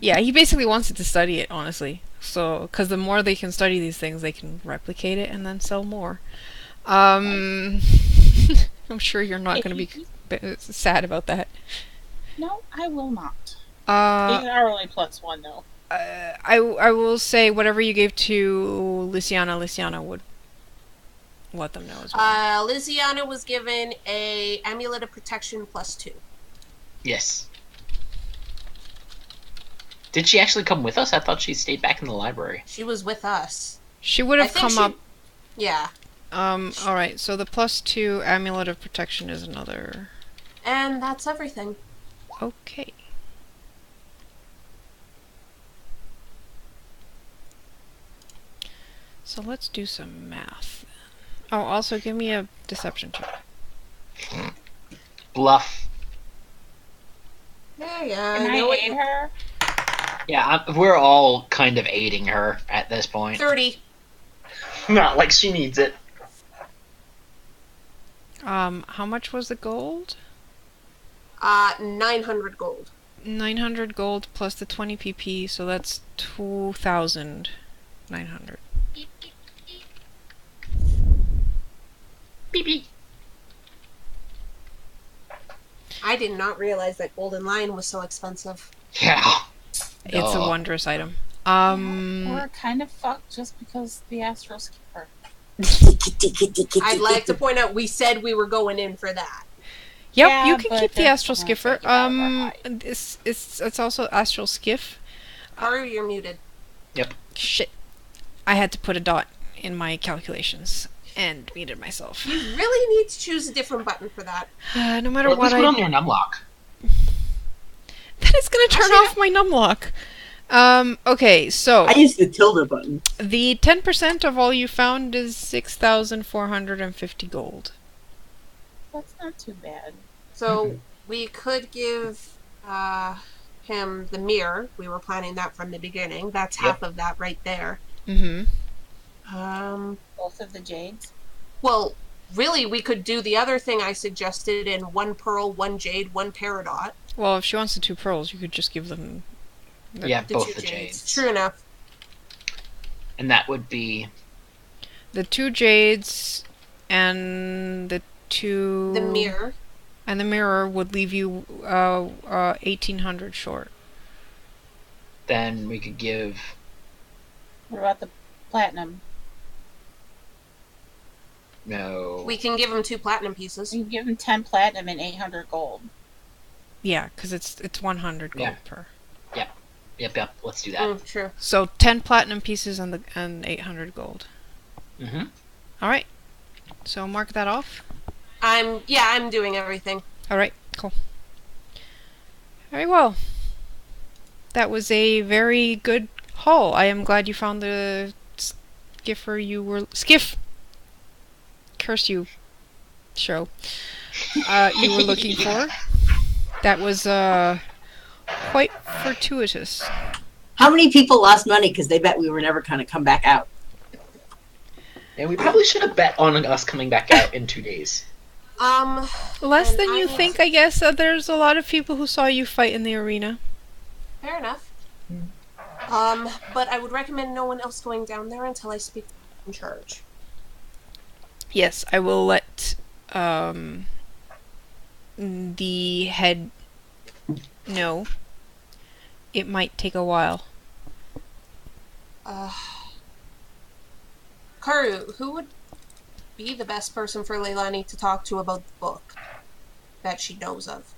Yeah, he basically wants it to study it, honestly. So, because the more they can study these things, they can replicate it and then sell more. I'm sure you're not going to be sad about that.
No, I will not.
Uh,
These are only +1, though.
I will say whatever you gave to Lysiana would let them know as well.
Lysiana was given a amulet of protection +2.
Yes. Did she actually come with us? I thought she stayed back in the library.
She was with us.
She would
I
have
think
come
she-
up.
Yeah.
Alright, so the +2 amulet of protection is another.
And that's everything.
Okay. So let's do some math. Oh, also give me a deception check.
Bluff.
Yeah.
Can
I know
I aid her?
Yeah, we're all kind of aiding her at this point.
30.
Not like she needs it.
How much was the gold?
900 gold.
900 gold plus the 20 PP, so that's 2,900.
Beep beep.
I did not realize that golden lion was so expensive.
Yeah.
It's a
Duh.
wondrous item.
We're kind of fucked just because the Astral Skipper.
I'd like to point out we said we were going in for that.
Yep,
Yeah,
you can
but
keep the
that's
Astral
not
Skipper.
taking out our hide.
It's also Astral Skiff.
Haru, you're muted.
Shit. I had to put a dot in my calculations and muted myself.
You really need to choose a different button for that.
No matter
Or at
what
least put
I...
on your numlock.
That is gonna turn off my numlock. Okay, so
I use the tilde button.
the 10% of all you found is 6,450 gold.
That's not too bad.
So we could give him the mirror. We were planning that from the beginning. That's half of that right there.
Mm-hmm.
Both of the jades.
Well, really, we could do the other thing I suggested in 1 pearl, 1 jade, 1 peridot.
Well, if she wants the 2 pearls, you could just give them...
Yeah,
The
both
2
the jades.
True enough.
And that would be...
The 2 jades and the 2...
The mirror.
And the mirror would leave you 1,800 short.
Then we could give...
What about the platinum?
No...
We can give him 2 platinum pieces.
You can give him 10 platinum and 800 gold.
Yeah, because it's 100 gold
Yeah.
per.
Yep, let's do that.
True.
So 10 platinum pieces and 800 gold.
Mm-hmm.
All right. So mark that off.
I'm doing everything.
All right. Cool. Very well. That was a very good haul. I am glad you found the skiffer you were skiff. Curse you, show. You were looking for. That was quite fortuitous.
How many people lost money because they bet we were never going to come back out?
And we probably should have bet on us coming back out in 2 days.
Less
And
than you
I-
think, I guess. There's a lot of people who saw you fight in the arena.
Fair enough. But I would recommend no one else going down there until I speak in charge.
Yes, I will let the head know. It might take a while.
Karu, who would be the best person for Leilani to talk to about the book that she knows of?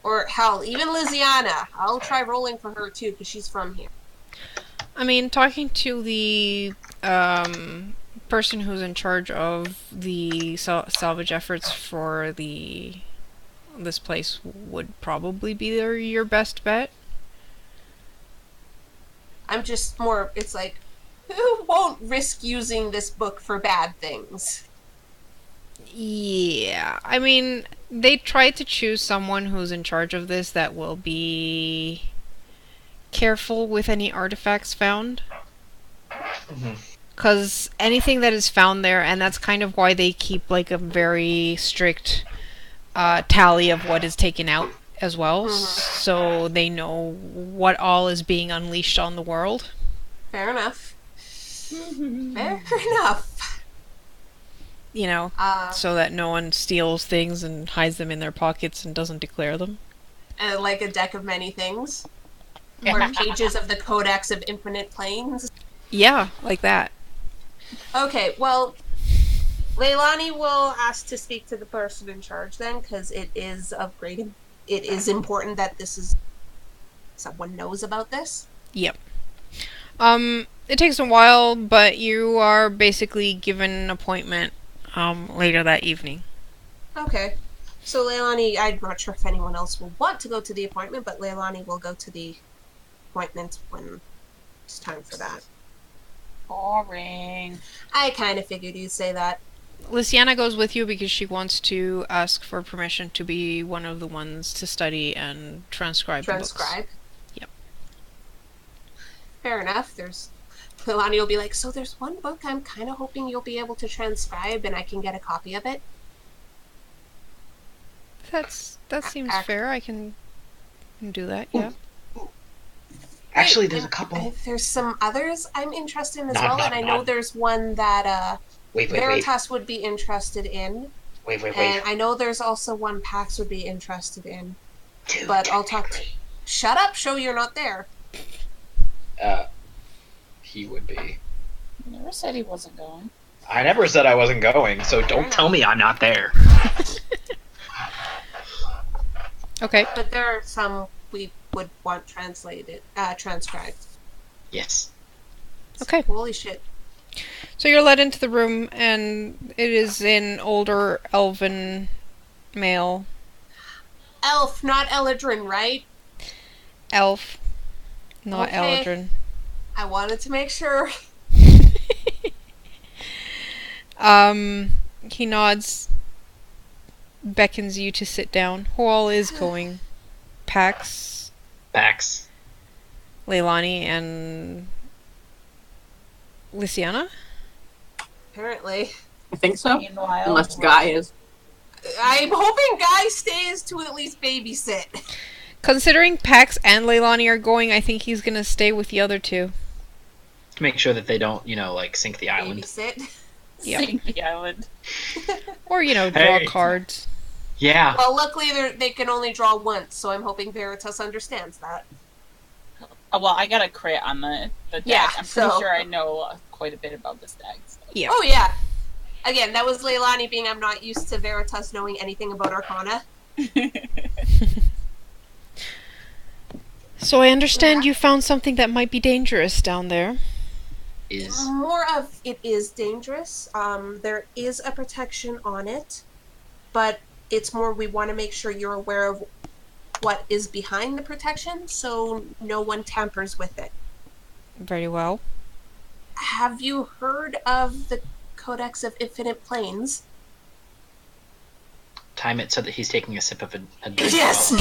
Or hell, even Liziana. I'll try rolling for her too, because she's from here.
I mean, talking to the person who's in charge of the salvage efforts for this place would probably be your best bet.
I'm just more, it's like, who won't risk using this book for bad things?
Yeah, I mean, they tried to choose someone who's in charge of this that will be careful with any artifacts found. Because anything that is found there, and that's kind of why they keep like a very strict tally of what is taken out as well, so they know what all is being unleashed on the world.
Fair enough. Fair enough.
You know, so that no one steals things and hides them in their pockets and doesn't declare them.
Like a deck of many things. Or pages of the Codex of Infinite Planes.
Yeah, like that.
Okay, well, Leilani will ask to speak to the person in charge then, because it is important that someone knows about this.
Yep. It takes a while, but you are basically given an appointment later that evening.
Okay. So Leilani, I'm not sure if anyone else will want to go to the appointment, but Leilani will go to the appointment when it's time for that.
Boring.
I kind of figured you'd say that.
Lysiana goes with you because she wants to ask for permission to be one of the ones to study and transcribe the books.
Transcribe.
Yep.
Fair enough. Leilani will be like, so there's one book I'm kind of hoping you'll be able to transcribe and I can get a copy of it.
That seems fair. I can do that, yeah.
Actually, there's a couple.
There's some others I'm interested in as
Not-
well,
not-
and I know
not-
there's one that
Wait.
Veritas would be interested in,
Wait.
and I know there's also one Pax would be interested in.
Dude,
But I'll talk to... Shut up, show you're not there.
He would be.
Never said he wasn't going.
I never said I wasn't going, so
Fair
don't
enough.
tell me I'm not there.
Okay.
But there are some we would want transcribed.
Yes.
Okay.
Holy shit.
So you're led into the room, and it is in older elven male.
Elf, not Eladrin, right?
Elf. Not
Okay.
Eldrin.
I wanted to make sure.
He nods, beckons you to sit down. Who all is going? Pax,
Pax.
Leilani, and Lysiana?
Apparently.
I think so.
Meanwhile,
Unless Guy is.
I'm hoping Guy stays to at least babysit.
Considering Pax and Leilani are going, I think he's gonna stay with the other two.
To make sure that they don't, sink the island.
Babysit.
Yeah.
sing the island.
Or, draw
Hey.
cards.
Yeah.
Well, luckily they can only draw once, so I'm hoping Veritas understands that.
Oh, well, I got a crit on the deck.
Yeah,
I'm pretty
so-
sure I know quite a bit about this deck. So.
Yeah.
Oh, yeah. Again, that was Leilani being I'm not used to Veritas knowing anything about Arcana.
So I understand you found something that might be dangerous down there.
Is
More of it is dangerous. There is a protection on it, but it's more we want to make sure you're aware of what is behind the protection so no one tampers with it.
Very well.
Have you heard of the Codex of Infinite Planes?
time it so that he's taking a sip of a drink.
Yes!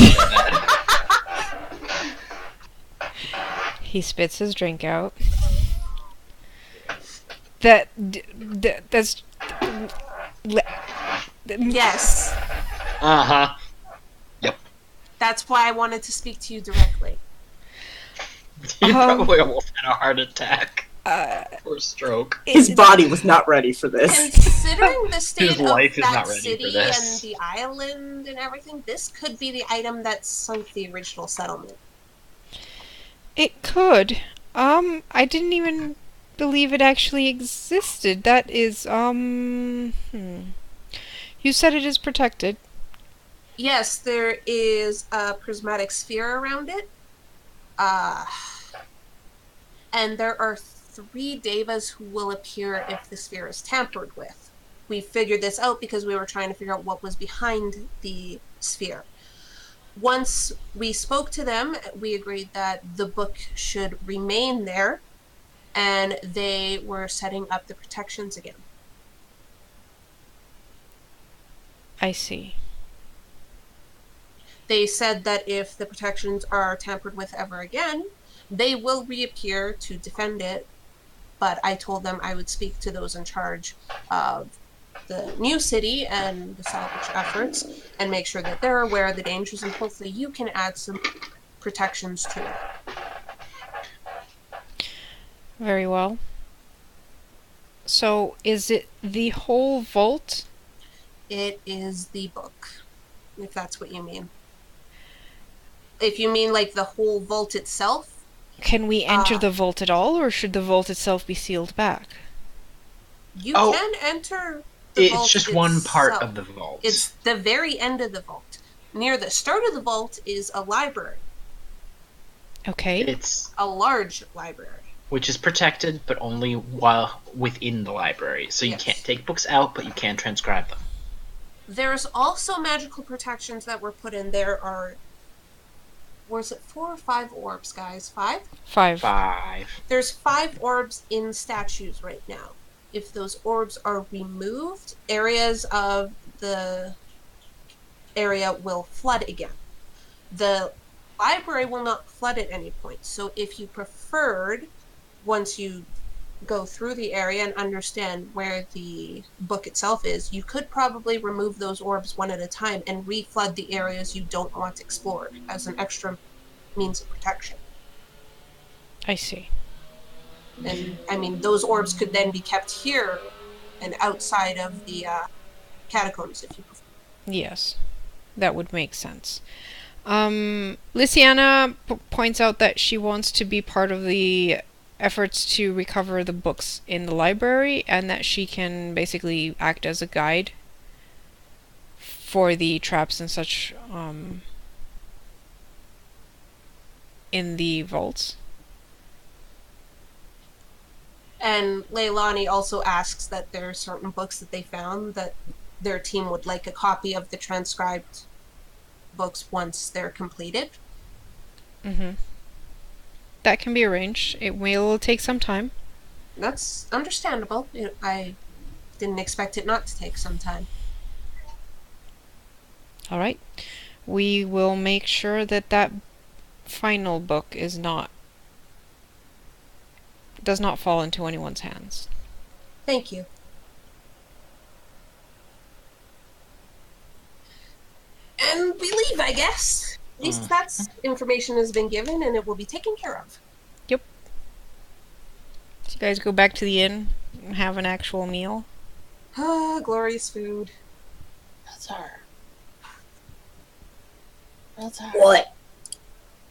He spits his drink out. That's...
Yes.
Uh-huh.
That's why I wanted to speak to you directly.
He probably almost had a heart attack. Or stroke.
His body was not ready for this.
Considering the state
His
of
life is
that
not ready
city
for this.
and the island and everything, this could be the item that sunk the original settlement.
It could. I didn't even believe it actually existed. That is, You said it is protected.
Yes, there is a prismatic sphere around it. And there are 3 devas who will appear if the sphere is tampered with. We figured this out because we were trying to figure out what was behind the sphere. Once we spoke to them, we agreed that the book should remain there, and they were setting up the protections again.
I see.
They said that if the protections are tampered with ever again, they will reappear to defend it, but I told them I would speak to those in charge of the new city and the salvage efforts and make sure that they're aware of the dangers, and hopefully you can add some protections to it.
Very well. So, is it the whole vault?
It is the book, if that's what you mean. If you mean like the whole vault itself,
Can we enter the vault at all, or should the vault itself be sealed back?
you
Oh.
can enter the vault
It's just one part
itself.
of the vault.
It's the very end of the vault. Near the start of the vault is a library,
Okay.
It's
a large library.
which is protected, but only while within the library. So you
Yes.
can't take books out, but you can transcribe them.
There's also magical protections that were put in. There are was it 4 or 5 orbs, guys? 5?
5.
5.
There's 5 orbs in statues right now. If those orbs are removed, areas of the area will flood again. The library will not flood at any point. So if you preferred, once you go through the area and understand where the book itself is, you could probably remove those orbs one at a time and reflood the areas you don't want explored as an extra means of protection.
I see.
And I mean, those orbs could then be kept here and outside of the catacombs if you prefer.
Yes, that would make sense. Lysiana points out that she wants to be part of the efforts to recover the books in the library, and that she can basically act as a guide for the traps and such in the vaults.
And Leilani also asks that there are certain books that they found that their team would like a copy of the transcribed books once they're completed.
Mm-hmm. That can be arranged. It will take some time.
That's understandable. I didn't expect it not to take some time.
All right. We will make sure that that final book does not fall into anyone's hands.
Thank you. And we leave, I guess. At least that's information has been given and it will be taken care of.
Yep. So you guys go back to the inn and have an actual meal.
Ah, glorious food.
That's her. That's her.
What?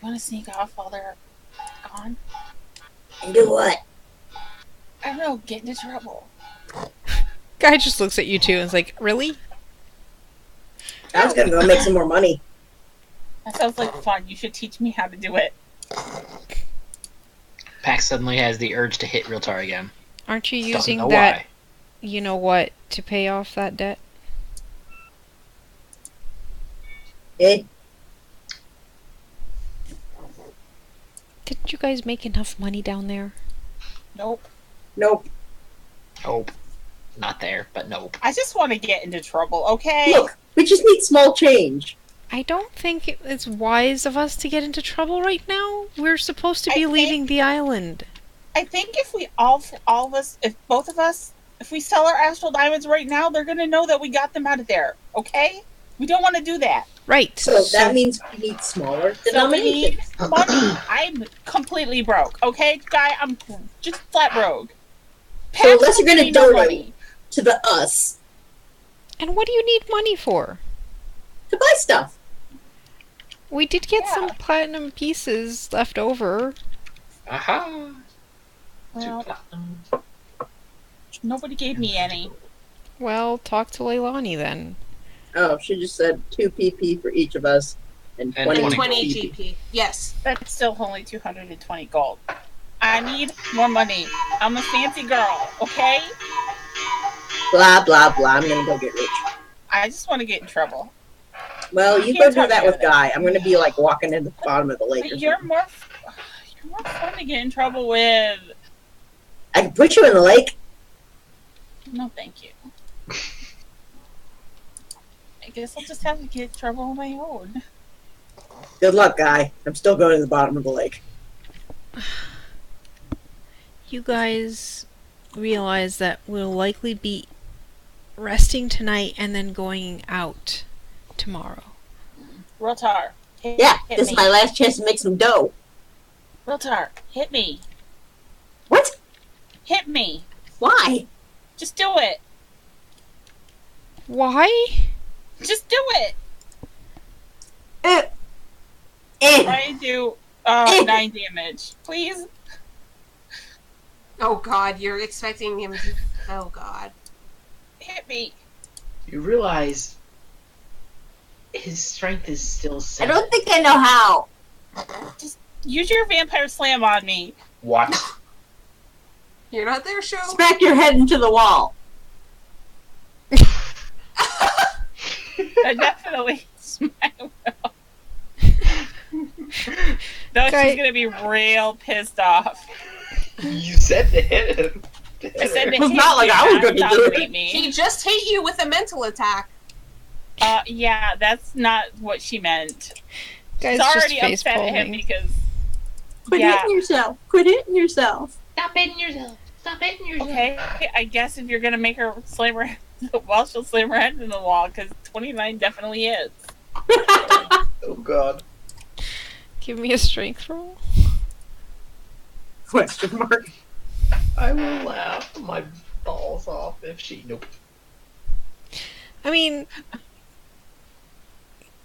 You want to sneak off while they're gone?
And do what?
I don't know, get into trouble.
Guy just looks at you two and is like, really?
I was gonna go make some more money.
That sounds like fun. You should teach me how to do it.
Pax suddenly has the urge to hit Realtar again.
Aren't you
Doesn't
using
know
that,
why.
you know what, to pay off that debt?
Eh?
Didn't you guys make enough money down there?
Nope.
Nope.
Nope. Not there, but nope.
I just want to get into trouble, okay?
Look, we just need small change.
I don't think it's wise of us to get into trouble right now. We're supposed to be
I
leaving the island.
I think if we all of us, if both of us, if we sell our astral diamonds right now, they're gonna know that we got them out of there, okay? We don't want to do that.
Right.
So that means we need smaller
So we need
denominations.
money. I'm completely broke, okay? Guy, I'm just flat broke.
So unless you're gonna
Pax will
donate
money.
to the us
And what do you need money for?
to buy stuff.
We did get
Yeah.
some platinum pieces left over.
Aha!
Well, nobody gave me any.
Well, talk to Leilani then.
Oh, she just said 2 PP for each of us and
And
20,
20
GP.
GP. Yes.
That's still only 220 gold. I need more money. I'm a fancy girl, okay?
Blah, blah, blah. I'm gonna go get rich.
I just want to get in trouble.
Well,
You
you
can't
go do
talk
that
me out
with
of it.
Guy. I'm gonna be like walking in the bottom of the lake or
But you're
something.
more fun to get in trouble with.
I can put you in the lake.
No, thank you. I guess I'll just have to get in trouble on my own.
Good luck, Guy. I'm still going to the bottom of the lake.
You guys realize that we'll likely be resting tonight and then going out tomorrow.
Rotar, hit
Yeah,
me.
this is my last chance to make some dough.
Rotar, hit me.
What?
Hit me.
Why?
Just do it.
Why?
Just do it.
Eh.
Try to do 9 damage. Please.
Oh god, you're expecting him to... Oh god.
Hit me.
You realize his strength is still
I
7.
don't think I know how.
Use your vampire slam on me.
What?
You're not there, show?
Smack your head into the wall.
I definitely smack. No,
Guy-
she's gonna be real pissed off.
You said to hit him.
I said to
It's
hit
not like
me,
I was
not
gonna do it.
dominate me.
He just hit you with a mental attack.
Yeah, that's not what she meant.
Guy's
She's
just
already
face
upset at him
palming.
because
Quit
Yeah.
hitting yourself. Quit hitting yourself.
Stop hitting yourself. Stop hitting yourself.
okay, I guess if you're gonna make her slam her, well, she'll slam her head in the wall because 29 definitely is.
Oh god.
Give me a strength roll.
Question mark.
I will laugh my balls off if she. Nope.
I mean,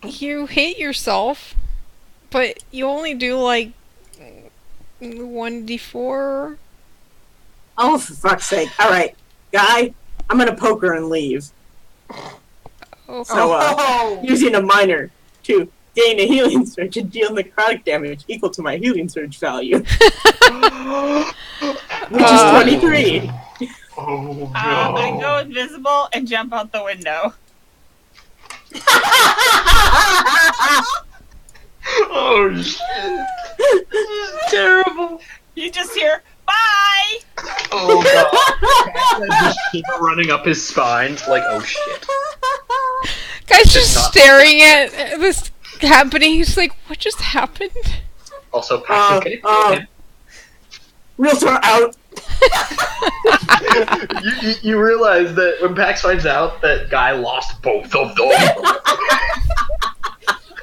you hate yourself, but you only do like 1d4.
Oh, for fuck's sake. Alright, Guy, I'm gonna poke her and leave.
Oh,
So, using a minor to gain a healing surge and deal necrotic damage equal to my healing surge value, which is 23.
Oh no.
I go invisible and jump out the window.
Oh shit. This is terrible.
You just hear bye.
Oh god. Just keep running up his spine like, oh shit.
Guy's just
not-
staring at this happening. He's like, what just happened?
Also, Paxton, can you kill him?
Realtor out.
You realize that when Pax finds out that Guy lost both of them.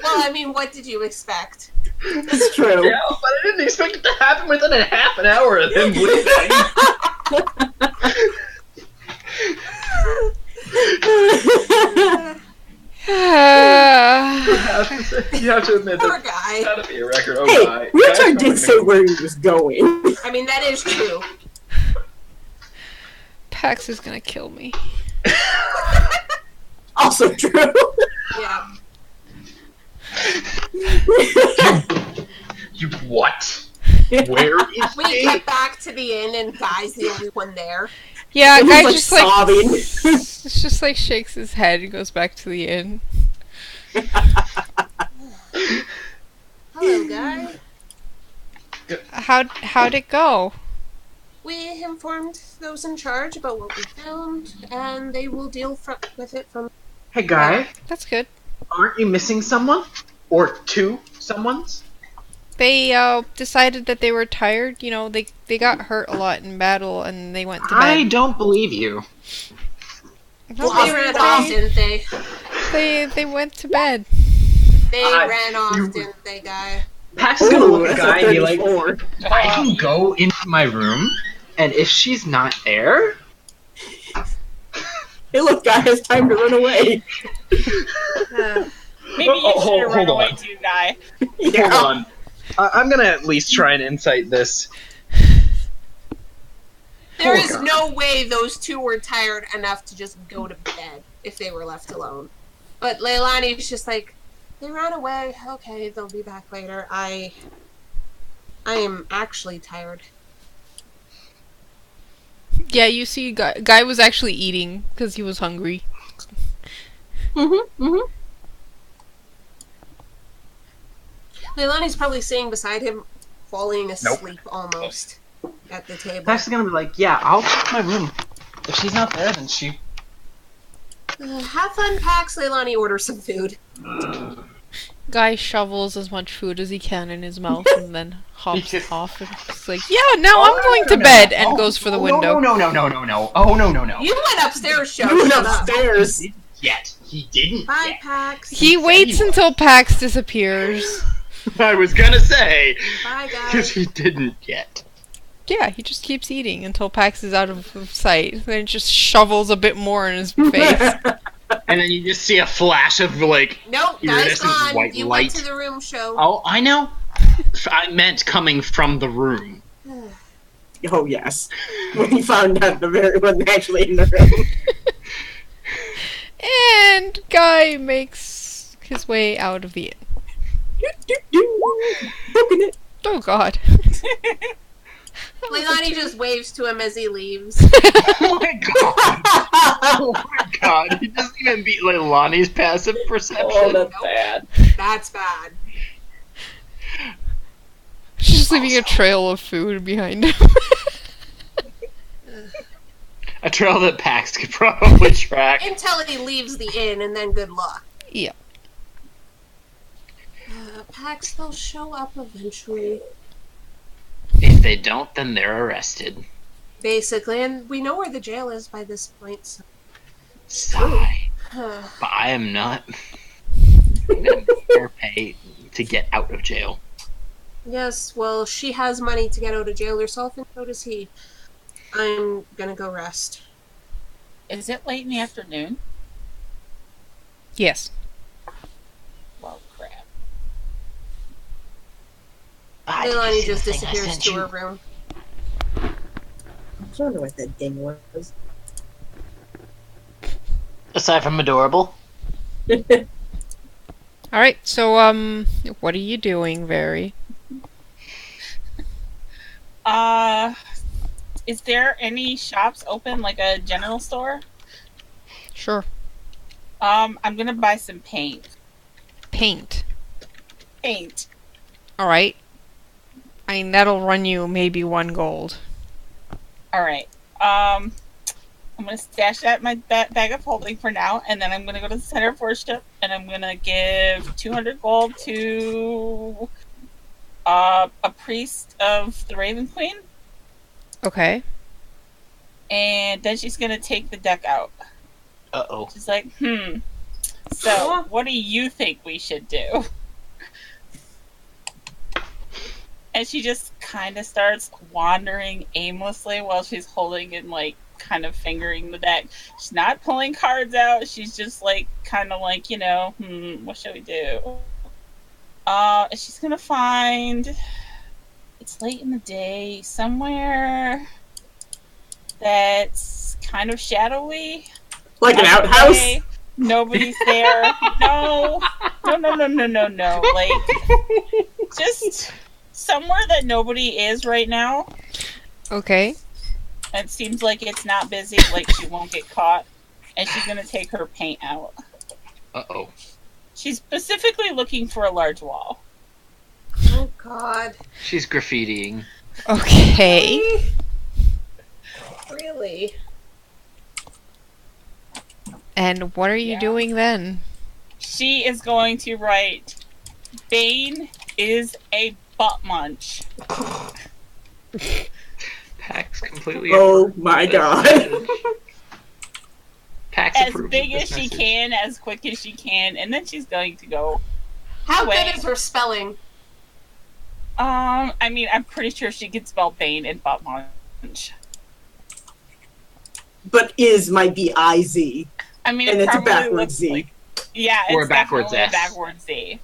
Well, I mean, what did you expect?
It's true.
Yeah, but I didn't expect it to happen within a half an hour of him leaving. You have to admit
Poor
that
guy.
gotta be a record. Oh,
Hey,
Guy.
Realtor
Guy's
did say where he was going.
I mean, that is true.
Pax is gonna kill me.
Also true.
Yeah.
You what? Where is
We
he?
get back to the inn, and Guy's the only one there.
Yeah,
It was
guy
like
just like
sobbing.
it's just like shakes his head and goes back to the inn.
Hello, Guy.
How'd it go?
We informed those in charge about what we found, and they will deal with it from.
Hey, Guy.
That's good.
Aren't you missing someone? Or two someones?
They decided that they were tired. You know, they got hurt a lot in battle and they went to
I
bed.
don't believe you.
No,
They ran off, didn't they?
they went to bed.
They
I-
ran off,
you-
didn't they, Guy?
Pax is gonna look
Ooh,
at
that's
Guy
a
and be like,
34.
I can go into my room, and if she's not there,
Hey, look, Guy has time to run away.
Maybe you
Oh,
should have run
hold
away
on.
too, Guy.
Yeah.
Hold on. I'm gonna at least try and insight this.
There
Poor
is
guy.
no way those two were tired enough to just go to bed if they were left alone. But Leilani's just like, they ran away. Okay, they'll be back later. I am actually tired.
Yeah, you see, guy was actually eating because he was hungry.
Leilani's probably sitting beside him, falling asleep almost at the table.
Pax is gonna be like, yeah, I'll check my room. If she's not there, then she.
Have fun, Pax. Leilani orders some food.
Guy shovels as much food as he can in his mouth and then hops off and is like, yeah, now I'm going to bed, and goes for the window.
No. Oh, no.
You went upstairs, Joe.
You went
Shut up.
upstairs.
Yet. He didn't
Bye,
yet.
Pax.
He waits until Pax disappears.
I was gonna say,
Bye,
because
guys.
he didn't yet.
Yeah, he just keeps eating until Pax is out of sight. Then just shovels a bit more in his face.
And then you just see a flash of, like,
Nope, guys
iridescent
gone.
white
You
light.
went to the room show.
Oh, I know. I meant coming from the room.
Oh, yes. When he found out the very one actually in the room.
And Guy makes his way out of the inn.
Booking it.
Oh god.
Leilani just waves to him as he leaves.
Oh my god! Oh my god! He doesn't even beat Leilani's passive perception.
Oh, that's bad.
That's bad.
She's leaving a trail of food behind him.
A trail that Pax could probably track.
Until he leaves the inn, and then good luck.
Yeah.
Pax, they'll show up eventually.
If they don't, then they're arrested.
Basically, and we know where the jail is by this point, so...
Sigh. But I am not gonna fair pay to get out of jail.
Yes, well, she has money to get out of jail herself, and so does he. I'm gonna go rest.
Is it late in the afternoon?
Yes.
Well, crap.
Did you
Leilani
see
just
the thing I
disappears
sent
to
you?
her room.
I wonder what that ding was.
Aside from adorable.
Alright, so, what are you doing, Very?
Is there any shops open, like a general store?
Sure.
I'm gonna buy some paint.
Paint.
Paint.
Alright. I mean, that'll run you maybe 1 gold.
Alright. I'm gonna stash that in my bag of holding for now, and then I'm gonna go to the center of worship, and I'm gonna give 200 gold to a priest of the Raven Queen,
Okay.
and then she's gonna take the deck out.
Uh-oh.
She's like, so what do you think we should do? And she just kind of starts wandering aimlessly while she's holding and, like, kind of fingering the deck. She's not pulling cards out. She's just, like, kind of like, you know, what should we do? And she's gonna find... It's late in the day, somewhere that's kind of shadowy.
Like an
Out of the
outhouse?
way, nobody's there. No. Like, just somewhere that nobody is right now.
Okay.
It seems like it's not busy, like she won't get caught. And she's gonna take her paint out.
Uh-oh.
She's specifically looking for a large wall.
Oh, God.
She's graffitiing.
Okay.
Really?
And what are you
Yeah.
doing then?
She is going to write, Bane is a butt munch.
Pax completely.
Oh my god.
Pax
As
approved
big
of
as
this
she
message.
can, as quick as she can, and then she's going to go.
How
Wait.
good is her spelling?
I mean, I'm pretty sure she could spell Bane and butt munch.
But is might be IZ.
I mean,
And
it
it's a
probably
backwards
looks
Z.
like, yeah,
Or
it's
a backwards
definitely
S.
a backwards Z.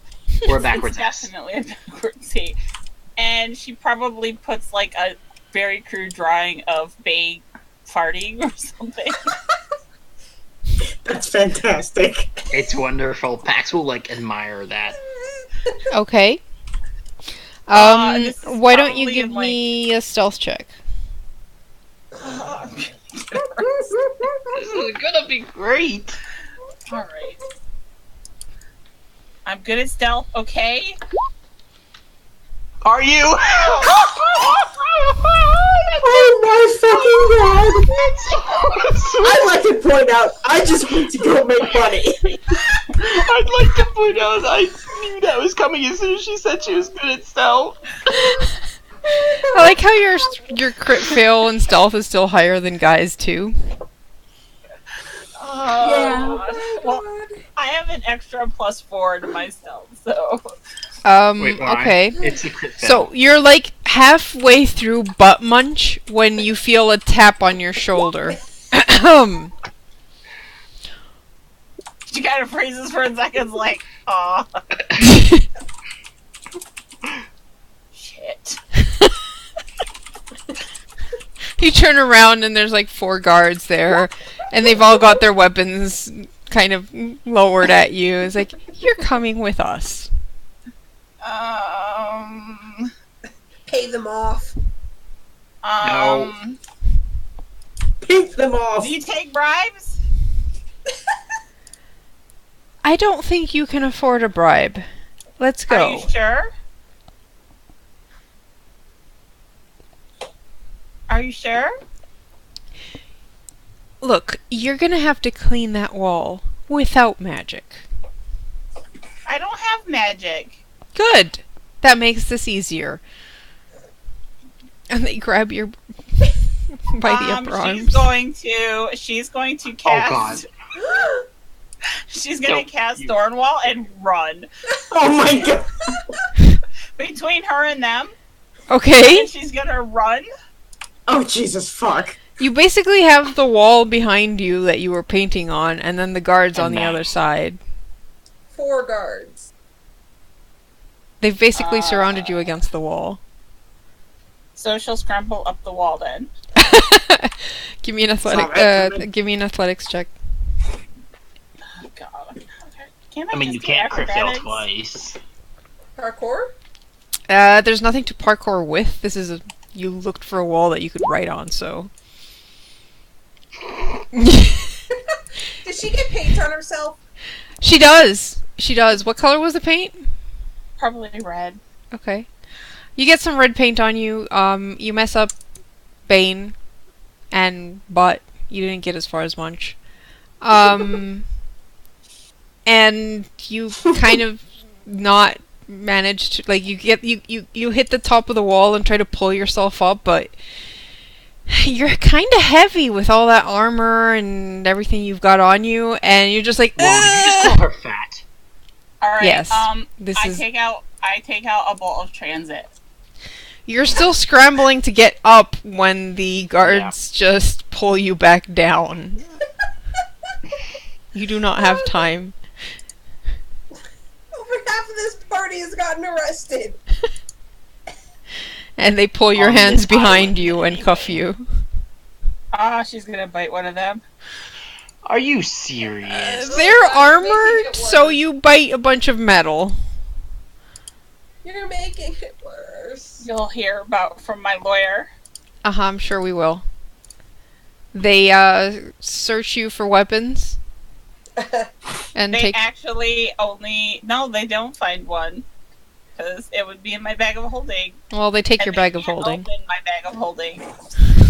Or a backwards
It's
S.
definitely a backwards Z. And she probably puts like a very crude drawing of Bane farting or something.
That's fantastic.
It's wonderful. Pax will, like, admire that.
Okay.
This is
Why don't you
probably
give
in, like-
me a stealth check?
This is gonna be great.
Alright. I'm good at stealth, okay?
Are you?
Oh my fucking god! I'd like to point out, I just went to go make money.
I'd like to point out I knew that was coming as soon as she said she was good at stealth.
I like how your crit fail and stealth is still higher than guys too.
Oh, well, I have an extra +4 to my stealth, so...
Wait, why?
Okay.
It's a crit fail.
So you're like halfway through butt munch when you feel a tap on your shoulder.
She kind of freezes for a second, like, aw. Shit.
You turn around and there's like 4 guards there, and they've all got their weapons kind of lowered at you. It's like, you're coming with us.
Pay them off.
Pink them off.
Do you take bribes?
I don't think you can afford a bribe. Let's
Are
go.
you sure? Are you sure?
Look, you're gonna have to clean that wall without magic.
I don't have magic.
Good. That makes this easier. And they grab your by the upper arms.
She's going to cast.
Oh God.
She's going
Nope.
to cast Thornwall and run.
Oh my god.
Between her and them,
Okay.
and she's going to run.
Oh Jesus fuck.
You basically have the wall behind you that you were painting on, and then the guards on
And
the
that.
other side.
4 guards.
They've basically surrounded you against the wall.
So she'll scramble up the wall then.
Give me an give me an athletics check.
Oh, God. Okay. Can't
I mean, you
just do
can't crit fail
acrobatics?
twice.
Parkour?
There's nothing to parkour with. This is you looked for a wall that you could write on, so.
Did she get paint on herself?
She does. She does. What color was the paint?
Probably red.
Okay. You get some red paint on you. You mess up Bane and Butt. You didn't get as far as Munch. And you kind of not managed to, like, you hit the top of the wall and try to pull yourself up, but you're kind of heavy with all that armor and everything you've got on you, and you're just like,
Well, you just call her fat.
All right.
Yes, this
I
is-
take out a bolt of transit.
You're still scrambling to get up when the guards just pull you back down. You do not have time.
Over half of this party has gotten arrested.
And they pull your
On
hands
this
behind
island,
you and cuff you.
She's gonna bite one of them.
Are you serious?
They're
making
armored,
it
so
worse.
you bite a bunch of metal.
You're making it worse.
You'll hear about from my lawyer.
Uh-huh, I'm sure we will. They, search you for weapons. And
They
take...
actually they don't find one. Because it would be in my bag of holding.
Well, they take
and
your
they
bag of
can't
holding.
Open my bag of holding.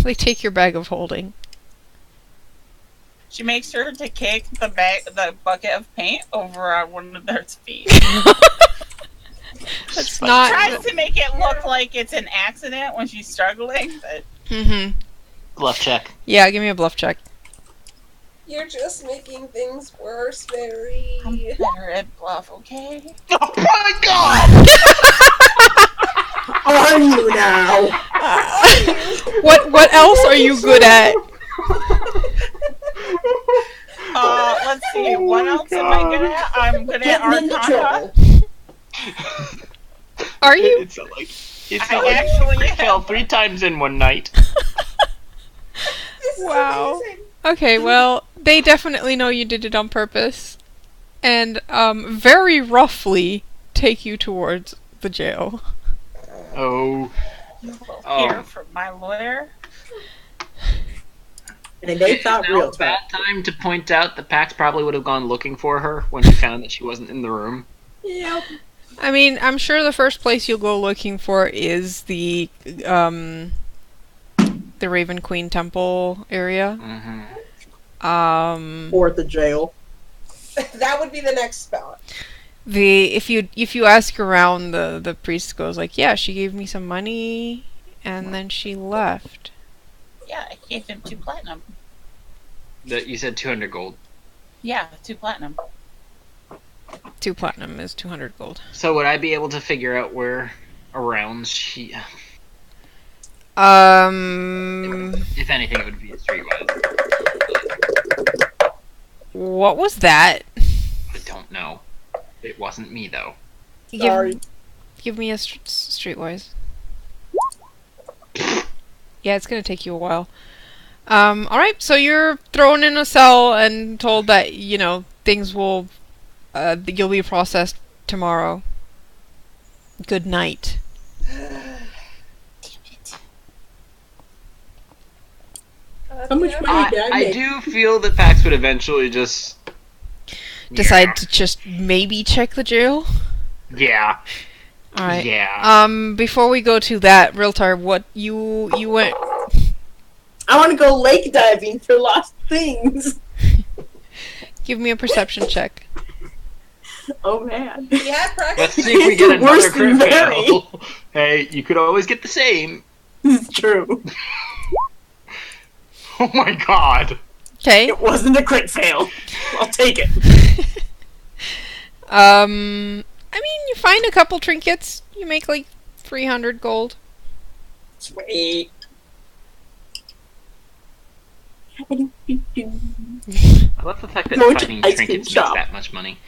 They take your bag of holding.
She makes sure to kick the bucket of paint over on one of their feet.
That's not...
Tries to make it look like it's an accident when she's struggling, but
Mm-hmm.
Bluff check.
Yeah, give me a bluff check.
You're just making things worse, Mary.
I'm better at bluff, okay?
Oh my God!
Are you now?
What else are you good at?
Let's see. What else am I good at? I'm good at
Getting into
Arcana.
trouble.
Are you?
It's not like
I actually
we fell 3 times in one night.
This is
Wow.
amazing.
Okay, well, they definitely know you did it on purpose. And, very roughly take you towards the jail.
Oh.
You will
Oh.
hear from my lawyer.
And they thought
Now
real
it's
tough.
bad time to point out that Pax probably would have gone looking for her when he found that she wasn't in the room.
Yep.
I mean, I'm sure the first place you'll go looking for is the Raven Queen Temple area.
Mm-hmm.
Or at the jail.
That would be the next spot.
If you ask around, the priest goes like, yeah, she gave me some money, and then she left.
Yeah, I gave him 2 platinum.
That you said 200 gold.
Yeah, 2 platinum.
2 platinum is 200 gold.
So would I be able to figure out where around she? If anything, it would be a streetwise.
What was that?
I don't know. It wasn't me though.
Sorry.
Give me a streetwise. Yeah, it's gonna take you a while. Alright, so you're thrown in a cell and told that, you know, things will, you'll be processed tomorrow. Good night.
How much money did I
I
make?
do feel that Pax would eventually just
Decide to just maybe check the jail?
Yeah.
Alright.
Yeah.
Before we go to that, Realtar, what you went
I want to go lake diving for lost things.
Give me a perception check.
Oh man.
Yeah, practice.
Let's see if we get another
Worse than
crit
Mary.
fail. Hey, you could always get the same.
This is true.
Oh my god.
Okay.
It wasn't a crit fail. I'll take it.
I mean, you find a couple trinkets. You make like 300 gold.
Sweet.
I love the fact that
Go to
finding
ice cream
trinkets makes
shop.
that much money.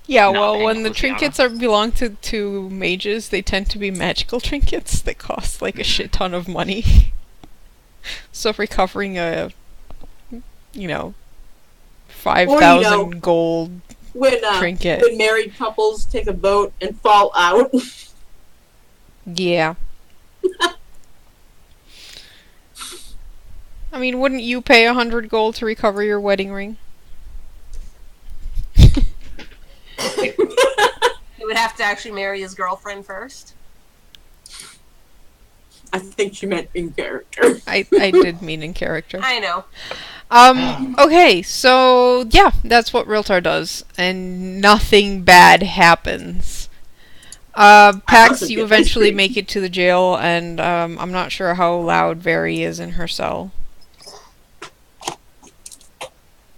Yeah,
Not
well,
paying
when the
Luciana.
trinkets belong to mages, they tend to be magical trinkets that cost like a shit ton of money. So recovering a, 5,000 gold
When
trinket.
when married couples take a boat and fall out.
Yeah. I mean, wouldn't you pay 100 gold to recover your wedding ring?
He would have to actually marry his girlfriend first.
I think she meant in character.
I did mean in character.
I know.
Okay, so yeah, that's what Realtar does, and nothing bad happens. Pax,
also
you
get
eventually
ice cream.
make it to the jail, and I'm not sure how loud Very is in her cell.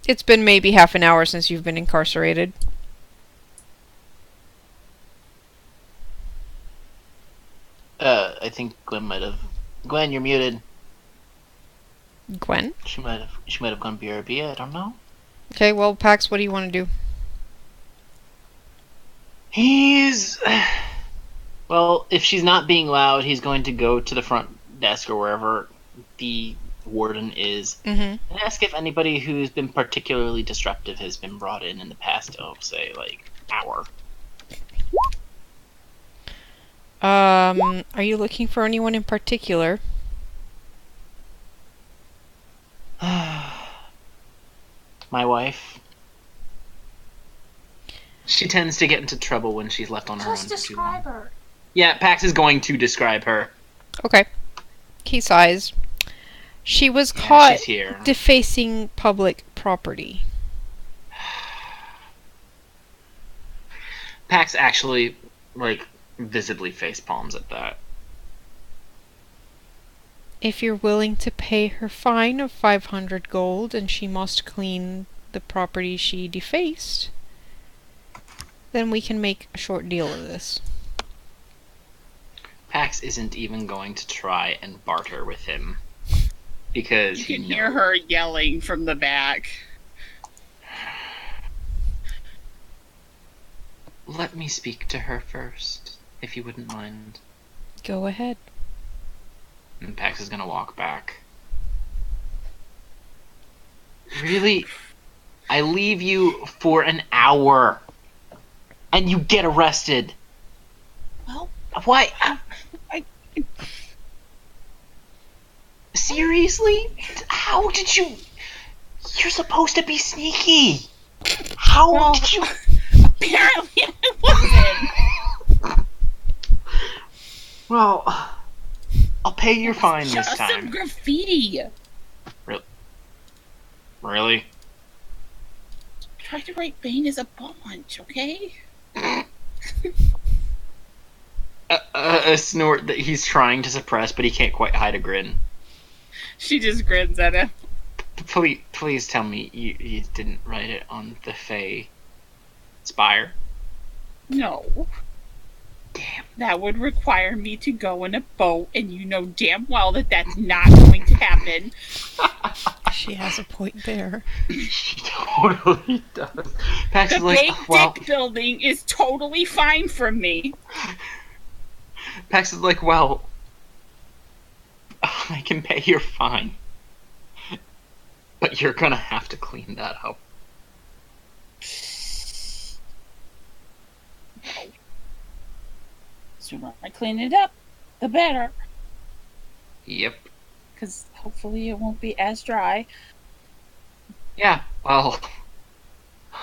It's been maybe half an hour since you've been incarcerated.
I think Gwen might have. Gwen, you're muted.
Gwen?
She might have gone BRB. I don't know.
Okay, well, Pax, what do you want to do?
He's. Well, if she's not being loud, he's going to go to the front desk or wherever the warden is
Mm-hmm.
and ask if anybody who's been particularly disruptive has been brought in the past, say, like, hour.
Are you looking for anyone in particular?
My wife. She tends to get into trouble when she's left on her own
Just
for too long.
describe her.
Yeah, Pax is going to describe her.
Okay. He sighs. She was
Yeah,
caught
she's here.
defacing public property.
Pax actually, like, visibly face palms at that.
If you're willing to pay her fine of 500 gold and she must clean the property she defaced, then we can make a short deal of this.
Pax isn't even going to try and barter with him. Because
You can
he
hear
knows.
her yelling from the back.
Let me speak to her first, if you wouldn't mind.
Go ahead.
And Pax is gonna walk back. Really? I leave you for an hour. And you get arrested.
Well,
Why?
I-
Seriously? How did you... You're supposed to be sneaky. How
Well,
did you...
apparently I wasn't.
Well, I'll pay your fine this
Just some
time.
graffiti.
Really?
Try to write Bane as a bunch, okay?
A snort that he's trying to suppress, but he can't quite hide a grin.
She just grins at him.
Please tell me you didn't write it on the Fey spire.
No.
Damn.
That would require me to go in a boat, and you know damn well that that's not going to happen.
She has a point there.
She totally does. Pax
The
is like,
big
well,
dick building is totally fine for me.
Pax is like, well, I can pay your fine, but you're gonna have to clean that up.
Sooner I clean it up, the better.
Yep.
Because hopefully it won't be as dry.
Yeah. Well,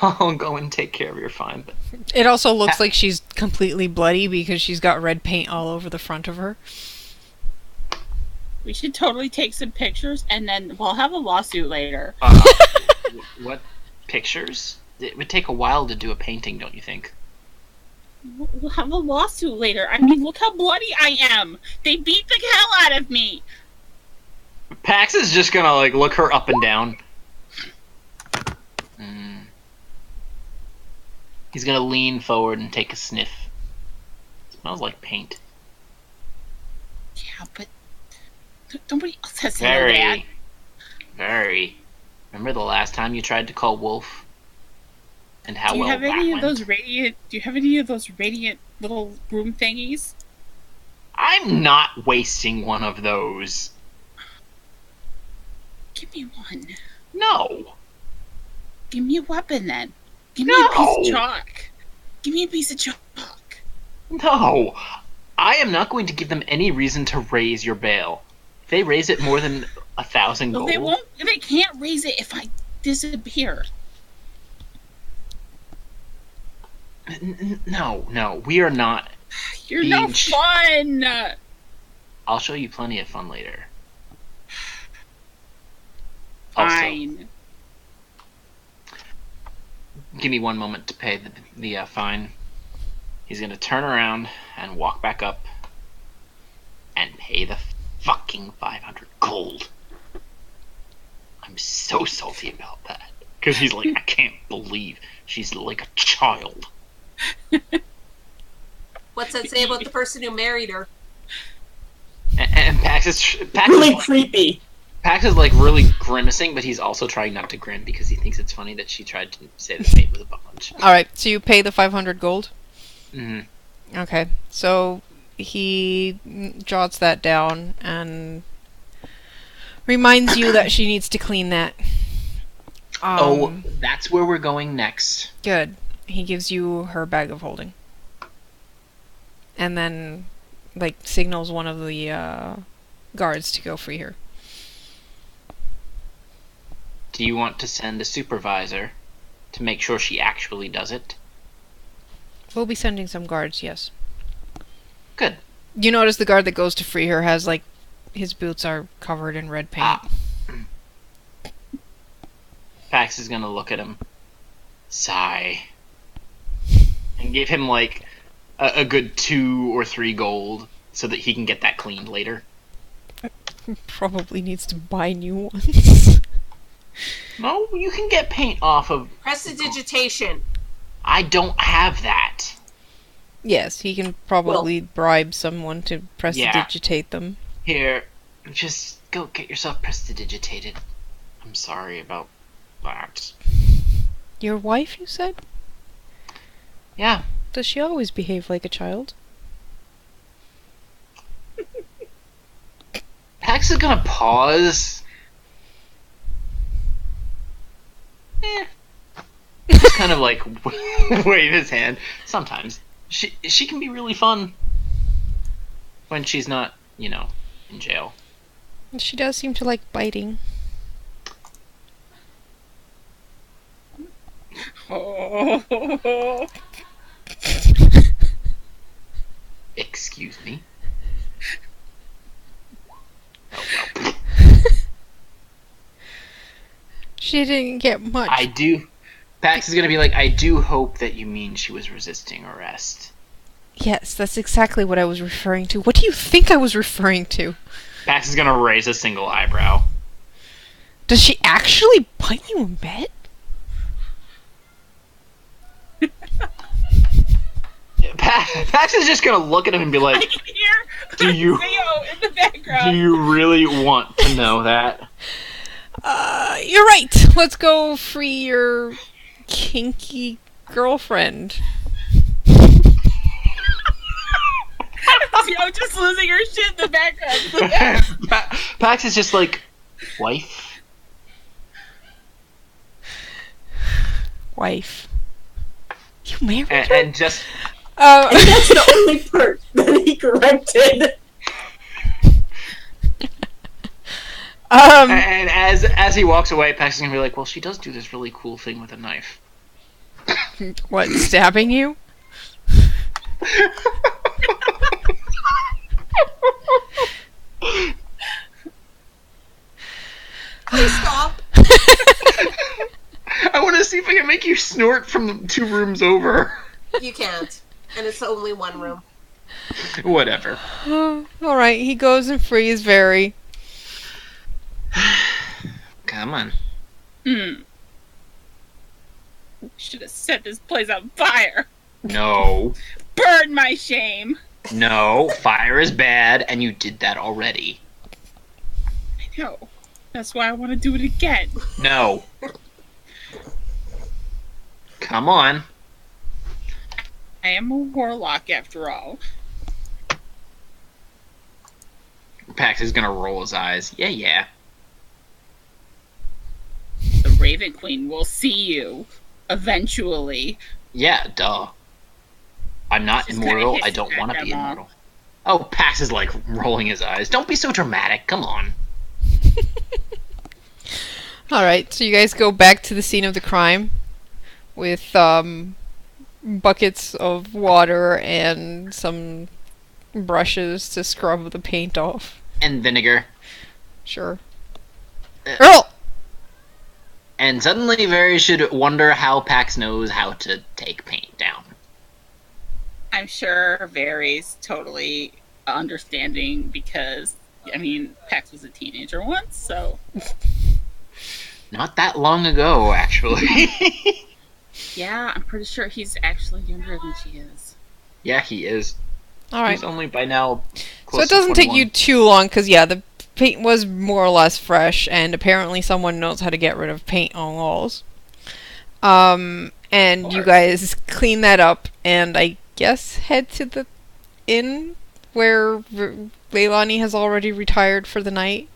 I'll go and take care of your fine. But
It also looks like she's completely bloody because she's got red paint all over the front of her.
We should totally take some pictures, and then we'll have a lawsuit later.
What pictures? It would take a while to do a painting, don't you think?
We'll have a lawsuit later. I mean, look how bloody I am. They beat the hell out of me.
Pax is just gonna like look her up and down. He's gonna lean forward and take a sniff. It smells like paint.
Yeah, but nobody else has to know that.
Very. Remember the last time you tried to call Wolf? And how well that went?
Do you have any of those radiant little room thingies?
I'm not wasting one of those.
Give me one.
No.
Give me a weapon then. Give me a piece of chalk. Give me a piece of chalk.
No. I am not going to give them any reason to raise your bail. If they raise it more than 1,000 gold...
They won't. They can't raise it if I disappear.
No. We are not...
You're no fun!
I'll show you plenty of fun later.
Fine.
Also, give me one moment to pay the fine. He's gonna turn around and walk back up and pay the fucking 500 gold. I'm so salty about that. Because he's like, I can't believe she's like a child.
What's that say about the person who married her?
And Pax is
really creepy.
Pax is like really grimacing, but he's also trying not to grin because he thinks it's funny that she tried to say the fate was a bunch.
Alright, so you pay the 500 gold?
Mm-hmm.
Okay, so he jots that down and reminds you that she needs to clean that.
That's where we're going next.
Good. He gives you her bag of holding. And then, like, signals one of the guards to go free her.
Do you want to send a supervisor to make sure she actually does it?
We'll be sending some guards, yes.
Good.
You notice the guard that goes to free her has, like, his boots are covered in red paint.
Pax is gonna look at him, sigh, and give him, like, a good 2 or 3 gold so that he can get that cleaned later.
Probably needs to buy new ones.
No, you can get paint off of...
Prestidigitation.
I don't have that.
Yes, he can probably bribe someone to prestidigitate them.
Here, just go get yourself prestidigitated. I'm sorry about that.
Your wife, you said?
Yeah.
Does she always behave like a child?
Pax is gonna pause. Just kind of like wave his hand. Sometimes she can be really fun when she's not, you know, in jail.
She does seem to like biting.
Excuse me. Oh well.
She didn't get much.
I do. Pax is gonna be like, I do hope that you mean she was resisting arrest.
Yes, that's exactly what I was referring to. What do you think I was referring to?
Pax is gonna raise a single eyebrow.
Does she actually bite you in bed?
Pax is just gonna look at him and be like,
I can hear
Do you
Theo in the background.
Do you really want to know that?
You're right. Let's go free your kinky girlfriend.
Theo just losing her shit in the background.
Pax is just like, wife?
Wife. You married her?
And just...
And that's the only part that he corrected.
And as he walks away, Pax is gonna be like, well, she does do this really cool thing with a knife.
What, stabbing you?
Please stop.
I want to see if I can make you snort from the 2 rooms over.
You can't. And it's only 1 room.
Whatever.
Alright, he goes and frees Very.
Come on.
Should have set this place on fire.
No.
Burn my shame.
No. Fire is bad, and you did that already.
I know. That's why I want to do it again.
No. Come on.
I am a warlock after all.
Pax is gonna roll his eyes. Yeah.
The Raven Queen will see you. Eventually.
Yeah, duh. I'm not
Just
immortal.
kinda
I don't
hissing
want to
at
be
them all.
immortal. Oh, Pax is like rolling his eyes. Don't be so dramatic. Come on.
Alright, so you guys go back to the scene of the crime with buckets of water and some brushes to scrub the paint off.
And vinegar.
Sure.
Uh,
Earl!
And suddenly Very should wonder how Pax knows how to take paint down.
I'm sure Very's totally understanding because, I mean, Pax was a teenager once, so...
Not that long ago, actually.
Yeah, I'm pretty sure he's actually younger than she is.
Yeah, he is.
Alright.
He's only by now
So
close
it doesn't
to
take
21.
you too long, because, yeah, the paint was more or less fresh, and apparently someone knows how to get rid of paint on walls. And you guys clean that up, and I guess head to the inn where Leilani has already retired for the night.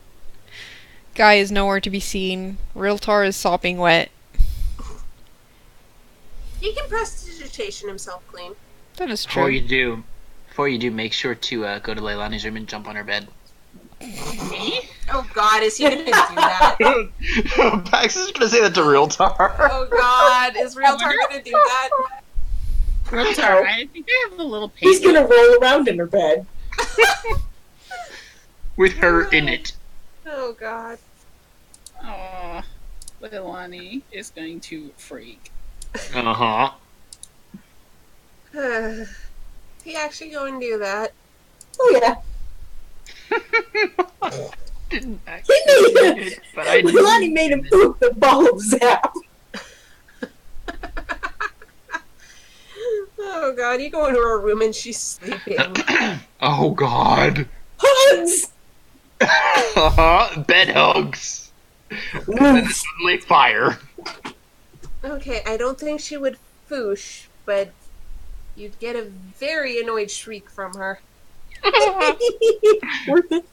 Guy is nowhere to be seen. Realtar is sopping wet.
He can prestidigitation himself clean.
That is
Before
true.
you do, make sure to go to Leilani's room and jump on her bed.
Me?
Oh god, is he gonna do that?
Pax is gonna say that to Realtar.
Oh god, is Realtar gonna do that?
Realtar, I think I have a little pain.
He's gonna roll around in her bed.
With her in it.
Oh god.
Aw, Leilani is going to freak.
Uh-huh.
He actually go and do that?
Oh yeah.
Didn't
He
actually
made
do
him.
it, but I
Leilani made him poop the ball of Zap.
Oh god, you go into her room and she's sleeping.
Oh god.
Hugs.
Bed hugs. And then suddenly fire.
Okay, I don't think she would foosh, but you'd get a very annoyed shriek from her.
Worth it.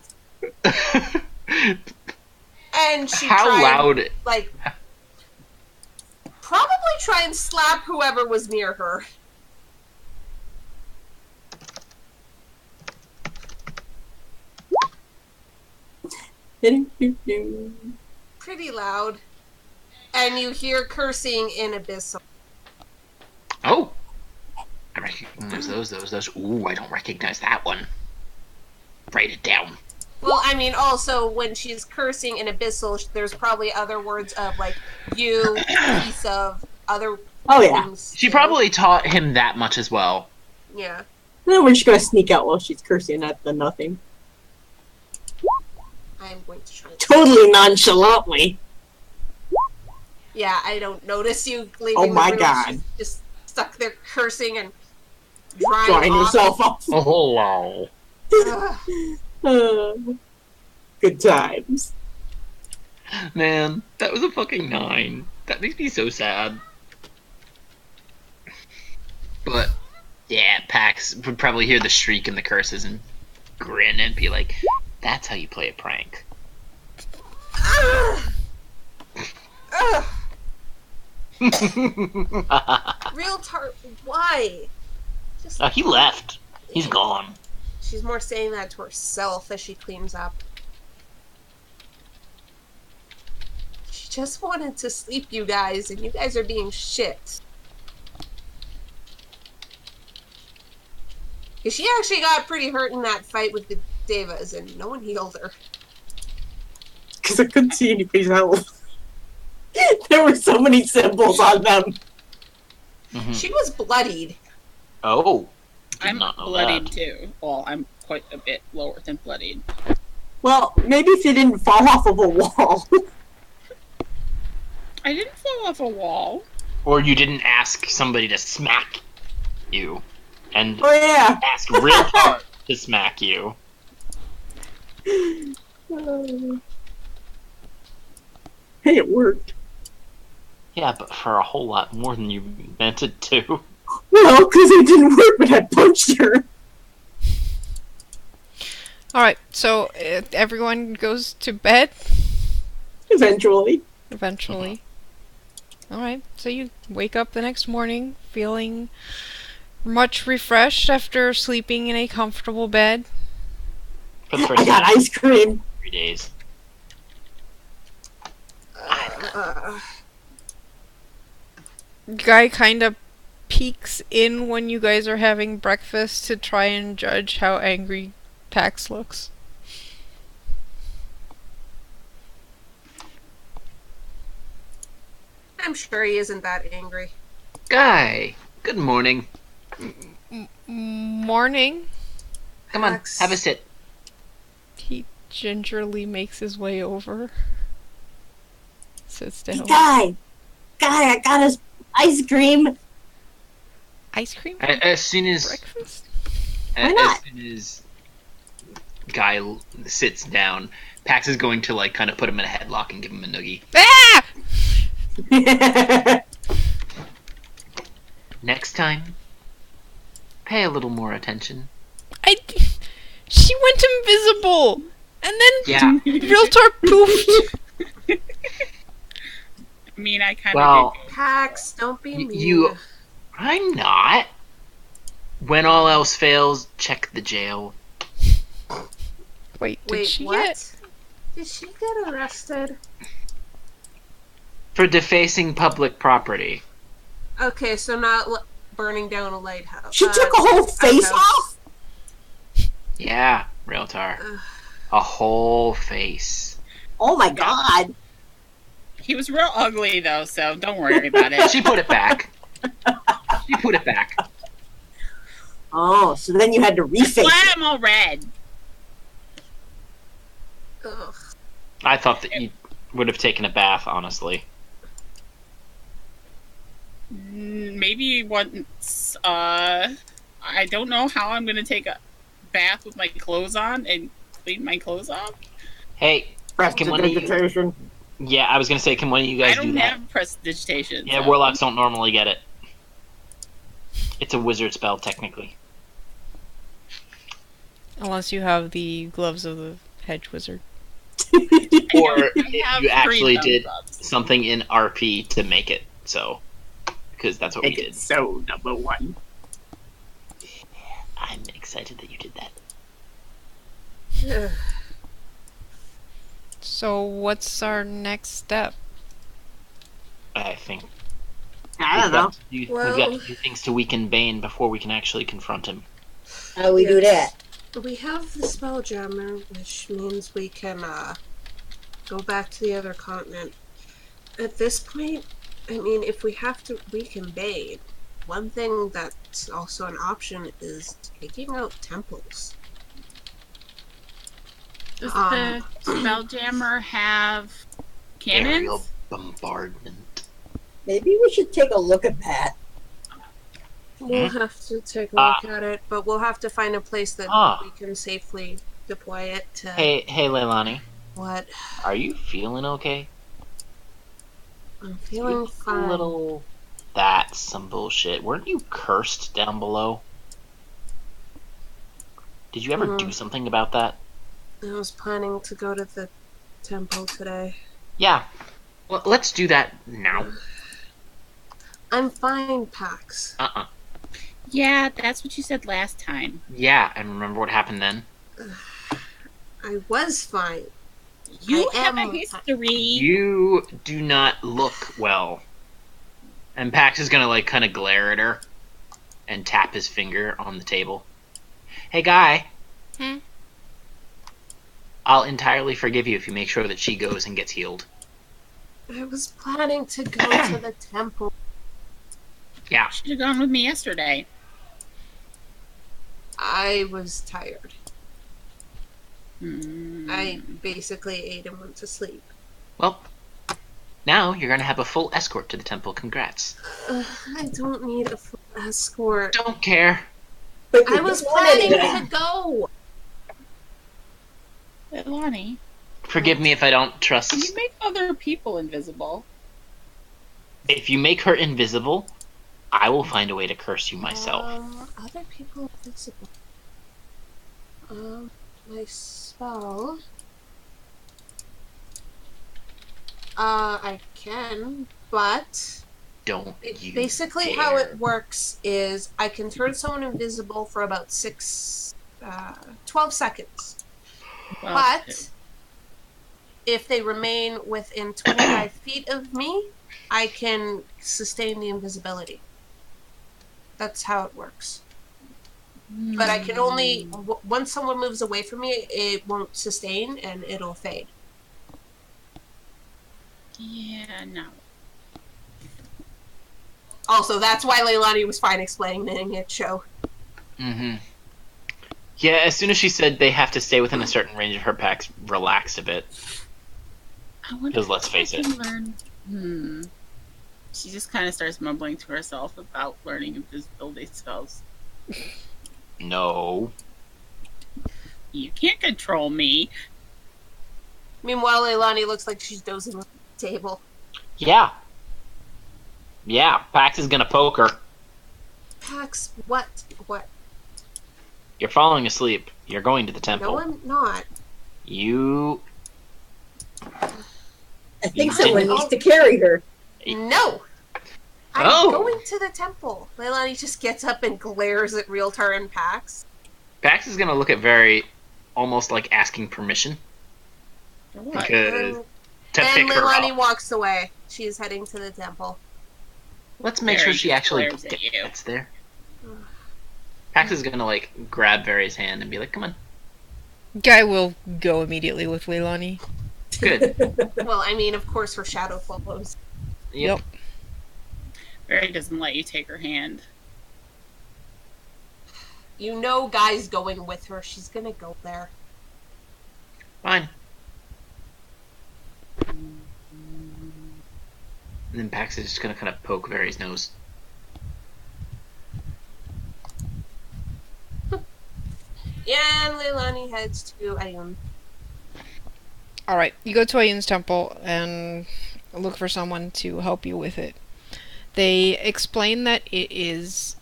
And she
How
tried,
loud?
like, probably try and slap whoever was near her. Pretty loud. And you hear cursing in Abyssal.
Oh. I recognize those. Ooh, I don't recognize that one. Write it down.
Well, I mean, also, when she's cursing in Abyssal, there's probably other words of, like, you, piece of, other
Oh yeah.
things.
She
too.
probably taught him that much as well.
Yeah.
Then we're just gonna sneak out while she's cursing at the nothing.
I'm going to try.
Totally nonchalantly.
Yeah, I don't notice you leaving
Oh
the
my
room.
God.
She's just stuck there cursing and
Drying
off.
herself off.
Oh,
Ugh.
Good times.
man, that was a fucking 9. That makes me so sad. But yeah, Pax would probably hear the shriek and the curses and grin and be like, "That's how you play a prank."
Ugh. Ugh. Real why? Just
He left. He's gone.
She's more saying that to herself as she cleans up. She just wanted to sleep, you guys, and you guys are being shit. Because she actually got pretty hurt in that fight with the Devas, and no one healed her.
because I couldn't see anybody's health. There were so many symbols on them.
Mhm.
She was bloodied.
Oh. Did
I'm
not know
bloodied
that.
too. Well, I'm quite a bit lower than bloodied.
Well, maybe if you didn't fall off of a wall.
I didn't fall off a wall.
Or you didn't ask somebody to smack you. And
Oh yeah.
ask real hard to smack you.
Hey, it worked.
Yeah, but for a whole lot more than you meant it to.
Well, because it didn't work when I punched her.
Alright, so everyone goes to bed
Eventually.
eventually. Alright, so you wake up the next morning feeling much refreshed after sleeping in a comfortable bed.
For the
I
first
got ice cream.
3 days.
Guy kind of peeks in when you guys are having breakfast to try and judge how angry Pax looks.
I'm sure he isn't that angry.
Guy, good morning.
Morning.
Come on,
Pax.
have a sit.
He gingerly makes his way over. Sits down.
Guy, I got us ice cream.
Ice cream?
As soon as
Breakfast?
Why not?
as soon as Guy sits down, Pax is going to like kind of put him in a headlock and give him a noogie.
Ah!
Next time, pay a little more attention.
She went invisible! And then
Yeah.
Realtor poofed!
I mean, I kind of
Well,
did.
Pax, don't be mean.
you- I'm not. When all else fails, check the jail.
Wait, did
Wait,
she
what?
get...
Did she get arrested?
For defacing public property.
Okay, so not burning down a lighthouse.
She took a whole face
outhouse.
off.
Yeah, Realtar.
Ugh.
A whole face.
Oh my god.
He was real ugly though, so don't worry about it.
She put it back. She put it back.
Oh, so then you had to reface
Why
it.
I'm all red?
Ugh.
I thought that you would have taken a bath, honestly.
Maybe once. I don't know how I'm gonna take a bath with my clothes on and clean my clothes off.
Hey, can one of you...
Prestidigitation.
Yeah, I was gonna say, can one of you
I
guys
don't
do that?
have prestidigitation.
Yeah,
so-
warlocks don't normally get it. It's a wizard spell, technically.
Unless you have the gloves of the hedge wizard.
Or
I
if
have
you actually
three
did
thumbs up.
something in RP to make it so. Because that's what we
Make it
did.
so #1.
I'm excited that you did that.
Ugh.
So what's our next step?
I think
I don't know.
we've
Well-
got to do things to weaken Bane before we can actually confront him.
How do we do that?
We have the Spelljammer, which means we can go back to the other continent. At this point, I mean, if we have to weaken Bane, one thing that's also an option is taking out temples.
Does the Spelljammer have cannons?
Aerial bombardment.
Maybe we should take a look at that.
We'll have to take a look at it, but we'll have to find a place that
Ah.
we can safely deploy it to.
Hey, Leilani,
What?
are you feeling okay?
I'm feeling
You
fine.
a little... That's some bullshit. Weren't you cursed down below? Did you ever do something about that?
I was planning to go to the temple today.
Yeah. Well, let's do that now.
I'm fine, Pax.
Uh-uh.
Yeah, that's what you said last time.
Yeah, and remember what happened then?
I was fine.
You
I
have a
am-
history.
You do not look well. And Pax is gonna, like, kind of glare at her and tap his finger on the table. Hey, Guy.
Hmm?
I'll entirely forgive you if you make sure that she goes and gets healed.
I was planning to go to the temple.
Yeah.
Should have gone with me yesterday.
I was tired.
Hmm.
I basically ate and went to sleep.
Well, now you're going to have a full escort to the temple. Congrats.
I don't need a full escort.
Don't care.
But
I
you
was
wanted
planning
it.
to go.
Leilani,
Forgive me if I don't
can
trust.
you make other people invisible?
If you make her invisible, I will find a way to curse you myself.
Other people visible. My spell. I can, but
Don't you
basically
dare.
how it works is I can turn someone invisible for about 12 seconds.
Well,
But if they remain within 25 feet of me, I can sustain the invisibility. That's how it works. But I can only, once someone moves away from me, it won't sustain and it'll fade.
Yeah, no.
Also, that's why Leilani was fine explaining it, show.
Mm-hmm. Yeah, as soon as she said they have to stay within a certain range of her packs, relaxed a bit.
I wonder
Because let's
if
face
I
it.
can learn. She just kind of starts mumbling to herself about learning invisibility spells.
No.
You can't control me.
Meanwhile, Leilani looks like she's dozing on the table.
Yeah. Yeah, Pax is gonna poke her.
Pax, what? What?
You're falling asleep. You're going to the temple.
No, I'm not.
You...
I think
You
someone
didn't-
needs to carry her.
No! I'm
Oh.
going to the temple. Leilani just gets up and glares at Realtor and Pax.
Pax is gonna look at very... almost like asking permission.
What?
Because... to
And
pick her
Leilani
up.
walks away. She's heading to the temple.
Let's make
Very
sure she actually
glares at you.
gets there. Pax is gonna, like, grab Vari's hand and be like, come on.
Guy will go immediately with Leilani.
Good.
Well, I mean, of course, her shadow follows.
Yep.
Barry doesn't let you take her hand.
You know Guy's going with her. She's gonna go there.
Fine. And then Pax is just gonna kind of poke Vari's nose.
Yeah, and Leilani heads to Ayun.
Alright, you go to Ayun's temple and look for someone to help you with it. They explain that it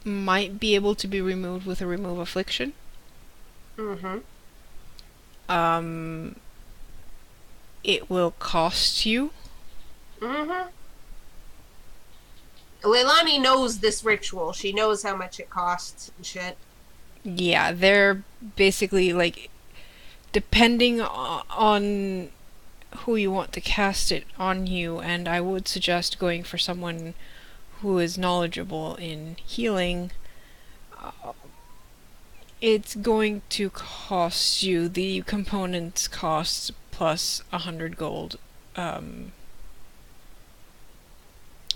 might be able to be removed with a remove affliction.
Mm-hmm.
It will cost you.
Mm-hmm. Leilani knows this ritual. She knows how much it costs and shit.
Yeah, they're basically like, depending on who you want to cast it on you, and I would suggest going for someone who is knowledgeable in healing. It's going to cost you the components cost plus 100 gold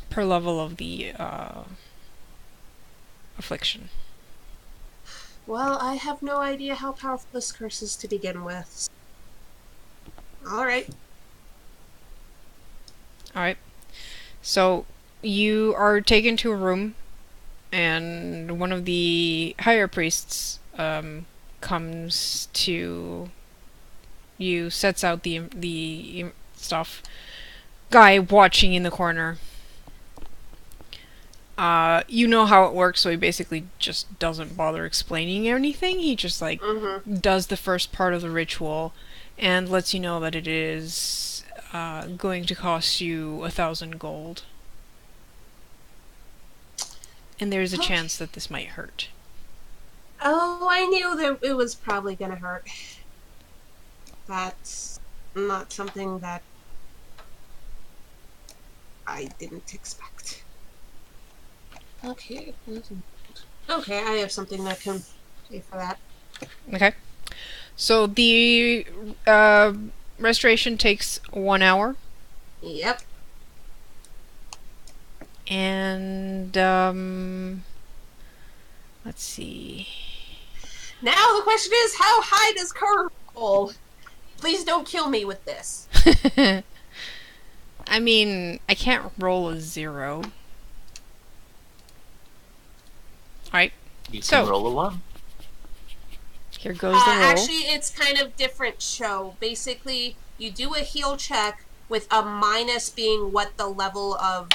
per level of the affliction.
Well, I have no idea how powerful this curse is to begin with. Alright.
Alright. So, you are taken to a room, and one of the higher priests comes to you, sets out the stuff. Guy watching in the corner. You know how it works, so he basically just doesn't bother explaining anything. He just, like,
Mm-hmm.
does the first part of the ritual and lets you know that it is going to cost you 1,000 gold. And there's a chance that this might hurt.
Oh, I knew that it was probably gonna hurt. That's not something that I didn't expect. Okay. Okay, I have something that can pay for that.
Okay. So the restoration takes 1 hour.
Yep.
And let's see.
Now the question is, how high does Kerr roll? Please don't kill me with this.
I mean, I can't roll a 0. Alright,
You
So-
can roll a 1.
here goes the roll.
Actually, it's kind of different show. Basically, you do a heal check with a minus being what the level of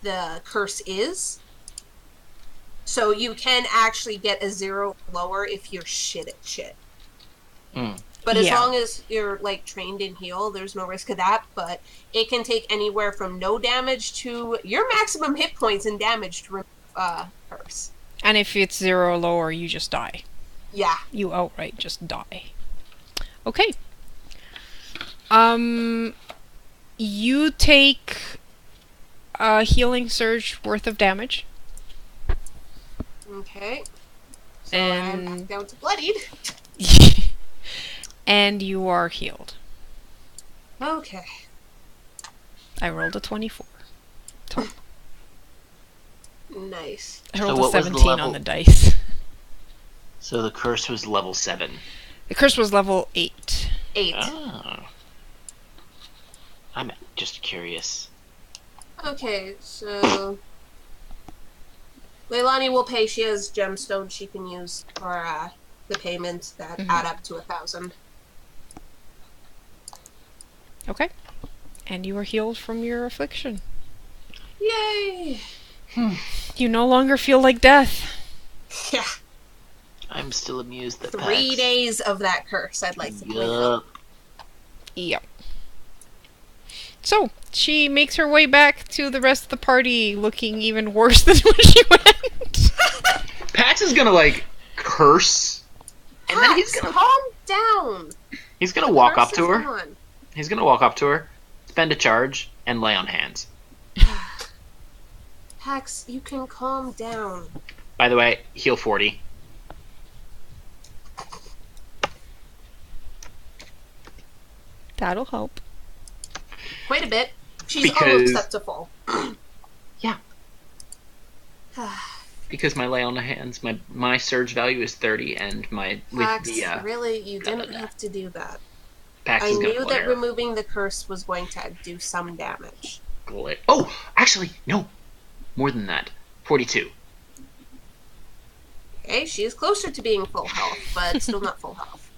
the curse is. So you can actually get a 0 lower if you're shit at shit.
Mm.
But as
Yeah.
long as you're like trained in heal, there's no risk of that. But it can take anywhere from no damage to your maximum hit points and damage to remove curse.
And if it's 0 or lower, you just die.
Yeah.
You outright just die. Okay. You take a healing surge worth of damage.
Okay. So
And-
I'm back down to bloodied.
And you are healed.
Okay.
I rolled a 24.
Nice.
I
So
rolled
what
a
was the
17
level?
on the dice.
So the curse was level 7.
The curse was level 8.
8.
Oh. I'm just curious.
Okay, so Leilani will pay. She has gemstones she can use for the payments that add up to 1,000.
Okay. And you are healed from your affliction.
Yay!
You no longer feel like death.
Yeah.
I'm still amused that
3
Pax-
days of that curse, I'd like to point out.
Yup.
Yep. So, she makes her way back to the rest of the party looking even worse than when she went.
Pax is gonna like curse, and then he's
Pax,
gonna
calm down.
walk up
Curse
to
is
her.
on.
He's gonna walk up to her, spend a charge, and lay on hands.
Pax, you can calm down.
By the way, heal 40.
That'll help.
Quite a bit. She's
Because-
almost up to full.
Yeah. Because my lay on the hands, my surge value is 30, and my with
Pax,
the
really, you
blah, blah,
didn't
blah.
have to do that.
Pax
I
is gonna
knew that
glare.
removing the curse was going to do some damage.
Glare. Oh, actually, no, more than that. 42.
Okay, she is closer to being full health, but still not full health.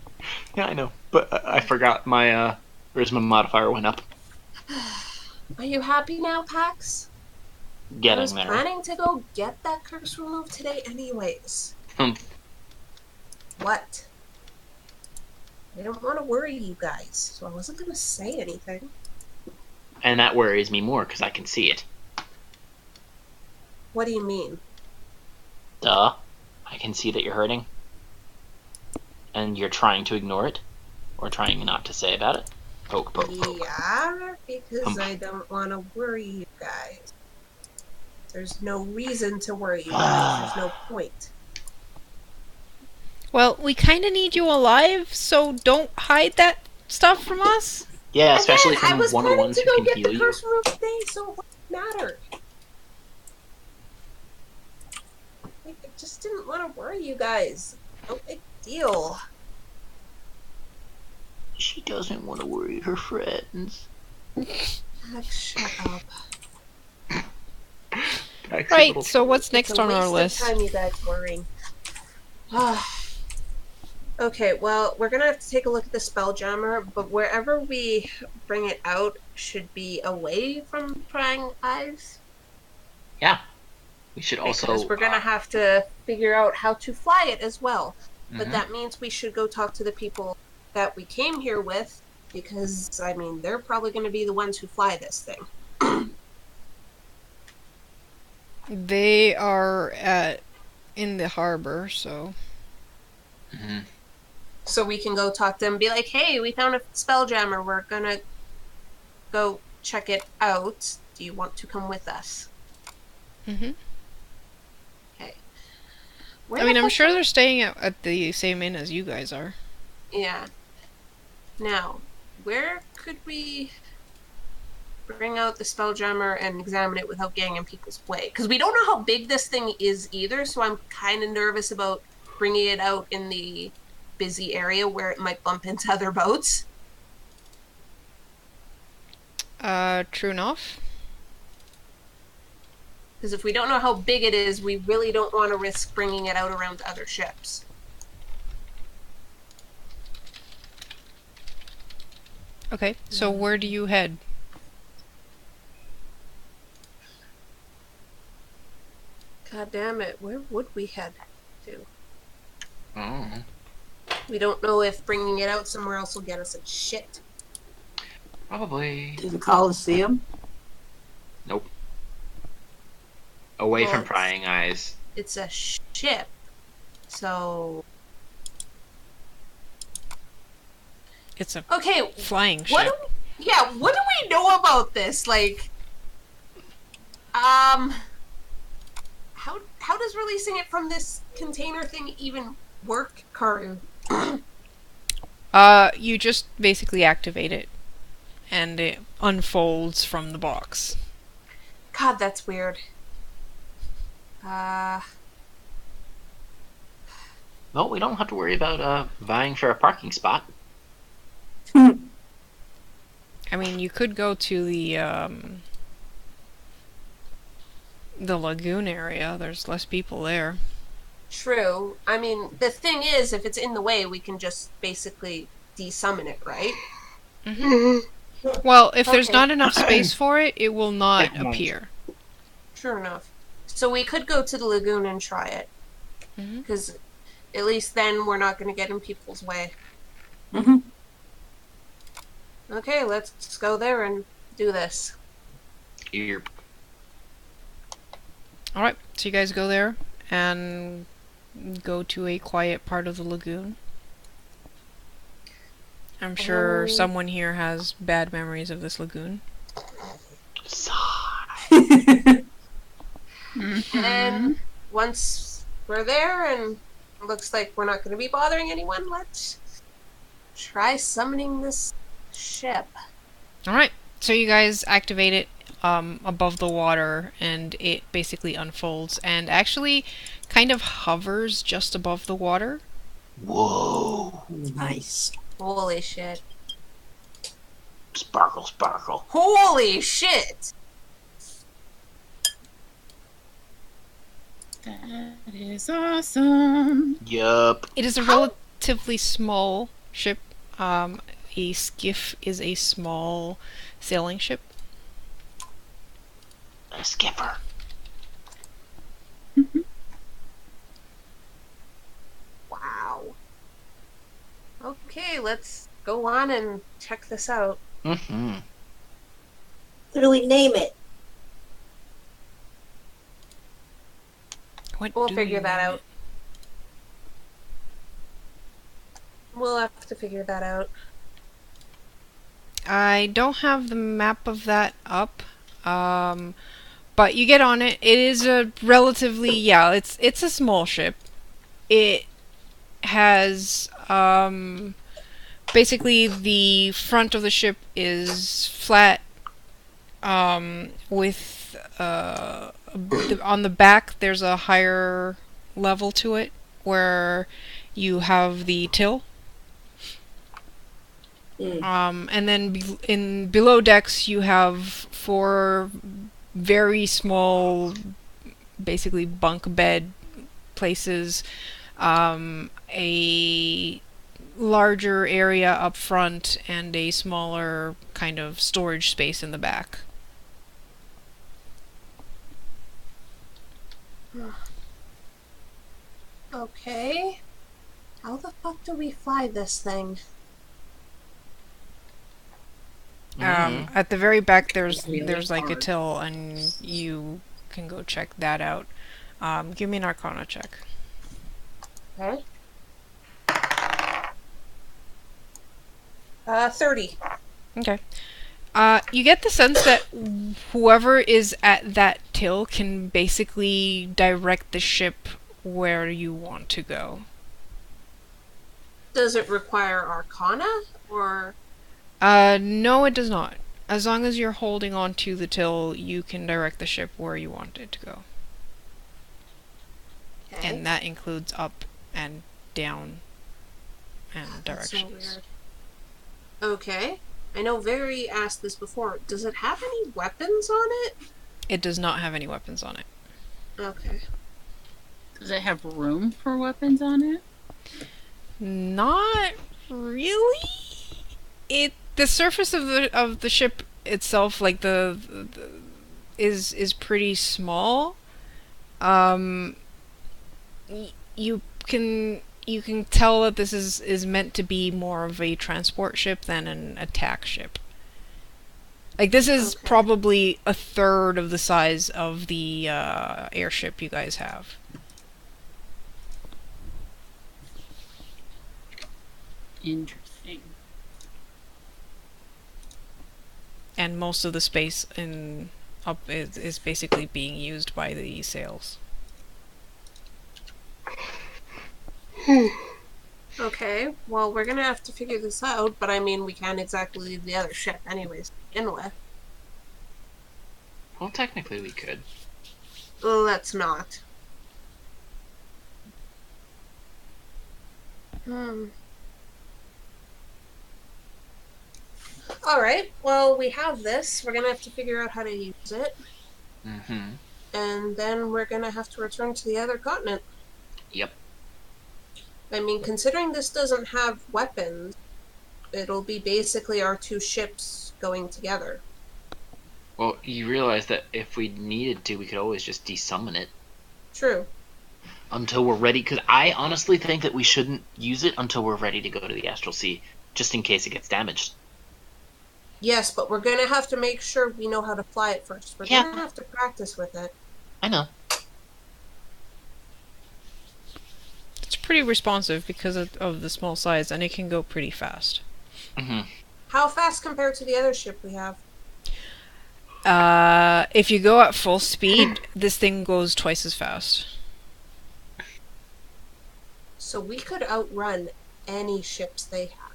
Yeah, I know, but I forgot my charisma modifier went up.
Are you happy now, Pax? I
Getting
was
there.
planning to go get that curse removed today anyways.
Humph.
What? I don't want to worry you guys, so I wasn't going to say anything.
And that worries me more because I can see it.
What do you mean?
Duh. I can see that you're hurting. And you're trying to ignore it. Or trying not to say about it. Poke, poke, poke.
Yeah, because I don't want to worry you guys. There's no reason to worry you guys. There's no point.
Well, we kind of need you alive, so don't hide that stuff from us.
Yeah, especially
Again, I
from
was
one of the
planning
ones
to
who
go
can
get
heal
the
you.
curse removed today, so what mattered? I just didn't want to worry you guys. No big deal.
She doesn't want to worry her friends.
Shut up.
Pax is a
Right,
little-
so what's
It's
next
a
on our
waste
list?
of time, you guys worrying. Okay, well, we're gonna have to take a look at the Spelljammer, but wherever we bring it out should be away from prying eyes.
Yeah. We should also.
Because we're gonna have to figure out how to fly it as well. But
Mhm.
that means we should go talk to the people that we came here with, because, I mean, they're probably gonna be the ones who fly this thing.
They are in the harbor, so...
Mhm.
So we can go talk to them and be like, hey, we found a Spelljammer, we're gonna go check it out. Do you want to come with us?
Mm-hmm.
Okay.
I mean, I'm sure they're staying at the same inn as you guys are.
Yeah. Now, where could we bring out the Spelljammer and examine it without getting in people's way? Because we don't know how big this thing is either, so I'm kind of nervous about bringing it out in the busy area where it might bump into other boats.
True enough.
Because if we don't know how big it is, we really don't want to risk bringing it out around other ships.
Okay, so where do you head?
God damn it, where would we head to?
Oh.
We don't know if bringing it out somewhere else will get us in shit.
Probably.
To the Coliseum.
Nope. Away
Well,
from
it's-
prying eyes.
It's a ship, so...
It's a
Okay,
flying
what
ship.
what do we know about this? Like, how does releasing it from this container thing even work, Karu?
You just basically activate it, and it unfolds from the box.
God, that's weird.
Well, we don't have to worry about vying for a parking spot.
I mean, you could go to the lagoon area. There's less people there.
True. I mean, the thing is, if it's in the way, we can just basically desummon it, right?
Well, if there's
Okay.
not enough space for it, it will not
It won't.
appear.
Sure enough. So we could go to the lagoon and try it.
Mhm.
Because at least then we're not going to get in people's way.
Mhm.
Okay, let's go there and do this.
You're
Alright, so you guys go there and go to a quiet part of the lagoon. I'm sure someone here has bad memories of this lagoon.
And once we're there and it looks like we're not going to be bothering anyone, let's try summoning this ship.
Alright, so you guys activate it above the water, and it basically unfolds and actually kind of hovers just above the water.
Whoa.
Nice.
Holy shit.
Sparkle, sparkle.
Holy shit!
That is awesome.
Yup.
It is a relatively small ship. A skiff is a small sailing ship.
A skipper.
Wow. Okay, let's go on and check this out.
Mm-hmm.
Literally name it.
What
We'll
do
figure
you
that
name
out. We'll have to figure that out.
I don't have the map of that up, but you get on it. It is a relatively, it's a small ship. It has, basically the front of the ship is flat, with, on the back there's a higher level to it, where you have the till. And then below decks you have 4 very small, basically bunk bed places, a larger area up front, and a smaller kind of storage space in the back.
Okay. How the fuck do we fly this thing?
At the very back there's
Really
like a
hard.
till, and you can go check that out. Give me an Arcana check.
Okay. 30.
Okay. You get the sense that whoever is at that till can basically direct the ship where you want to go.
Does it require Arcana, or...
No, it does not. As long as you're holding on to the till, you can direct the ship where you want it to go.
Okay.
And that includes up and down and
That's so
directions.
weird. Okay. I know Very asked this before. Does it have any weapons on it?
It does not have any weapons on it.
Okay.
Does it have room for weapons on it?
Not really. The surface of the ship itself, like is pretty small. You can tell that this is meant to be more of a transport ship than an attack ship. Like, this is
Okay.
probably a third of the size of the airship you guys have.
Interesting.
And most of the space up is basically being used by the sails.
Okay, well, we're gonna have to figure this out, but I mean, we can't exactly leave the other ship anyways to begin with.
Well, technically we could.
Let's not. Alright, well, we have this. We're gonna have to figure out how to use it,
Mm-hmm.
and then we're gonna have to return to the other continent.
Yep.
I mean, considering this doesn't have weapons, it'll be basically our two ships going together.
Well, you realize that if we needed to, we could always just desummon it
True.
until we're ready. Because I honestly think that we shouldn't use it until we're ready to go to the Astral Sea, just in case it gets damaged.
Yes, but we're gonna have to make sure we know how to fly it first. We're
Yeah.
gonna have to practice with it.
I know.
It's pretty responsive because of the small size, and it can go pretty fast.
Mm-hmm.
How fast compared to the other ship we have?
If you go at full speed, this thing goes twice as fast.
So we could outrun any ships they have.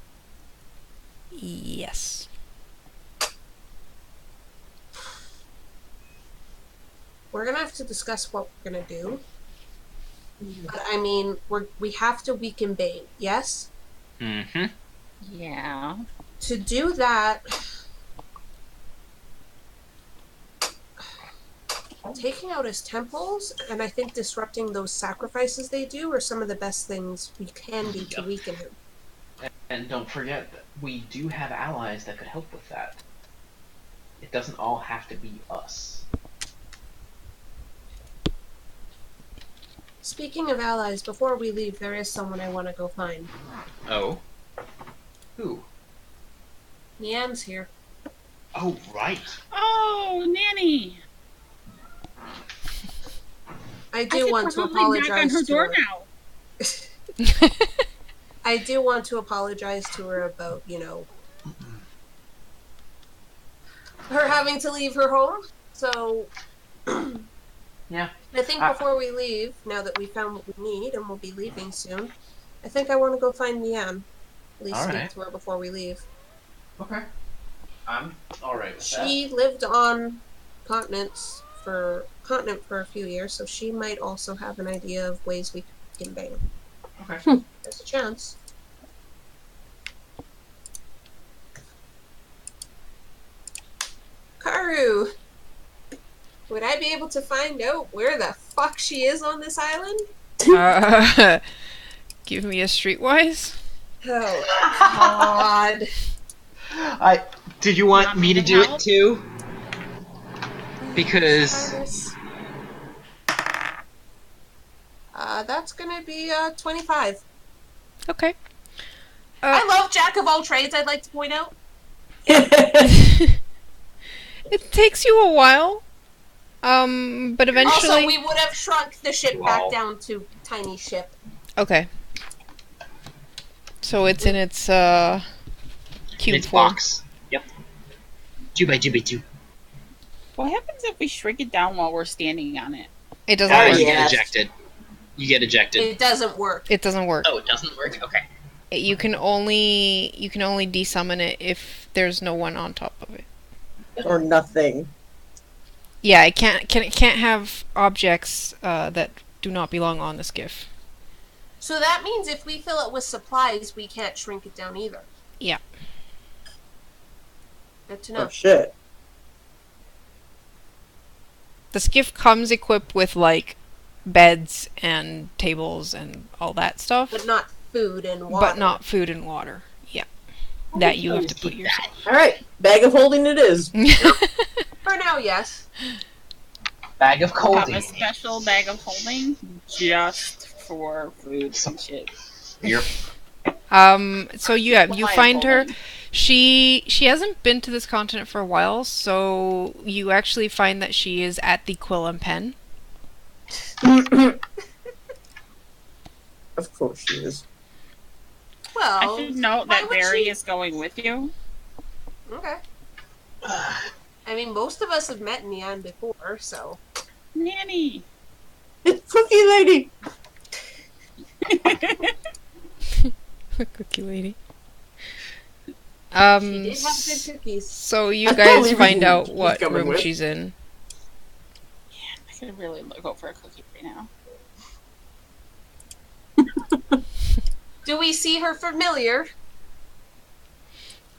Yes.
We're gonna have to discuss what we're gonna do. But I mean, we have to weaken Bane, yes?
Mm-hmm.
Yeah.
To do that, taking out his temples and I think disrupting those sacrifices they do are some of the best things we can do to weaken him.
And don't forget that we do have allies that could help with that. It doesn't all have to be us.
Speaking of allies, before we leave, there is someone I want to go find.
Oh? Who?
Niam's here.
Oh, right.
Oh, Nanny!
I
I
do
could
want to
probably knock on
apologize
her
to
door
her.
now.
I do want to apologize to her about, her having to leave her home. So,
Yeah.
I think before we leave, now that we found what we need and we'll be leaving soon, I think I want to go find Niam. At least speak
Alright.
to her before we leave.
Okay. I'm alright with
She lived on continent for a few years, so she might also have an idea of ways we can bang.
Okay.
There's a chance. Karu! Would I be able to find out where the fuck she is on this island?
Give me a streetwise.
Oh, God.
Did you want me to do it too? Because
That's gonna be 25.
Okay.
I love Jack of all trades, I'd like to point out.
It takes you a while. But eventually...
Also, we would have shrunk the ship back down to tiny ship.
Okay. So it's in its, cube
its
form.
box. Yep. 2x2x2.
What happens if we shrink it down while we're standing on it?
It doesn't
Oh,
work.
yeah.
Ejected. You get ejected.
It doesn't work.
It doesn't work.
Oh, it doesn't work? Okay.
You can only desummon it if there's no one on top of it.
Or nothing.
Yeah, it can't have objects that do not belong on the skiff.
So that means if we fill it with supplies, we can't shrink it down either.
Yeah.
Good to
Oh
know.
shit.
The skiff comes equipped with like beds and tables and all that stuff,
But not food and water.
but not food and water. Yeah. That you have to put yourself.
Alright, bag of holding it is.
For now, yes.
Bag of
Have
colding.
a special bag of holding just for food and shit.
Yep.
So you
Reliable
find her.
holding.
She hasn't been to this continent for a while, so you actually find that she is at the Quill and Pen.
Of course she is.
Well,
I should note
why
that
would
Barry
she-
is going with you.
Okay. I mean, most of us have met Neon before, so.
Nanny!
It's Cookie Lady!
Cookie lady.
She did have good cookies.
So you
I
guys
totally
find
knew
out
she's
what
coming
room
with.
she's in.
I could really go for a cookie right now.
Do we see her familiar?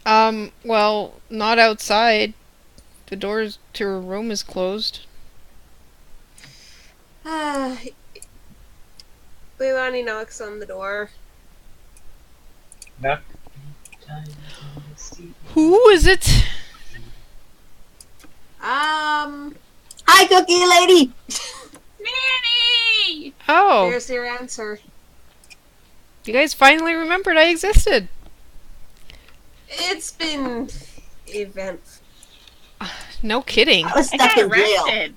Well, not outside. The door to her room is closed.
Leilani knocks on the door.
Who is it?
Hi, Cookie Lady!
Nanny!
Oh,
There's your answer.
you guys finally remembered I existed.
It's been eventful.
No kidding.
I was
I
stuck
got
in jail.
arrested.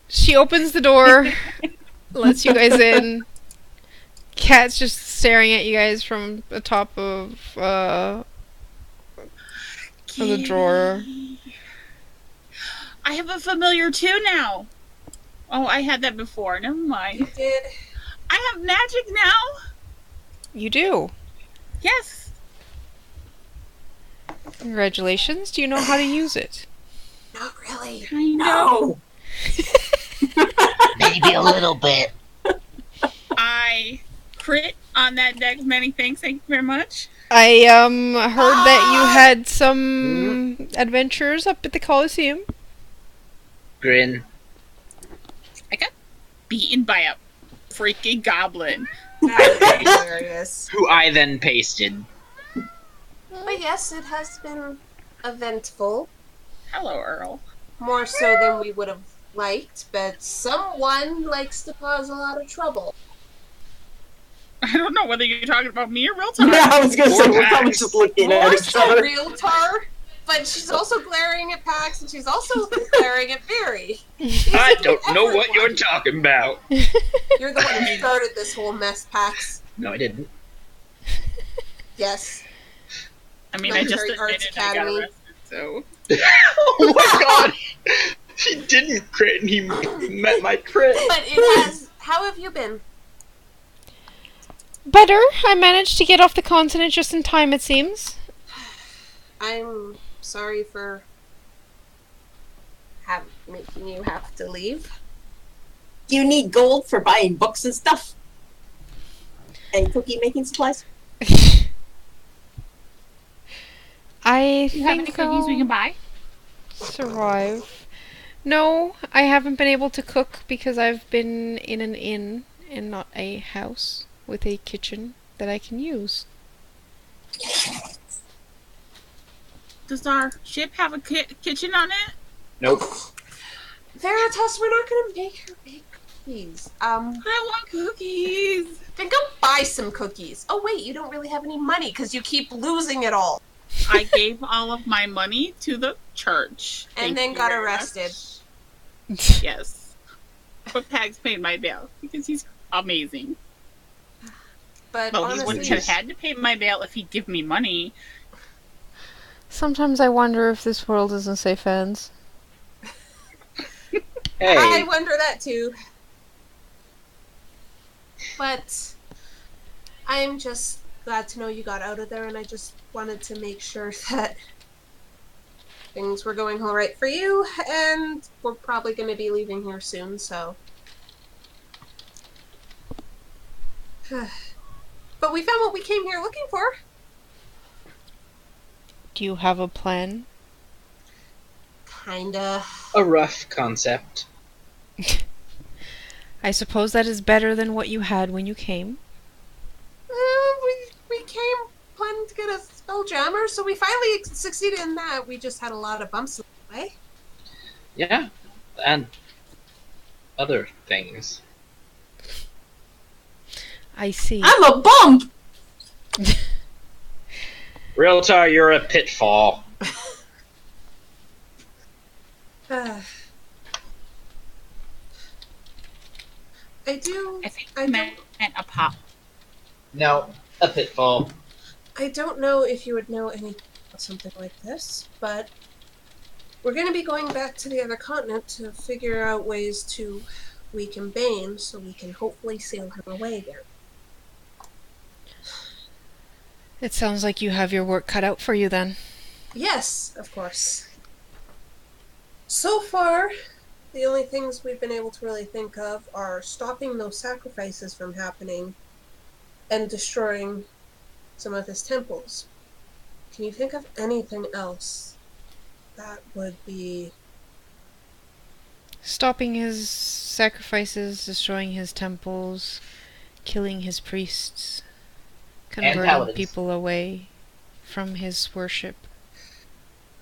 She opens the door, lets you guys in. Cat's just staring at you guys from the top of the drawer.
I have a familiar too now. Oh, I had that before. Never
You
mind.
did.
I have magic now.
You do.
Yes.
Congratulations. Do you know how to use it?
Not really.
I know.
No!
Maybe a little bit.
I crit on that deck. Many thanks. Thank you very much.
I heard that you had some adventures up at the Coliseum.
Grin.
I got beaten by a freaking goblin.
That's hilarious.
Who I then pasted.
But yes, it has been eventful.
Hello, Earl.
More so than we would have liked, but someone likes to cause a lot of trouble.
I don't know whether you're talking about me or real time.
Yeah, I was gonna say,
Or
we're probably
Pax.
just looking at
More
each
so
other.
real tar, but she's also glaring at Pax, and she's also glaring at Barry.
I don't know what you're talking about.
You're the one who started this whole mess, Pax.
No, I didn't.
Yes.
I mean, I just
Military Arts
admitted I got
Academy.
arrested, so.
Oh my god! He didn't crit and he met my crit.
But it has. How have you been?
Better. I managed to get off the continent just in time, it seems.
I'm sorry for making you have to leave.
Do you need gold for buying books and stuff? And cookie making supplies?
I
Do you have any
think
cookies we
I'll
can buy?
survive. No, I haven't been able to cook because I've been in an inn and not a house with a kitchen that I can use.
Does our ship have a kitchen on it?
Nope.
Veritas, we're not gonna make her bake cookies.
I want cookies.
Then go buy some cookies. Oh wait, you don't really have any money because you keep losing it all.
I gave all of my money to the church.
And
Thank
then
you
got
very
arrested.
much. Yes. But Pags paid my bail because he's amazing.
But
Well, he wouldn't
honestly,
have had to pay my bail if he'd give me money.
Sometimes I wonder if this world isn't safe hands.
I
Hey,
wonder that too. But I'm just glad to know you got out of there, and I just wanted to make sure that things were going all right for you, and we're probably going to be leaving here soon, so. But we found what we came here looking for.
Do you have a plan?
Kinda.
A rough concept.
I suppose that is better than what you had when you came.
We came planning to get a spelljammer, so we finally succeeded in that. We just had a lot of bumps in the way.
Yeah, and other things.
I see.
I'm a bump!
Realtor, you're a pitfall.
I do.
I think
I
I meant a pop.
No, a pitfall.
I don't know if you would know anything about something like this, but we're going to be going back to the other continent to figure out ways to weaken Bane so we can hopefully seal him away again.
It sounds like you have your work cut out for you then.
Yes, of course. So far, the only things we've been able to really think of are stopping those sacrifices from happening and destroying some of his temples. Can you think of anything else that would be...
Stopping his sacrifices, destroying his temples, killing his priests, converting
paladins.
people away from his worship.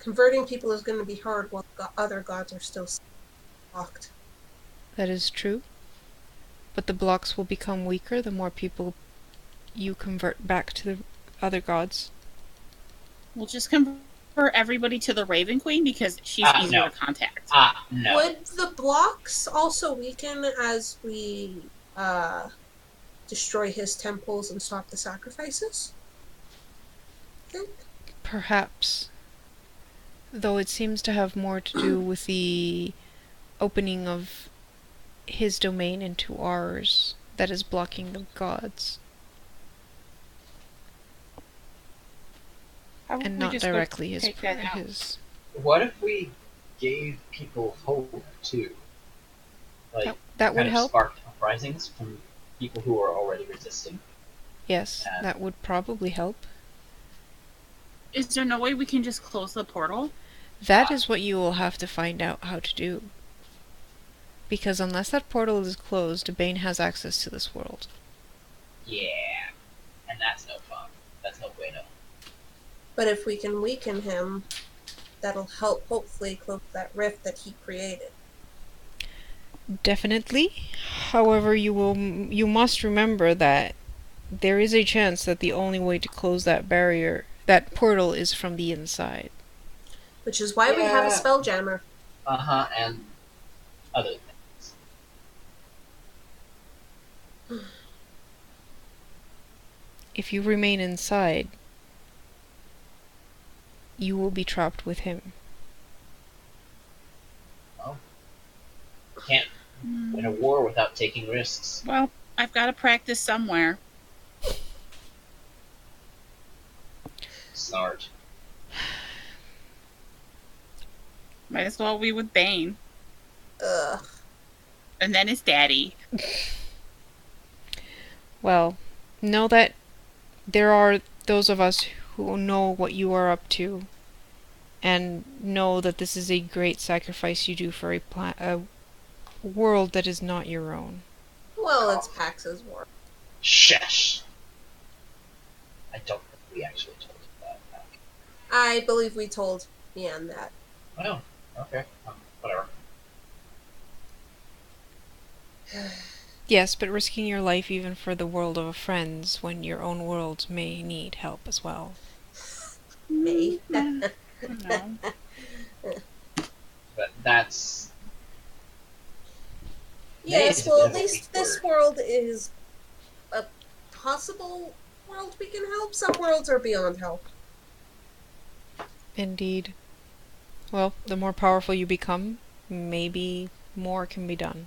Converting people is going to be hard while other gods are still locked.
That is true. But the blocks will become weaker the more people you convert back to the other gods.
We'll just convert everybody to the Raven Queen because she's easier
no.
to contact.
No.
Would the blocks also weaken as we destroy his temples and stop the sacrifices? I think.
Perhaps. Though it seems to have more to do with the opening of his domain into ours that is blocking the gods.
How would
And
we
not
just go
directly
take that out?
his.
What if we gave people hope too? Like
That would
kind of
help.
sparked uprisings from people who are already resisting.
Yes, that would probably help.
Is there no way we can just close the portal?
That is what you will have to find out how to do. Because unless that portal is closed, Bane has access to this world.
Yeah. And that's no fun. That's no bueno.
But if we can weaken him, that'll help hopefully close that rift that he created.
Definitely. However, you must remember that there is a chance that the only way to close that barrier, that portal, is from the inside.
Which is why we have a spelljammer.
And other things.
If you remain inside, you will be trapped with him.
Can't win a war without taking risks.
Well, I've got to practice somewhere.
Snart.
Might as well be with Bane.
Ugh.
And then his daddy.
Well, know that there are those of us who know what you are up to, and know that this is a great sacrifice you do for a world that is not your own.
Well, it's Pax's war.
Shush. I don't think we actually told you that.
I believe we told Ian that.
Oh, okay. Whatever.
Yes, but risking your life even for the world of friends when your own world may need help as well.
Me.
No.
But that's...
Yes,
May
well,
is
at
a
least
weak
this
word.
world is a possible world we can help. Some worlds are beyond help.
Indeed. Well, the more powerful you become, maybe more can be done.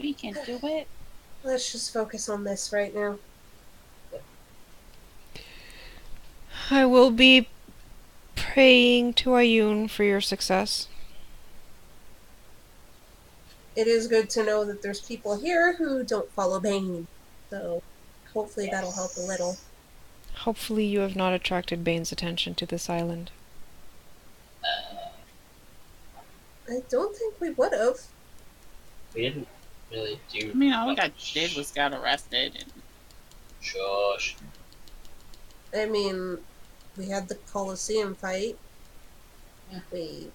We can do it.
Let's just focus on this right now.
I will be praying to Ayun for your success.
It is good to know that there's people here who don't follow Bane. So hopefully that'll help a little.
Hopefully you have not attracted Bane's attention to this island.
I don't think we would have.
We didn't really do.
I mean, all we
much.
did was got arrested. And
Shush.
I mean, we had the Colosseum fight.
Yeah.
We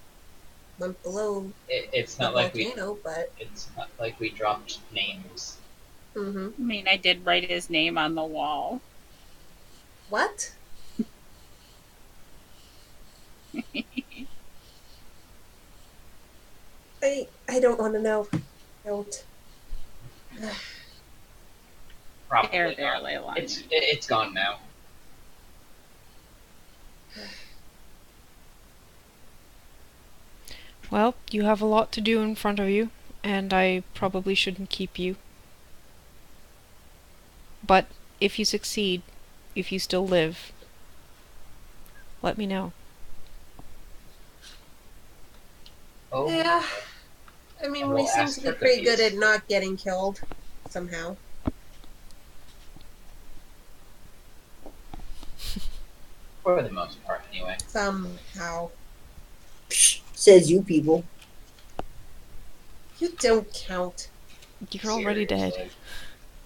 went below
It's
the
not like we.
volcano, but
It's not like we dropped names.
mm-hmm.
I mean, I did write his name on the wall.
What? I don't want to know. Don't.
Probably
There,
not.
Leilani.
It's gone now.
Well, you have a lot to do in front of you, and I probably shouldn't keep you. But if you succeed, if you still live, let me know.
Oh.
Yeah. I mean,
And
we
we'll
seem
ask
to be
for
pretty good
cookies.
at not getting killed somehow.
For the most part, anyway.
Somehow.
Psh, says you people.
You don't count.
You're already dead.
Seriously.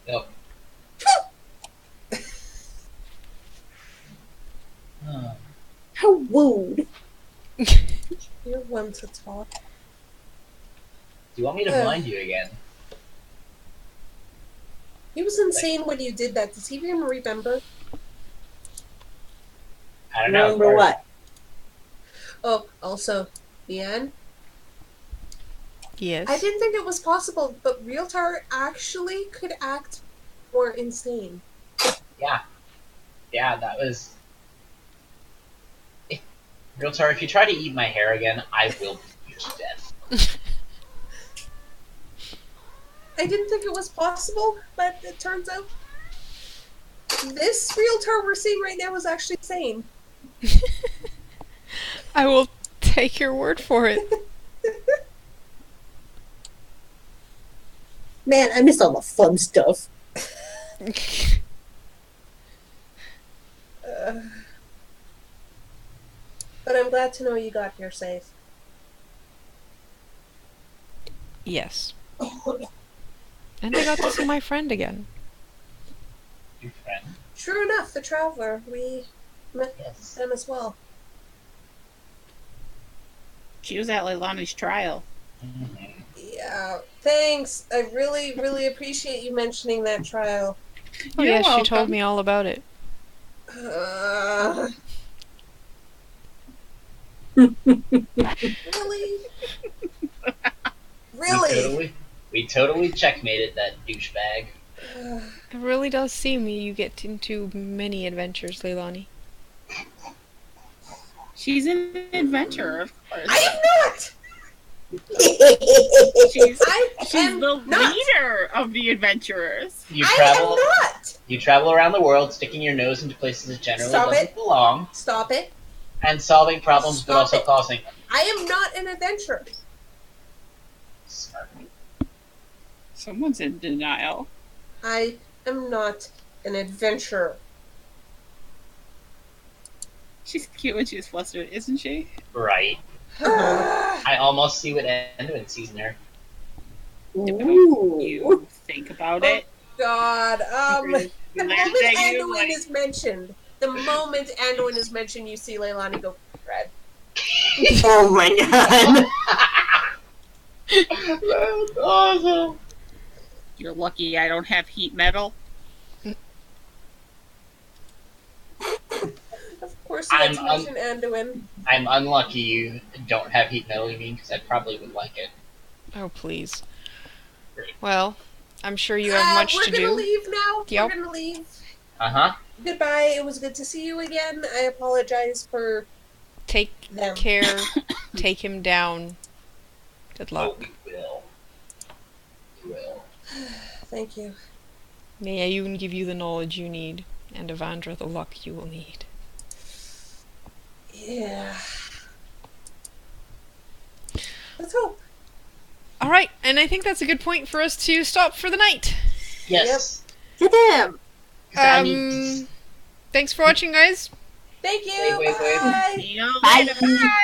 Yep.
How rude.
You're one to talk.
Do you want me to blind you again?
He was insane when you did that. Does he even remember?
I don't know.
Remember what?
Oh, also, Leanne,
Yes.
I didn't think it was possible, but Realtar actually could act more insane.
Yeah. Yeah, that was. Realtar, if you try to eat my hair again, I will beat you to death.
I didn't think it was possible, but it turns out this Realtar we're seeing right now is actually sane.
I will take your word for it.
Man, I miss all the fun stuff.
But I'm glad to know you got here safe.
Yes. And I got to see my friend again.
Your friend?
True enough, the Traveler. We met
Yes.
them as well.
She was at Leilani's trial.
Mhm.
Yeah, thanks. I really, really appreciate you mentioning that trial.
Oh
You're
yeah, she told
welcome.
me all about it.
Really? Really?
We totally checkmated that douchebag.
It really does seem you get into many adventures, Leilani.
She's an adventurer, of course.
I am not!
She's
I
she's
am
the
not!
leader of the adventurers.
You
I
travel.
am not!
You travel around the world, sticking your nose into places that generally
Stop
doesn't
it.
belong,
Stop it.
and solving problems, but
Stop
also
it.
causing them.
I am not an adventurer.
Smart.
Someone's in denial.
I am not an adventurer.
She's cute when she's flustered, isn't she?
Right. I almost see what Enduin sees in her.
Ooh.
You think about it.
God, the
Glares
moment
at you
Anduin
like-
is mentioned, you see Leilani go red.
Oh my god.
That's awesome.
You're lucky I don't have heat metal.
Of course, you had to
I'm
mention Anduin.
I'm unlucky you don't have heat metal, you mean, because I probably would like it.
Oh, please.
Great.
Well, I'm sure you have much to
We're gonna
do.
leave now.
Yep.
We're gonna leave.
Uh-huh.
Goodbye. It was good to see you again. I apologize for
Take
them.
care. Take him down. Good
Oh,
luck.
we will. We will.
Thank you.
May Ayun give you the knowledge you need, and Evandra the luck you will need.
Yeah. Let's hope.
Alright, and I think that's a good point for us to stop for the night.
Yes.
Damn.
'Cause I need-
Thanks for watching, guys.
Thank you.
Wait.
Bye.
See you
Bye.
later. Bye.